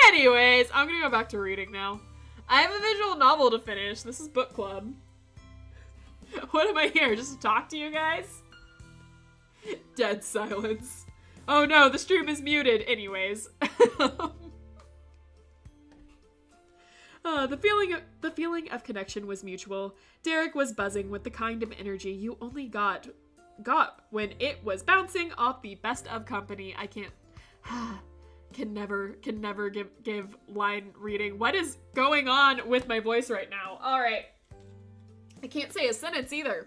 Anyways, I'm gonna go back to reading now. I have a visual novel to finish. This is book club. What am I here? Just to talk to you guys? Dead silence. Oh no, the stream is muted. Anyways. The feeling of connection was mutual. Derek was buzzing with the kind of energy you only got when it was bouncing off the best of company. I can't can never give line reading. What is going on with my voice right now? All right. I can't say a sentence either.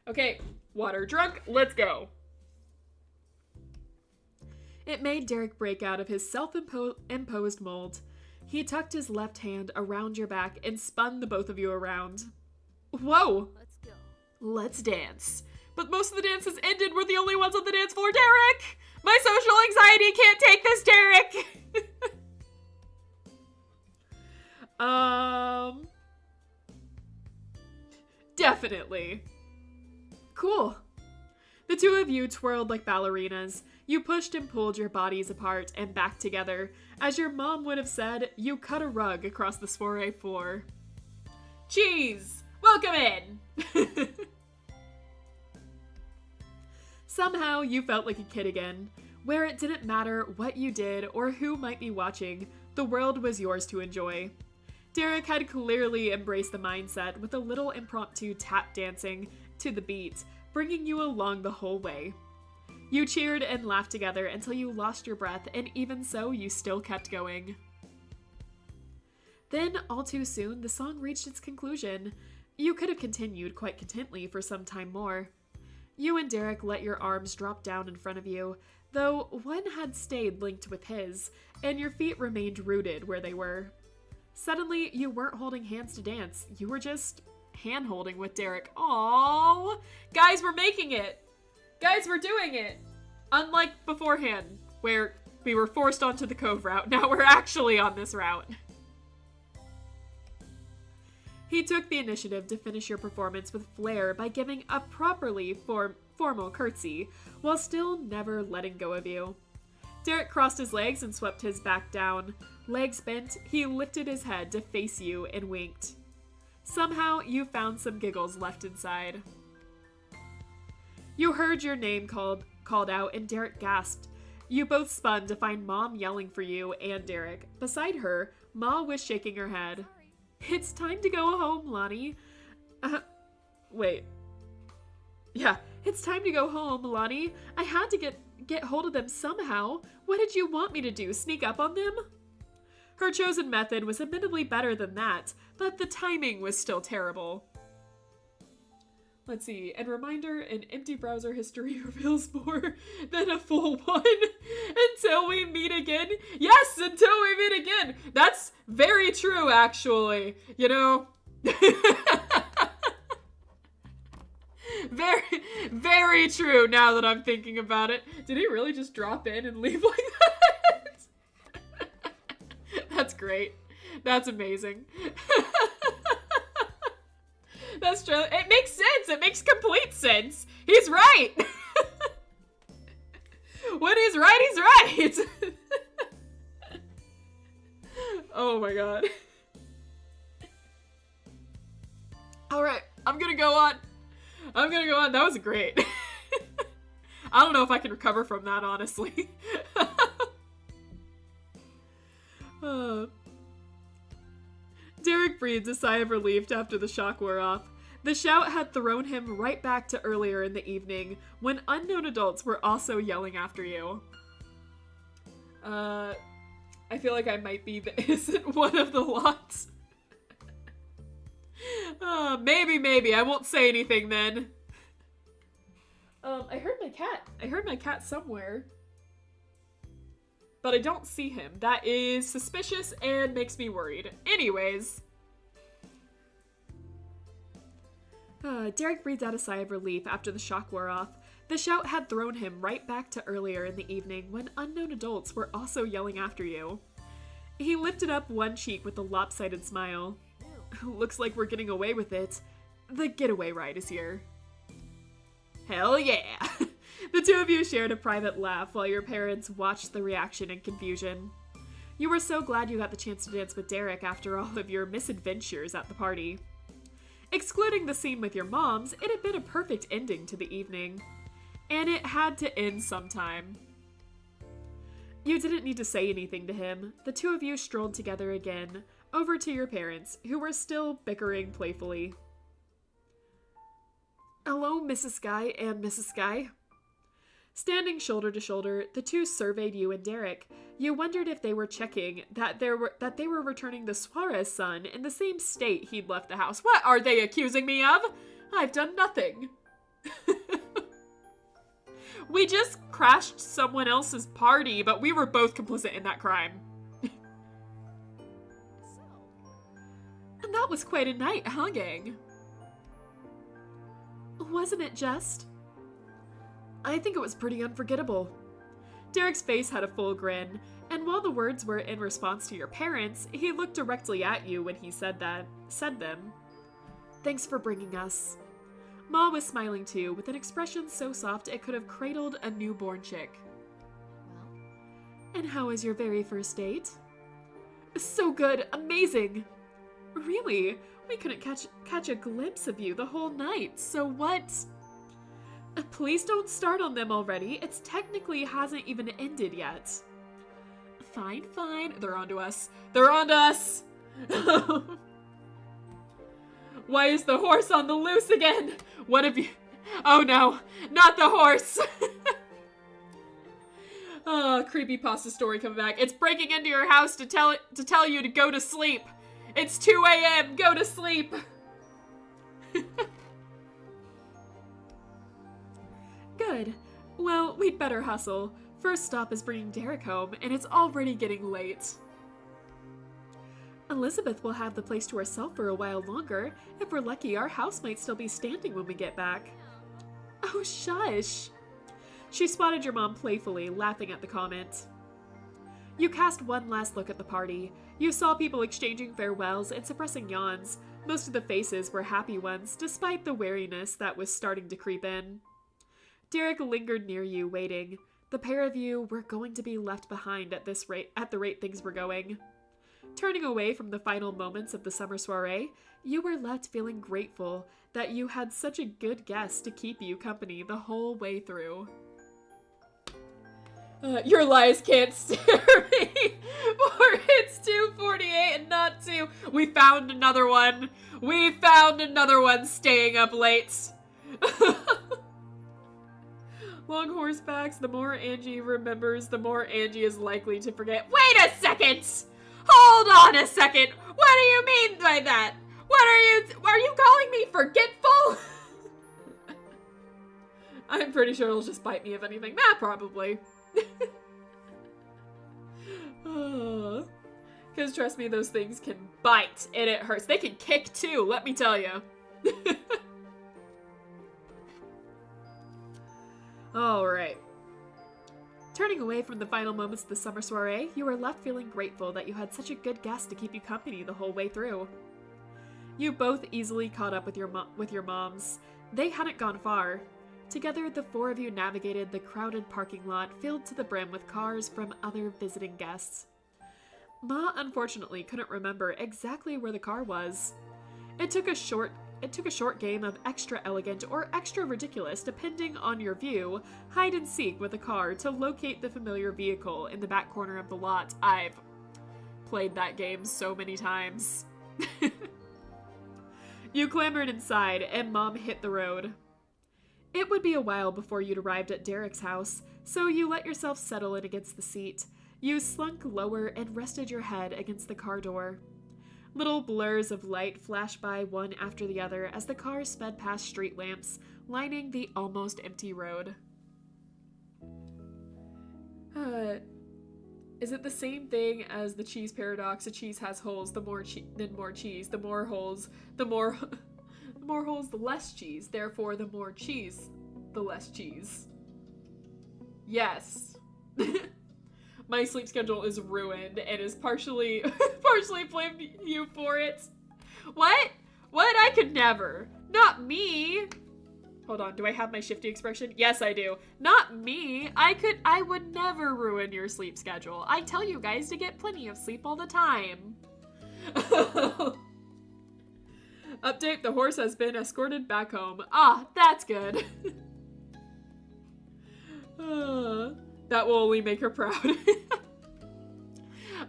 Okay, water drunk, let's go. It made Derek break out of his self-imposed mold. He tucked his left hand around your back and spun the both of you around. Whoa! Let's go. Let's dance. But most of the dances ended. We're the only ones on the dance floor. Derek! My social anxiety can't take this, Derek! Definitely. Cool. The two of you twirled like ballerinas. You pushed and pulled your bodies apart and back together. As your mom would have said, you cut a rug across the soiree floor. Cheese! Welcome in! Somehow, you felt like a kid again, where it didn't matter what you did or who might be watching, the world was yours to enjoy. Derek had clearly embraced the mindset with a little impromptu tap dancing to the beat, bringing you along the whole way. You cheered and laughed together until you lost your breath, and even so, you still kept going. Then, all too soon, the song reached its conclusion. You could have continued quite contently for some time more. You and Derek let your arms drop down in front of you, though one had stayed linked with his, and your feet remained rooted where they were. Suddenly, you weren't holding hands to dance. You were just hand-holding with Derek. Aww! Guys, we're making it! Guys, we're doing it! Unlike beforehand, where we were forced onto the Cove route, now we're actually on this route. He took the initiative to finish your performance with flair by giving a properly formal curtsy, while still never letting go of you. Derek crossed his legs and swept his back down. Legs bent, he lifted his head to face you and winked. Somehow, you found some giggles left inside. You heard your name called out, and Derek gasped. You both spun to find Mom yelling for you and Derek. Beside her, Ma was shaking her head. It's time to go home, Lonnie. Wait. Yeah, it's time to go home, Lonnie. I had to get hold of them somehow. What did you want me to do, sneak up on them? Her chosen method was admittedly better than that, but the timing was still terrible. Let's see, and reminder, an empty browser history reveals more than a full one. Until we meet again. Yes, until we meet again. That's very true, actually. You know? Very, very true now that I'm thinking about it. Did he really just drop in and leave like that? That's great. That's amazing. That's true. It makes sense. It makes complete sense. He's right. When he's right, he's right. Oh my god. Alright, I'm gonna go on. That was great. I don't know if I can recover from that, honestly. Derek breathed a sigh of relief after the shock wore off. The shout had thrown him right back to earlier in the evening, when unknown adults were also yelling after you. I feel like I might be the innocent one of the lot. Maybe. I won't say anything then. I heard my cat. I heard my cat somewhere. But I don't see him. That is suspicious and makes me worried. Anyways. Derek breathed out a sigh of relief after the shock wore off. The shout had thrown him right back to earlier in the evening when unknown adults were also yelling after you. He lifted up one cheek with a lopsided smile. Looks like we're getting away with it. The getaway ride is here. Hell yeah! The two of you shared a private laugh while your parents watched the reaction and confusion. You were so glad you got the chance to dance with Derek after all of your misadventures at the party. Excluding the scene with your moms, it had been a perfect ending to the evening. And it had to end sometime. You didn't need to say anything to him. The two of you strolled together again, over to your parents, who were still bickering playfully. Hello, Mrs. Sky and Mrs. Sky. Standing shoulder to shoulder, the two surveyed you and Derek. You wondered if they were checking that they were returning the Suarez son in the same state he'd left the house. What are they accusing me of? I've done nothing. We just crashed someone else's party, but we were both complicit in that crime. And that was quite a night, huh, gang? Wasn't it just? I think it was pretty unforgettable. Derek's face had a full grin, and while the words were in response to your parents, he looked directly at you when he said them. Thanks for bringing us. Ma was smiling too, with an expression so soft it could have cradled a newborn chick. And how was your very first date? So good, amazing. Really? We couldn't catch a glimpse of you the whole night, so what? Please don't start on them already. It's technically hasn't even ended yet. Fine. They're onto us. Why is the horse on the loose again? What have you... Oh no, not the horse. Oh, creepypasta story coming back. It's breaking into your house to tell you to go to sleep. It's 2 a.m. Go to sleep. Good. Well, we'd better hustle. First stop is bringing Derek home, and it's already getting late. Elizabeth will have the place to herself for a while longer. If we're lucky, our house might still be standing when we get back. Oh, shush. She spotted your mom playfully, laughing at the comment. You cast one last look at the party. You saw people exchanging farewells and suppressing yawns. Most of the faces were happy ones, despite the wariness that was starting to creep in. Derek lingered near you, waiting. The pair of you were going to be left behind at the rate things were going. Turning away from the final moments of the summer soiree, you were left feeling grateful that you had such a good guest to keep you company the whole way through. Your lies can't scare me, for it's 2:48 and not 2. We found another one staying up late. Long horsebacks, the more Angie remembers, the more Angie is likely to forget. Wait a second! Hold on a second! What do you mean by that? Are you calling me forgetful? I'm pretty sure it'll just bite me if anything. Probably. Because trust me, those things can bite and it hurts. They can kick too, let me tell you. Alright. Turning away from the final moments of the summer soiree, you were left feeling grateful that you had such a good guest to keep you company the whole way through. You both easily caught up with your moms. They hadn't gone far. Together, the four of you navigated the crowded parking lot filled to the brim with cars from other visiting guests. Ma unfortunately couldn't remember exactly where the car was. It took a short game of extra elegant or extra ridiculous, depending on your view, hide and seek with a car to locate the familiar vehicle in the back corner of the lot. I've played that game so many times. You clambered inside, and Mom hit the road. It would be a while before you'd arrived at Derek's house, so you let yourself settle in against the seat. You slunk lower and rested your head against the car door. Little blurs of light flashed by one after the other as the car sped past street lamps, lining the almost empty road. Is it the same thing as the cheese paradox? A cheese has holes, the more cheese. The more holes, the more holes, the less cheese. Therefore, the more cheese, the less cheese. Yes. My sleep schedule is ruined and is partially blamed you for it. What? What? I could never. Not me. Hold on, do I have my shifty expression? Yes, I do. Not me. I would never ruin your sleep schedule. I tell you guys to get plenty of sleep all the time. Update, the horse has been escorted back home. Ah, that's good. That will only make her proud.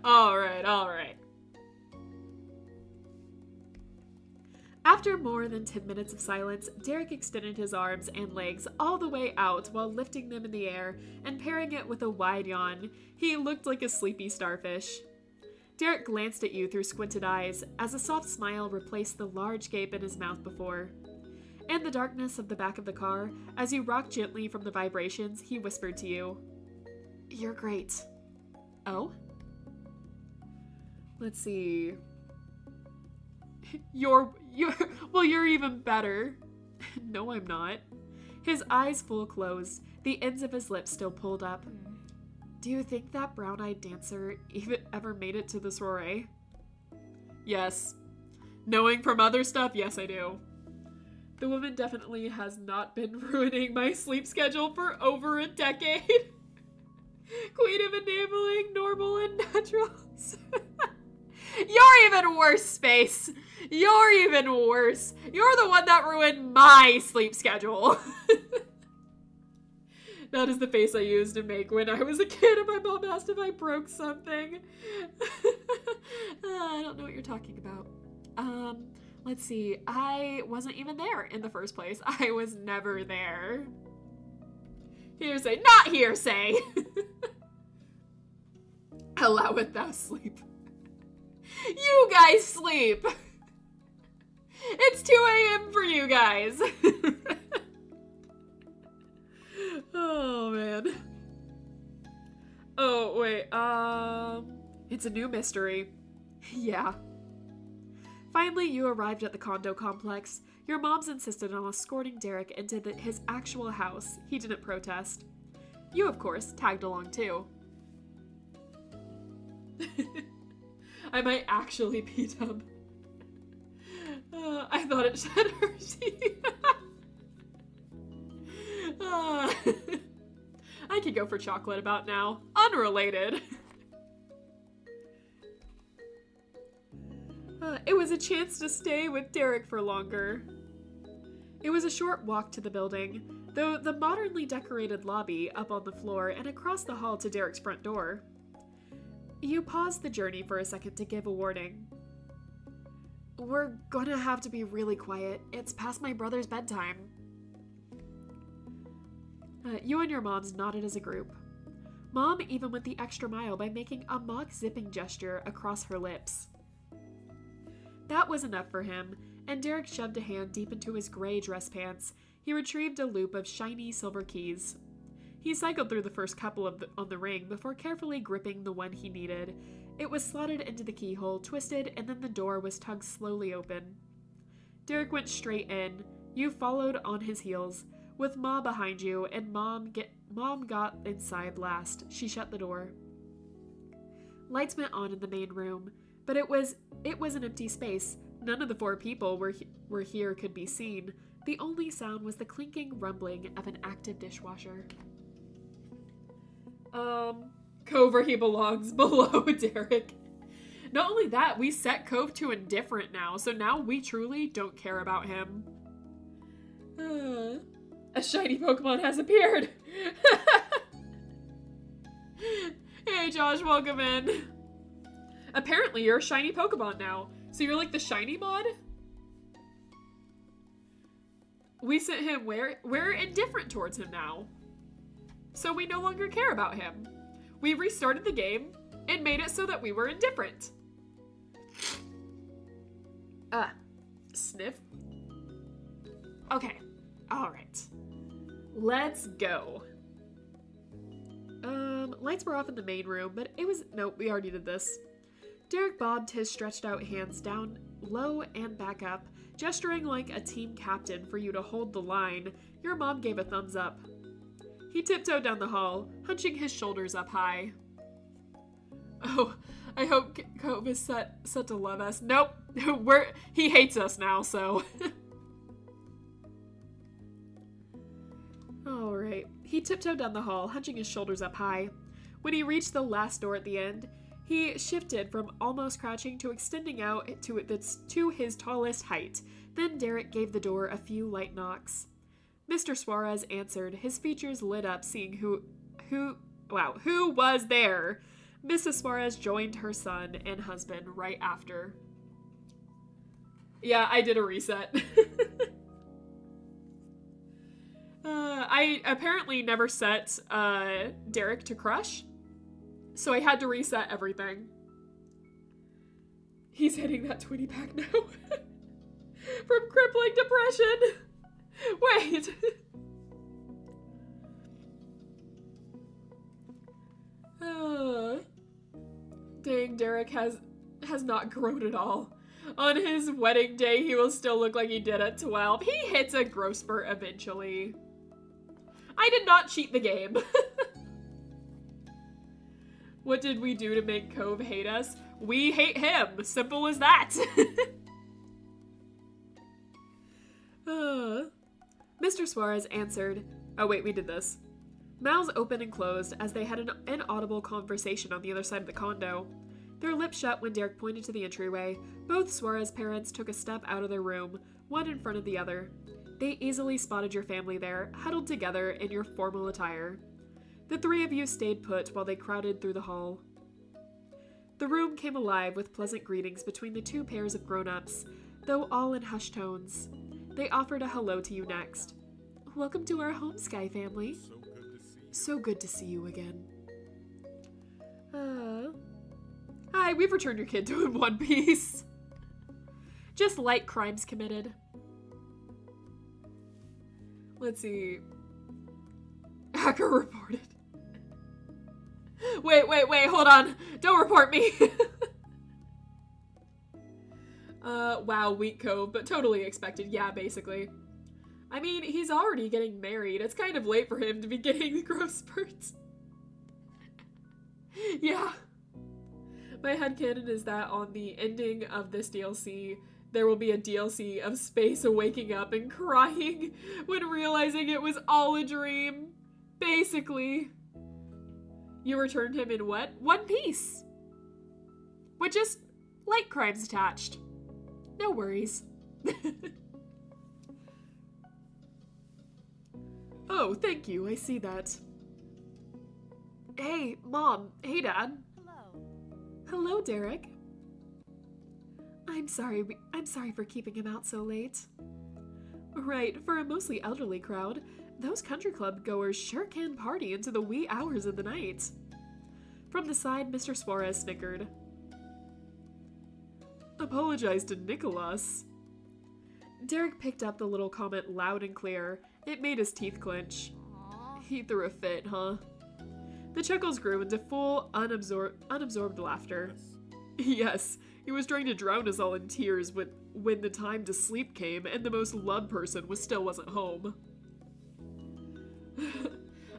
All right. After more than 10 minutes of silence, Derek extended his arms and legs all the way out while lifting them in the air and pairing it with a wide yawn. He looked like a sleepy starfish. Derek glanced at you through squinted eyes as a soft smile replaced the large gape in his mouth before. In the darkness of the back of the car, as you rocked gently from the vibrations, he whispered to you, "You're great." Oh? Let's see. You're even better. No, I'm not. His eyes full closed, the ends of his lips still pulled up. Do you think that brown-eyed dancer even ever made it to the soiree? Yes. Knowing from other stuff, yes, I do. The woman definitely has not been ruining my sleep schedule for over a decade. Queen of enabling normal and naturals. You're even worse, Space. You're even worse. You're the one that ruined my sleep schedule. That is the face I used to make when I was a kid and my mom asked if I broke something. I don't know what you're talking about. Let's see. I wasn't even there in the first place. I was never there. Hearsay. Not hearsay. Allow it thou sleep. You guys sleep. It's 2 a.m. for you guys. Oh, man. Oh, wait. It's a new mystery. Yeah. Finally, you arrived at the condo complex. Your moms insisted on escorting Derek into his actual house. He didn't protest. You, of course, tagged along too. I might actually be dumb. I thought it said Hershey. I could go for chocolate about now. Unrelated. It was a chance to stay with Derek for longer. It was a short walk to the building, though the modernly decorated lobby up on the floor and across the hall to Derek's front door. You paused the journey for a second to give a warning. We're gonna have to be really quiet. It's past my brother's bedtime. You and your moms nodded as a group. Mom even went the extra mile by making a mock zipping gesture across her lips. That was enough for him, and Derek shoved a hand deep into his gray dress pants. He retrieved a loop of shiny silver keys. He cycled through the first couple on the ring before carefully gripping the one he needed. It was slotted into the keyhole, twisted, and then the door was tugged slowly open. Derek went straight in. You followed on his heels, with Ma behind you, and Mom got inside last. She shut the door. Lights went on in the main room, but it was an empty space. None of the 4 people were here could be seen. The only sound was the clinking rumbling of an active dishwasher. Cove where he belongs, below Derek. Not only that, we set Cove to indifferent now, so now we truly don't care about him. A shiny Pokemon has appeared! Hey Josh, welcome in. Apparently you're a shiny Pokemon now. So you're like the shiny mod? We sent him where? We're indifferent towards him now. So we no longer care about him. We restarted the game and made it so that we were indifferent. Sniff. Okay. Alright. Let's go. Lights were off in the main room, but nope, we already did this. Derek bobbed his stretched out hands down low and back up, gesturing like a team captain for you to hold the line. Your mom gave a thumbs up. He tiptoed down the hall, hunching his shoulders up high. Oh, I hope Cove is set to love us. Nope, he hates us now, so. Alright, he tiptoed down the hall, hunching his shoulders up high. When he reached the last door at the end, he shifted from almost crouching to extending out to his tallest height. Then Derek gave the door a few light knocks. Mr. Suarez answered, his features lit up seeing who was there. Mrs. Suarez joined her son and husband right after. Yeah, I did a reset. I apparently never set Derek to crush, so I had to reset everything. He's hitting that 20 pack now. From crippling depression. Wait. Dang, Derek has not grown at all. On his wedding day, he will still look like he did at 12. He hits a growth spurt eventually. I did not cheat the game. What did we do to make Cove hate us? We hate him. Simple as that. Mr. Suarez answered. Oh wait, we did this. Mouths opened and closed as they had an inaudible conversation on the other side of the condo. Their lips shut when Derek pointed to the entryway. Both Suarez parents took a step out of their room, one in front of the other. They easily spotted your family there, huddled together in your formal attire. The three of you stayed put while they crowded through the hall. The room came alive with pleasant greetings between the two pairs of grown-ups, though all in hushed tones. They offered a hello to you next. Welcome to our home, Sky family. So good to see you again. Hi, we've returned your kid to in one piece. Just light crimes committed. Let's see. Hacker reported. Wait, hold on. Don't report me. Wow, weak Cove, but totally expected. Yeah, basically. I mean, he's already getting married. It's kind of late for him to be getting the growth spurts. Yeah. My headcanon is that on the ending of this DLC, there will be a DLC of Space waking up and crying when realizing it was all a dream. Basically. You returned him in what? One piece. With just light crimes attached. No worries. Oh, thank you. I see that. Hey, Mom. Hey, Dad. Hello. Hello, Derek. I'm sorry for keeping him out so late. Right, for a mostly elderly crowd, those country club goers sure can party into the wee hours of the night. From the side, Mr. Suarez snickered. Apologize to Nicholas. Derek picked up the little comment loud and clear. It made his teeth clench. Aww. He threw a fit, huh? The chuckles grew into full, unabsorbed laughter. Yes, he was trying to drown us all in tears when the time to sleep came and the most loved person still wasn't home.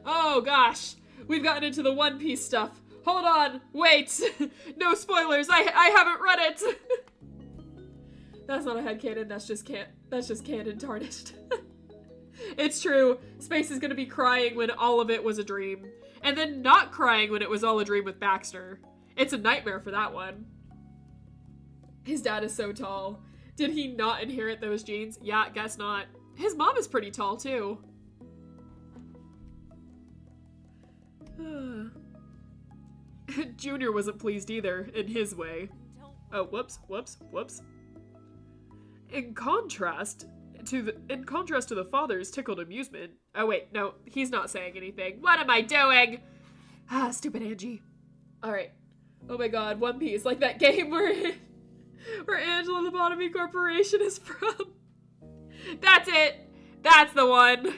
Oh gosh, we've gotten into the One Piece stuff. Hold on, wait! No spoilers, I haven't read it! That's not a headcanon, that's just canon tarnished. It's true, Space is gonna be crying when all of it was a dream. And then not crying when it was all a dream with Baxter. It's a nightmare for that one. His dad is so tall. Did he not inherit those genes? Yeah, guess not. His mom is pretty tall, too. Junior wasn't pleased either, in his way. Oh, whoops. In contrast to the father's tickled amusement. Oh wait, no, he's not saying anything. What am I doing? Ah, stupid Angie. Alright. Oh my god, One Piece, like that game where Angela Lobotomy Corporation is from. That's it! That's the one!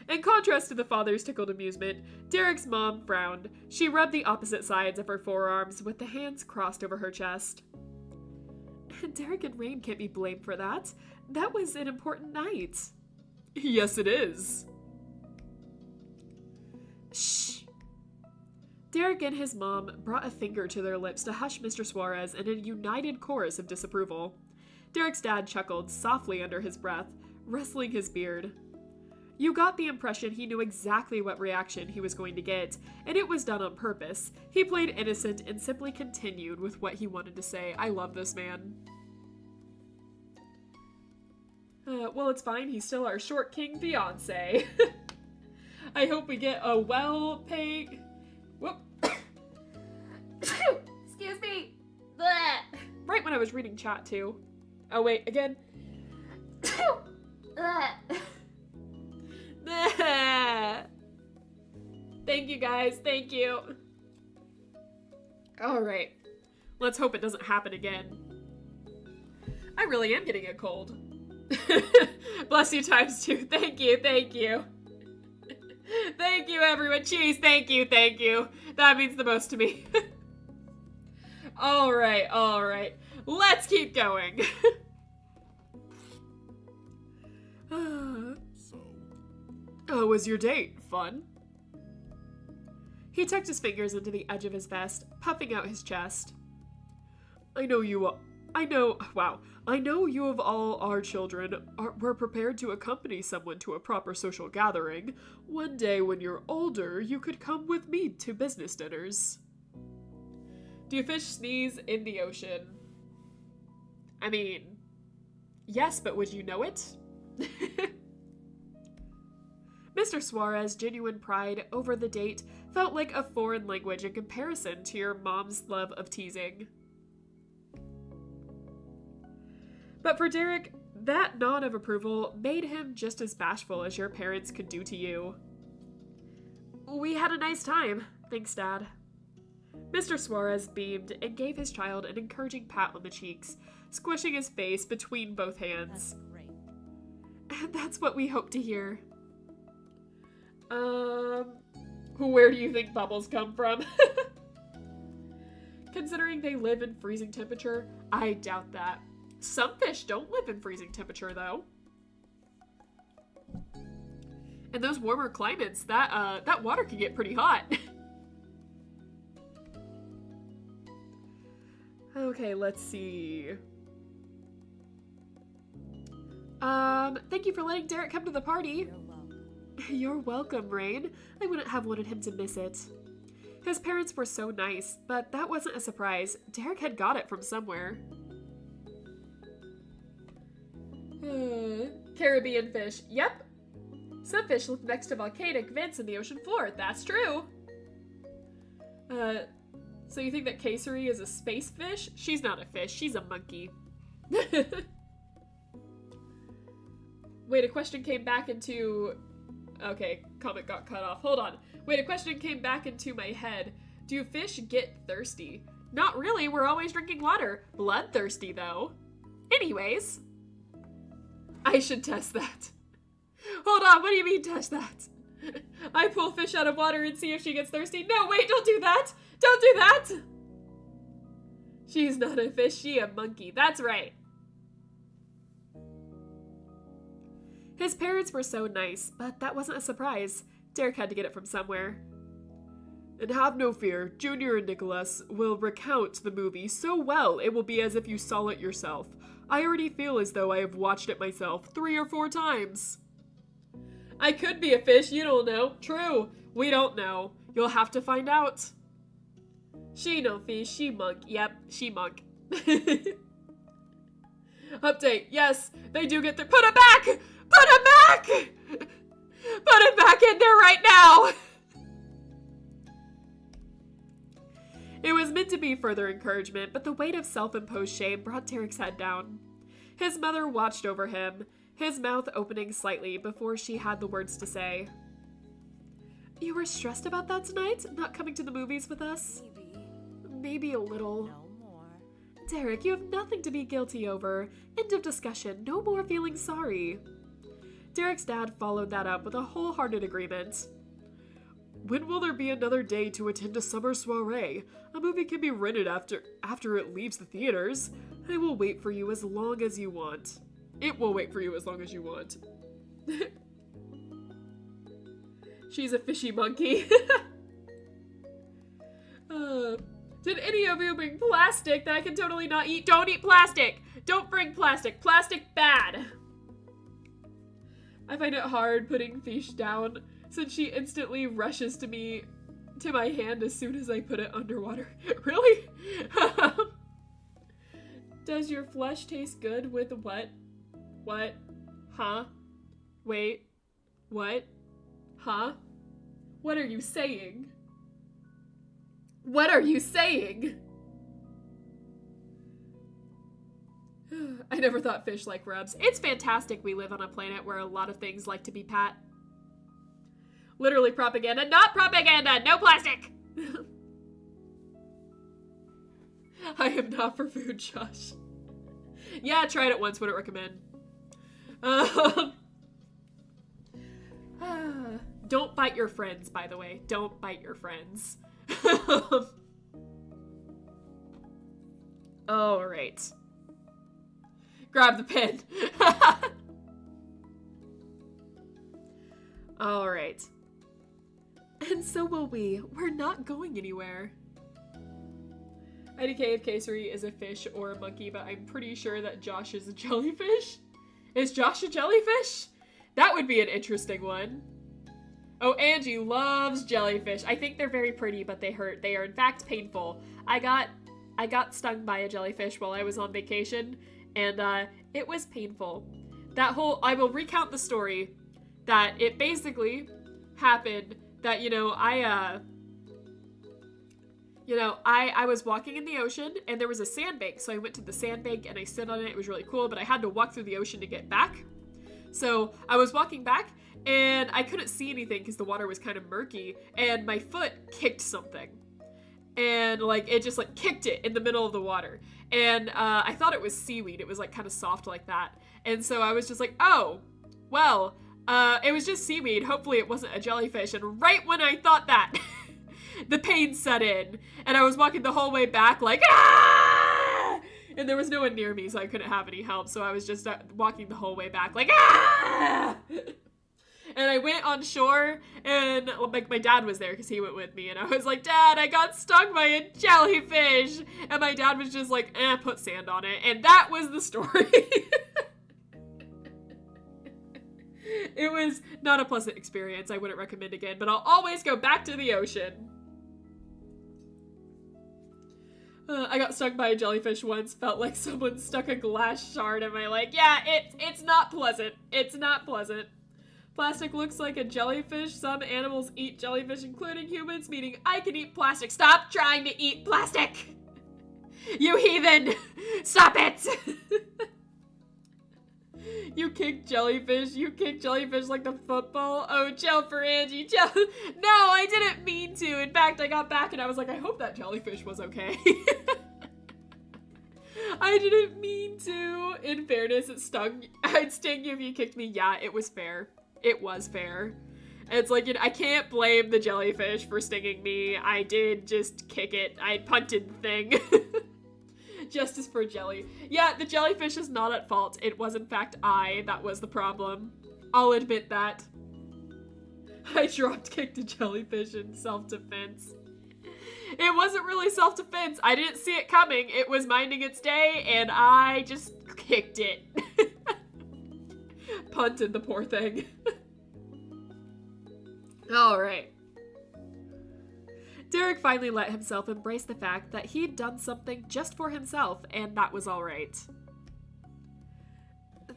In contrast to the father's tickled amusement, Derek's mom frowned. She rubbed the opposite sides of her forearms with the hands crossed over her chest. Derek and Rain can't be blamed for that. That was an important night. Yes, it is. Shh. Derek and his mom brought a finger to their lips to hush Mr. Suarez in a united chorus of disapproval. Derek's dad chuckled softly under his breath, rustling his beard. You got the impression he knew exactly what reaction he was going to get, and it was done on purpose. He played innocent and simply continued with what he wanted to say. I love this man. Well, it's fine. He's still our short king fiancé. I hope we get a well-paid... Whoop. And I was reading chat too. Oh wait, again. Thank you guys, thank you. Alright, let's hope it doesn't happen again. I really am getting a cold. Bless you times two, thank you, thank you. Thank you everyone, cheese, thank you, thank you. That means the most to me. Alright, let's keep going. How was your date? Fun? He tucked his fingers into the edge of his vest, puffing out his chest. I know you of all our children were prepared to accompany someone to a proper social gathering. One day when you're older, you could come with me to business dinners. Do you fish sneeze in the ocean? I mean, yes, but would you know it? Mr. Suarez's genuine pride over the date felt like a foreign language in comparison to your mom's love of teasing. But for Derek, that nod of approval made him just as bashful as your parents could do to you. We had a nice time, thanks, Dad. Mr. Suarez beamed and gave his child an encouraging pat on the cheeks, squishing his face between both hands. That's great. And that's what we hope to hear. Where do you think bubbles come from? Considering they live in freezing temperature, I doubt that. Some fish don't live in freezing temperature, though. In those warmer climates, that water can get pretty hot. Okay, let's see. Thank you for letting Derek come to the party. You're welcome. You're welcome, Rain. I wouldn't have wanted him to miss it. His parents were so nice, but that wasn't a surprise. Derek had got it from somewhere. Caribbean fish. Yep. Some fish live next to volcanic vents in the ocean floor. That's true. So you think that Caesary is a space fish? She's not a fish. She's a monkey. Wait, a question came back into... Okay, comment got cut off. Hold on. Wait, a question came back into my head. Do fish get thirsty? Not really. We're always drinking water. Bloodthirsty, though. Anyways. I should test that. Hold on, what do you mean test that? I pull fish out of water and see if she gets thirsty. No, wait, don't do that. Don't do that. She's not a fish, she a monkey. That's right. His parents were so nice, but that wasn't a surprise. Derek had to get it from somewhere. And have no fear, Junior and Nicholas will recount the movie so well it will be as if you saw it yourself. I already feel as though I have watched it myself 3 or 4 times. I could be a fish, you don't know. True, we don't know. You'll have to find out. She no fish, she monk. Yep, she monk. Update, yes, they do get their- Put it back! Put it back! Put it back in there right now! It was meant to be further encouragement, but the weight of self-imposed shame brought Derek's head down. His mother watched over him, his mouth opening slightly before she had the words to say. You were stressed about that tonight? Not coming to the movies with us? Maybe a little. No more. Derek, you have nothing to be guilty over. End of discussion. No more feeling sorry. Derek's dad followed that up with a wholehearted agreement. When will there be another day to attend a summer soiree? A movie can be rented after it leaves the theaters. I will wait for you as long as you want. It will wait for you as long as you want. She's a fishy monkey. Did any of you bring plastic that I can totally not eat? Don't eat plastic! Don't bring plastic. Plastic bad. I find it hard putting fish down since she instantly rushes to my hand as soon as I put it underwater. Really? Does your flesh taste good with what? What? Huh? Wait. What? Huh? What are you saying? What are you saying? I never thought fish like rubs. It's fantastic we live on a planet where a lot of things like to be pat. Literally propaganda. Not propaganda! No plastic! I am not for food, Josh. Yeah, I tried it once. Wouldn't recommend. Don't bite your friends, by the way. Don't bite your friends. Alright. Grab the pen. Alright. And so will we. We're not going anywhere. IDK of Casery is a fish or a monkey, but I'm pretty sure that Josh is a jellyfish. Is Josh a jellyfish? That would be an interesting one. Oh, Angie loves jellyfish. I think they're very pretty, but they hurt. They are in fact painful. I got stung by a jellyfish while I was on vacation, and it was painful. I will recount the story that it basically happened that, I was walking in the ocean and there was a sandbank. So I went to the sandbank and I stood on it. It was really cool, but I had to walk through the ocean to get back. So I was walking back and I couldn't see anything because the water was kind of murky, and my foot kicked something. And it just kicked it in the middle of the water. And I thought it was seaweed. It was kind of soft like that. And so I was just like, oh, well, it was just seaweed. Hopefully it wasn't a jellyfish. And right when I thought that, the pain set in. And I was walking the whole way back ah! And there was no one near me, so I couldn't have any help. So I was just walking the whole way back ah! And I went on shore, and my dad was there because he went with me, and I was like, Dad, I got stung by a jellyfish. And my dad was just like, put sand on it. And that was the story. It was not a pleasant experience. I wouldn't recommend again, but I'll always go back to the ocean. I got stung by a jellyfish once. Felt like someone stuck a glass shard in my leg. Yeah, it's not pleasant. It's not pleasant. Plastic looks like a jellyfish. Some animals eat jellyfish, including humans, meaning I can eat plastic. Stop trying to eat plastic! You heathen! Stop it! You kicked jellyfish. You kicked jellyfish like the football. Oh, gel for Angie. Gel. No, I didn't mean to. In fact, I got back and I was like, I hope that jellyfish was okay. I didn't mean to. In fairness, it stung. I'd sting you if you kicked me. Yeah, it was fair. It was fair. It's I can't blame the jellyfish for stinging me. I did just kick it. I punted the thing. Justice for jelly. Yeah, the jellyfish is not at fault. It was in fact I that was the problem. I'll admit that. I drop-kicked a jellyfish in self-defense. It wasn't really self-defense. I didn't see it coming. It was minding its day, and I just kicked it. Punted the poor thing. Alright. Derek finally let himself embrace the fact that he'd done something just for himself, and that was alright.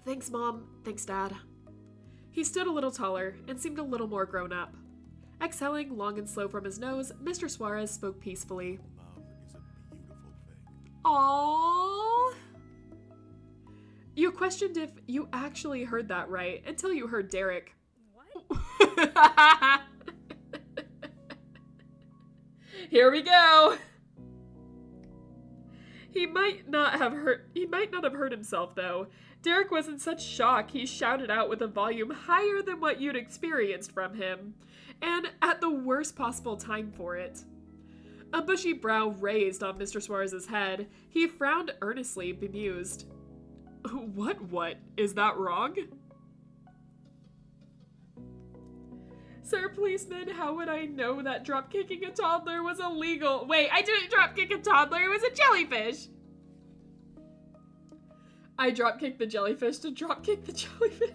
Thanks, Mom. Thanks, Dad. He stood a little taller and seemed a little more grown up. Exhaling long and slow from his nose, Mr. Suarez spoke peacefully. Love is a beautiful thing. Aww. You questioned if you actually heard that right until you heard Derek. What? Here we go. He might not have heard himself though. Derek was in such shock he shouted out with a volume higher than what you'd experienced from him, and at the worst possible time for it. A bushy brow raised on Mr. Suarez's head. He frowned earnestly, bemused. What? Is that wrong? Sir Policeman, how would I know that drop-kicking a toddler was illegal? Wait, I didn't drop-kick a toddler, it was a jellyfish! I drop-kicked the jellyfish to drop-kick the jellyfish.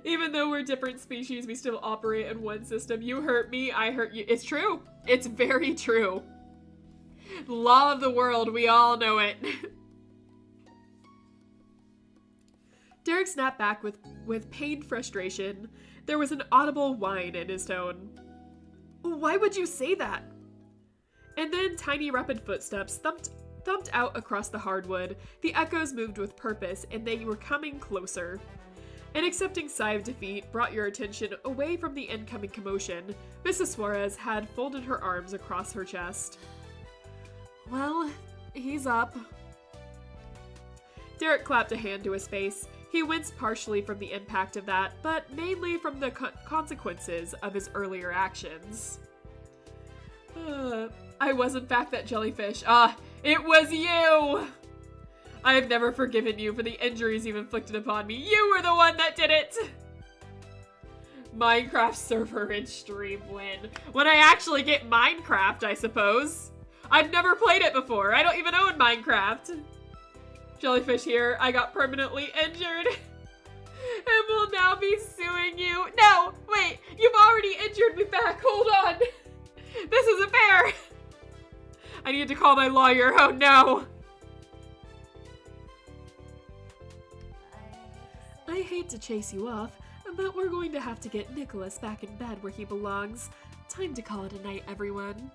Even though we're different species, we still operate in one system. You hurt me, I hurt you. It's true. It's very true. Law of the world, we all know it. Derek snapped back with pained frustration. There was an audible whine in his tone. Why would you say that? And then tiny rapid footsteps thumped thumped out across the hardwood. The echoes moved with purpose, and they were coming closer. An accepting sigh of defeat brought your attention away from the incoming commotion. Mrs. Suarez had folded her arms across her chest. Well, he's up. Derek clapped a hand to his face. He winced partially from the impact of that, but mainly from the consequences of his earlier actions. I was in fact that jellyfish. It was you! I have never forgiven you for the injuries you've inflicted upon me. You were the one that did it! Minecraft server in stream win. When I actually get Minecraft, I suppose. I've never played it before. I don't even own Minecraft. Jellyfish here. I got permanently injured. And will now be suing you. No! Wait! You've already injured me back. Hold on. This isn't fair. I need to call my lawyer. Oh no. I hate to chase you off, but we're going to have to get Nicholas back in bed where he belongs. Time to call it a night, everyone.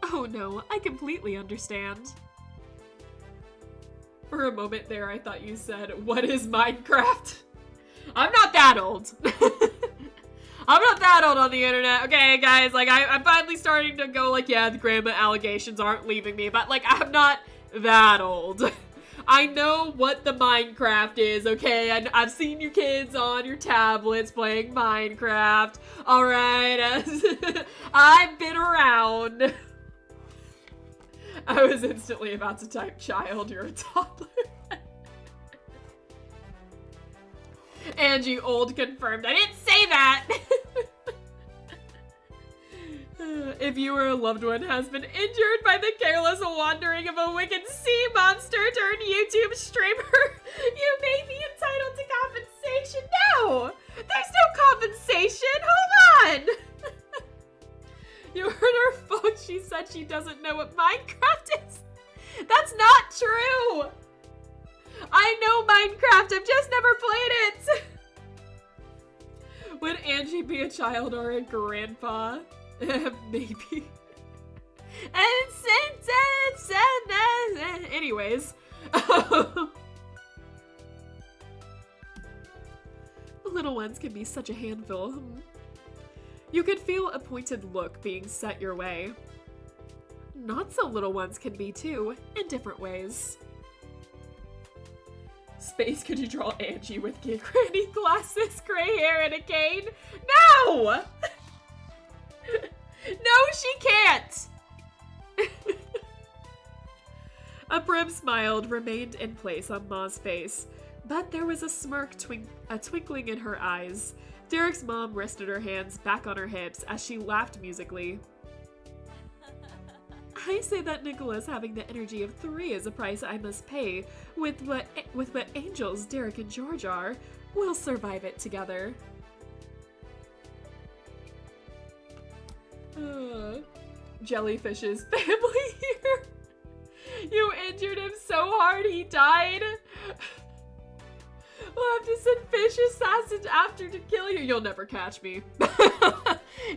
Oh no, I completely understand. For a moment there, I thought you said, "What is Minecraft?" I'm not that old. I'm not that old on the internet. Okay, guys, like, I'm finally starting to go, like, yeah, the grandma allegations aren't leaving me, but, like, I'm not that old. I know what the Minecraft is, okay? I've seen you kids on your tablets playing Minecraft. Alright, I've been around. I was instantly about to type, "Child, you're a toddler." Angie old confirmed. I didn't say that! If you or a loved one has been injured by the careless wandering of a wicked sea monster turned YouTube streamer, you may be entitled to compensation. No! There's no compensation! Hold on! You heard her folks. She said she doesn't know what Minecraft is. That's not true! I know Minecraft, I've just never played it! Would Angie be a child or a grandpa? Maybe. Anyways. Little ones can be such a handful. You could feel a pointed look being set your way. Not so little ones can be too, in different ways. Space, could you draw Angie with granny glasses, gray hair, and a cane? No! No, she can't! A prim smile remained in place on Ma's face, but there was a smirk twinkling in her eyes. Derek's mom rested her hands back on her hips as she laughed musically. I say that Nicholas having the energy of 3 is a price I must pay. With what angels Derek and George are, we'll survive it together. Jellyfish's family here. You injured him so hard he died. We'll have to send fish assassins after to kill you. You'll never catch me.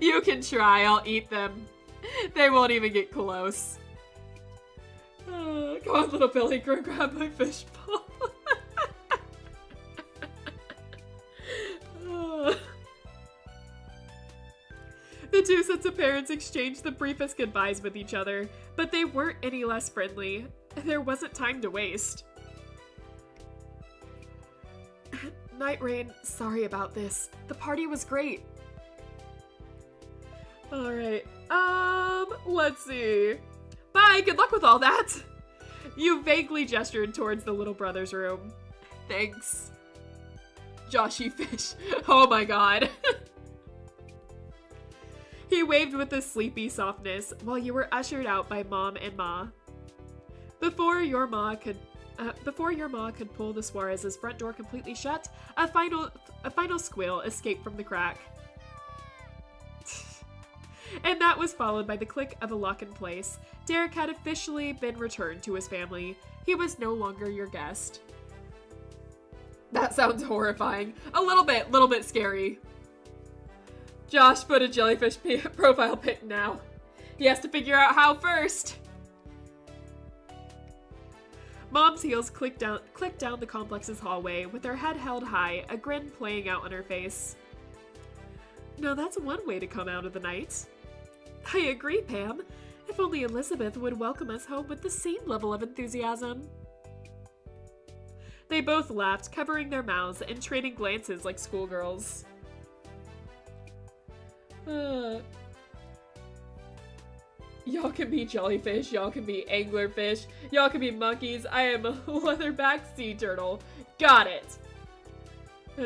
You can try, I'll eat them. They won't even get close. Come on, little Billy, go grab my fish bowl. The two sets of parents exchanged the briefest goodbyes with each other, but they weren't any less friendly. There wasn't time to waste. Night Rain, sorry about this. The party was great. Alright, let's see. Bye, good luck with all that. You vaguely gestured towards the little brother's room. Thanks. Joshy Fish. Oh my god. He waved with a sleepy softness while you were ushered out by Mom and Ma. Before your ma could pull the Suarez's front door completely shut, a final squeal escaped from the crack. And that was followed by the click of a lock in place. Derek had officially been returned to his family. He was no longer your guest. That sounds horrifying. A little bit scary. Josh, put a jellyfish profile pic now. He has to figure out how first. Mom's heels clicked down the complex's hallway, with her head held high, a grin playing out on her face. Now that's one way to come out of the night. I agree, Pam. If only Elizabeth would welcome us home with the same level of enthusiasm. They both laughed, covering their mouths and trading glances like schoolgirls. Y'all can be jellyfish, y'all can be anglerfish, y'all can be monkeys. I am a leatherback sea turtle. Got it.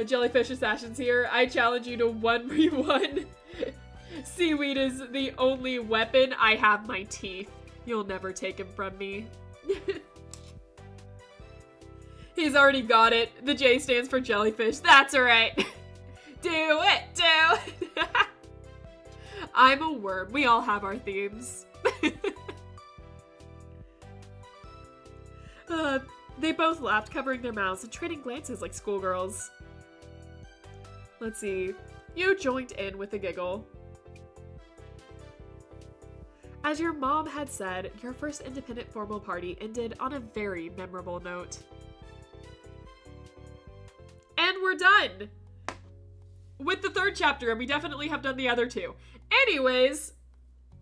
Jellyfish assassins here. I challenge you to 1v1. Seaweed is the only weapon. I have my teeth. You'll never take him from me. He's already got it. The J stands for jellyfish. That's right. Do it, do it. I'm a worm. We all have our themes. They both laughed, covering their mouths and trading glances like schoolgirls. Let's see. You joined in with a giggle. As your mom had said, your first independent formal party ended on a very memorable note. And we're done with the third chapter, and we definitely have done the other two. Anyways,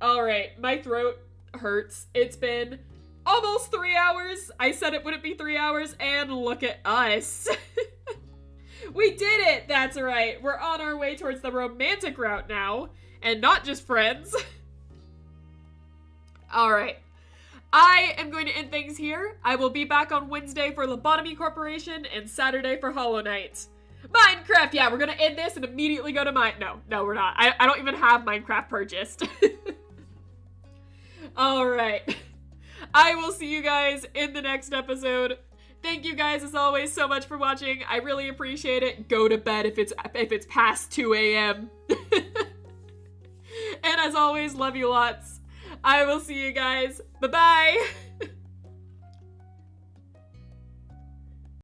alright, my throat hurts. It's been almost 3 hours. I said it wouldn't be 3 hours, and look at us. We did it! That's right. We're on our way towards the romantic route now, and not just friends. Alright. I am going to end things here. I will be back on Wednesday for Lobotomy Corporation and Saturday for Hollow Knight. Minecraft! Yeah, we're gonna end this and immediately go to No, we're not. I don't even have Minecraft purchased. Alright. I will see you guys in the next episode. Thank you guys, as always, so much for watching. I really appreciate it. Go to bed if it's past 2 a.m. And as always, love you lots. I will see you guys. Bye-bye.